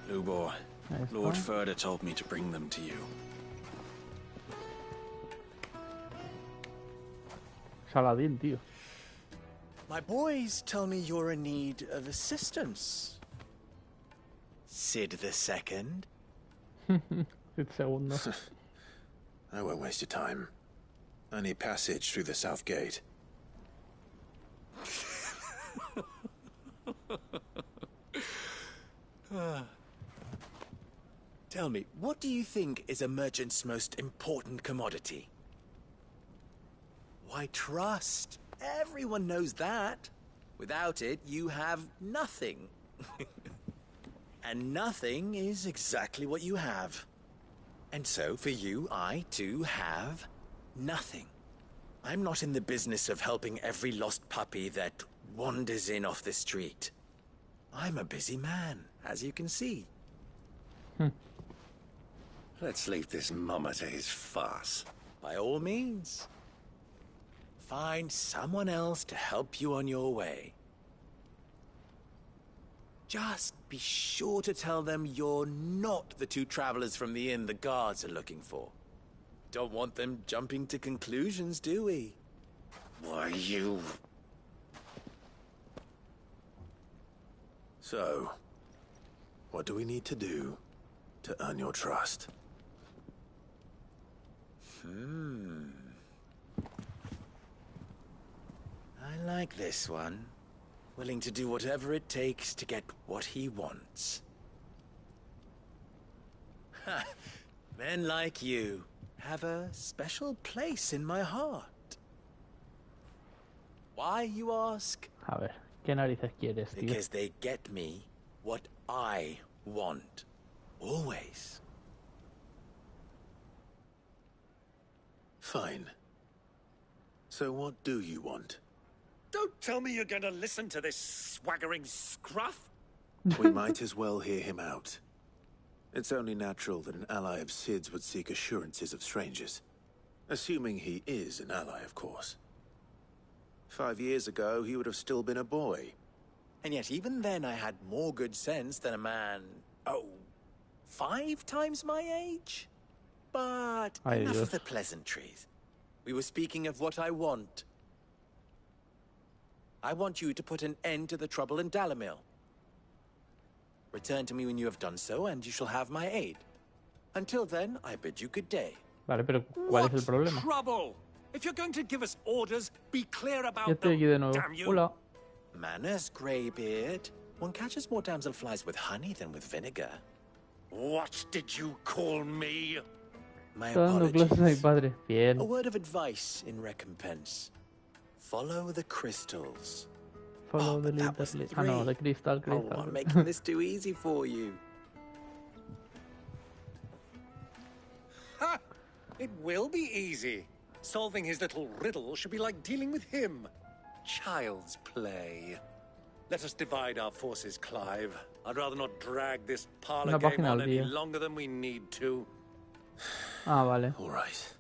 Lubor, Lord Ferda told me to bring them to you. Saladín, tío. My boys tell me you're in need of assistance. Sid the Second. Sid Segundo. I won't waste your time. I need passage through the south gate. Tell me, what do you think is a merchant's most important commodity? Why, trust. Everyone knows that. Without it, you have nothing. And nothing is exactly what you have. And so, for you, I, too, have nothing. I'm not in the business of helping every lost puppy that wanders in off the street. I'm a busy man, as you can see. Let's leave this mummer to his farce. By all means. Find someone else to help you on your way. Just be sure to tell them you're not the two travelers from the inn the guards are looking for. Don't want them jumping to conclusions, do we? Why, you... So, what do we need to do to earn your trust? I like this one. Willing to do whatever it takes to get what he wants. Ha! Men like you have a special place in my heart. Why, you ask? A ver, ¿qué narices quieres, tío? Because they get me what I want. Always. Fine. So what do you want? Don't tell me you're going to listen to this swaggering scruff. We might as well hear him out. It's only natural that an ally of Sid's would seek assurances of strangers. Assuming he is an ally, of course. 5 years ago, he would have still been a boy. And yet even then I had more good sense than a man, 5 times my age? But enough of the pleasantries. We were speaking of what I want. I want you to put an end to the trouble in Dalamil. Return to me when you have done so, and you shall have my aid. Until then, I bid you good day. Vale, pero ¿cuál es el problema? Trouble! If you're going to give us orders, be clear about Ya estoy aquí de nuevo. damn you. Hola. Manners, Greybeard. One catches more damselflies with honey than with vinegar. What did you call me? My Está dando clases a mi padre. Bien. A word of advice in recompense. Follow the crystals. Follow the lead. Ah, no, the crystal. Oh, I'm making this too easy for you. Ha! It will be easy. Solving his little riddle should be like dealing with him. Child's play. Let us divide our forces, Clive. I'd rather not drag this parlor game on any longer than we need to. Ah, vale. All right.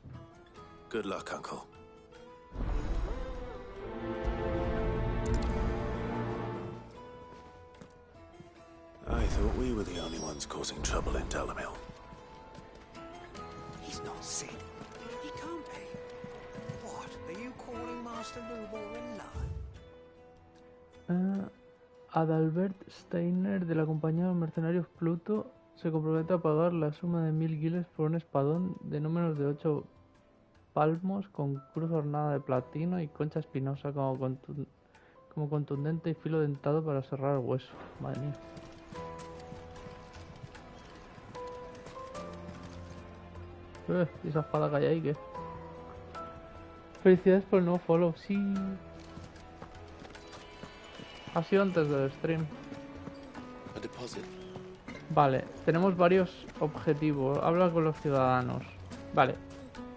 Good luck, Uncle. I thought we were the only ones causing trouble in Dalamil. He's not Sid. He can't be. What? Are you calling Master Rubor in line? Adalbert Steiner, de la compañía de los mercenarios Pluto, se compromete a pagar la suma de 1000 guiles por un espadón de no menos de 8 palmos con cruz ornada de platino y concha espinosa como contundente y filo dentado para cerrar el hueso. Madre mía. ¿Y esa espada que hay ahí qué? Felicidades por el nuevo follow, sí. Ha sido antes del stream. Vale, tenemos varios objetivos. Habla con los ciudadanos. Vale,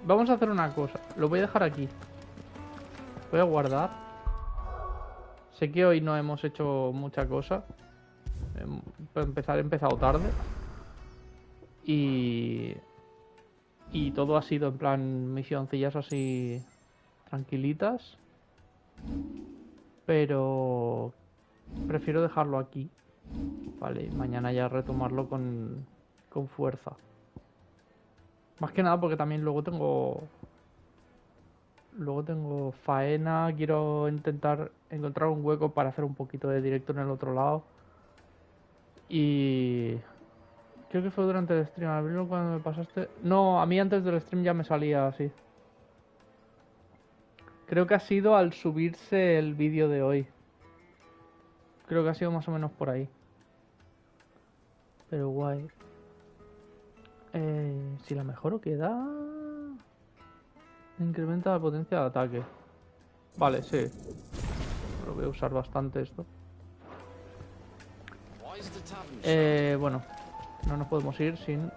vamos a hacer una cosa. Lo voy a dejar aquí. Voy a guardar. Sé que hoy no hemos hecho mucha cosa. Para empezar, he empezado tarde. Y todo ha sido en plan misioncillas así tranquilitas. Pero prefiero dejarlo aquí. Vale, y mañana ya retomarlo con fuerza. Más que nada porque también luego tengo faena. Quiero intentar encontrar un hueco para hacer un poquito de directo en el otro lado. Y creo que fue durante el stream. Abrirlo cuando me pasaste. No, a mí antes del stream ya me salía así. Creo que ha sido al subirse el vídeo de hoy. Creo que ha sido más o menos por ahí. Pero guay. Si la mejoro queda... Incrementa la potencia de ataque. Vale, sí. Lo voy a usar bastante esto. Bueno. No nos podemos ir sin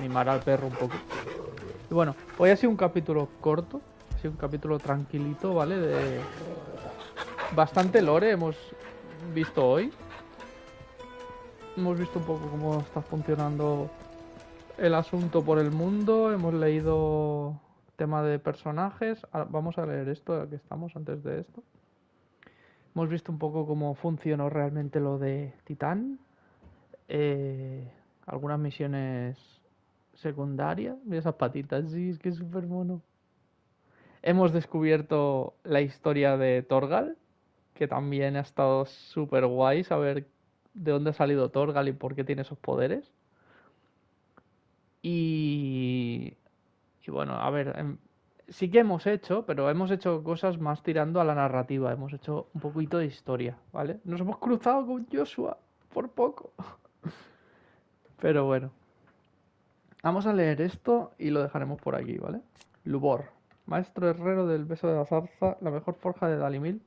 mimar al perro un poco. Y bueno, hoy ha sido un capítulo corto. Ha sido un capítulo tranquilito, ¿vale? De bastante lore hemos visto hoy. Hemos visto un poco cómo está funcionando el asunto por el mundo. Hemos leído tema de personajes. Vamos a leer esto, aquí estamos antes de esto. Hemos visto un poco cómo funcionó realmente lo de Titán. Algunas misiones secundaria. Mira esas patitas, sí, es que es súper mono. Hemos descubierto la historia de Torgal, que también ha estado súper guay saber de dónde ha salido Torgal y por qué tiene esos poderes. Y bueno, a ver, sí que hemos hecho, pero hemos hecho cosas más tirando a la narrativa. Hemos hecho un poquito de historia, ¿vale? Nos hemos cruzado con Joshua por poco. Pero bueno. Vamos a leer esto y lo dejaremos por aquí, ¿vale? Lubor, maestro herrero del beso de la zarza, la mejor forja de Dalimil.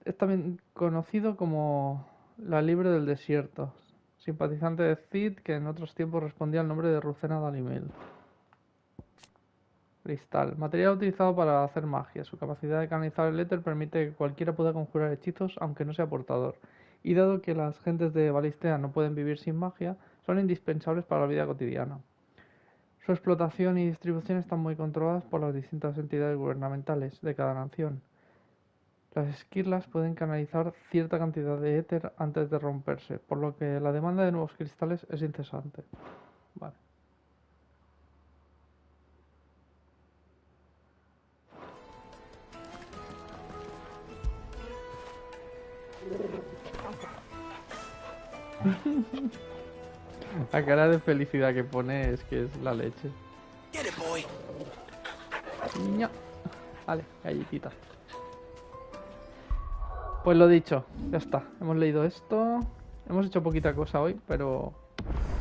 Es también conocido como la libre del desierto. Simpatizante de Cid, que en otros tiempos respondía al nombre de Rucena Dalimil. Cristal, material utilizado para hacer magia. Su capacidad de canalizar el éter permite que cualquiera pueda conjurar hechizos, aunque no sea portador. Y dado que las gentes de Balistea no pueden vivir sin magia, son indispensables para la vida cotidiana. Su explotación y distribución están muy controladas por las distintas entidades gubernamentales de cada nación. Las esquirlas pueden canalizar cierta cantidad de éter antes de romperse, por lo que la demanda de nuevos cristales es incesante. Vale. La cara de felicidad que pone es que es la leche. Niño. Vale, galletita. Pues lo dicho, ya está. Hemos leído esto. Hemos hecho poquita cosa hoy, pero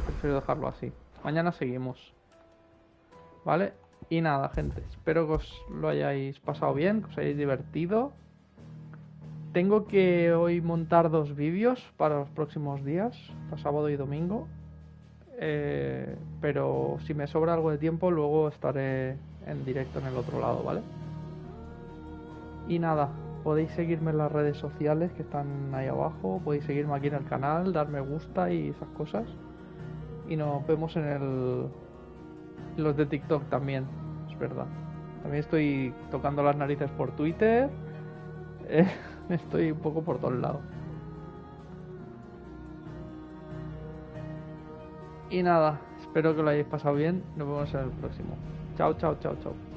prefiero dejarlo así. Mañana seguimos. ¿Vale? Y nada, gente. Espero que os lo hayáis pasado bien, que os hayáis divertido. Tengo que hoy montar 2 vídeos para los próximos días, para sábado y domingo. Pero si me sobra algo de tiempo, luego estaré en directo en el otro lado, ¿vale? Y nada, podéis seguirme en las redes sociales que están ahí abajo. Podéis seguirme aquí en el canal, dar me gusta y esas cosas. Y nos vemos en los de TikTok también, es verdad. También estoy tocando las narices por Twitter. Estoy un poco por todos lados. Y nada, espero que lo hayáis pasado bien. Nos vemos en el próximo. Chao, chao, chao, chao.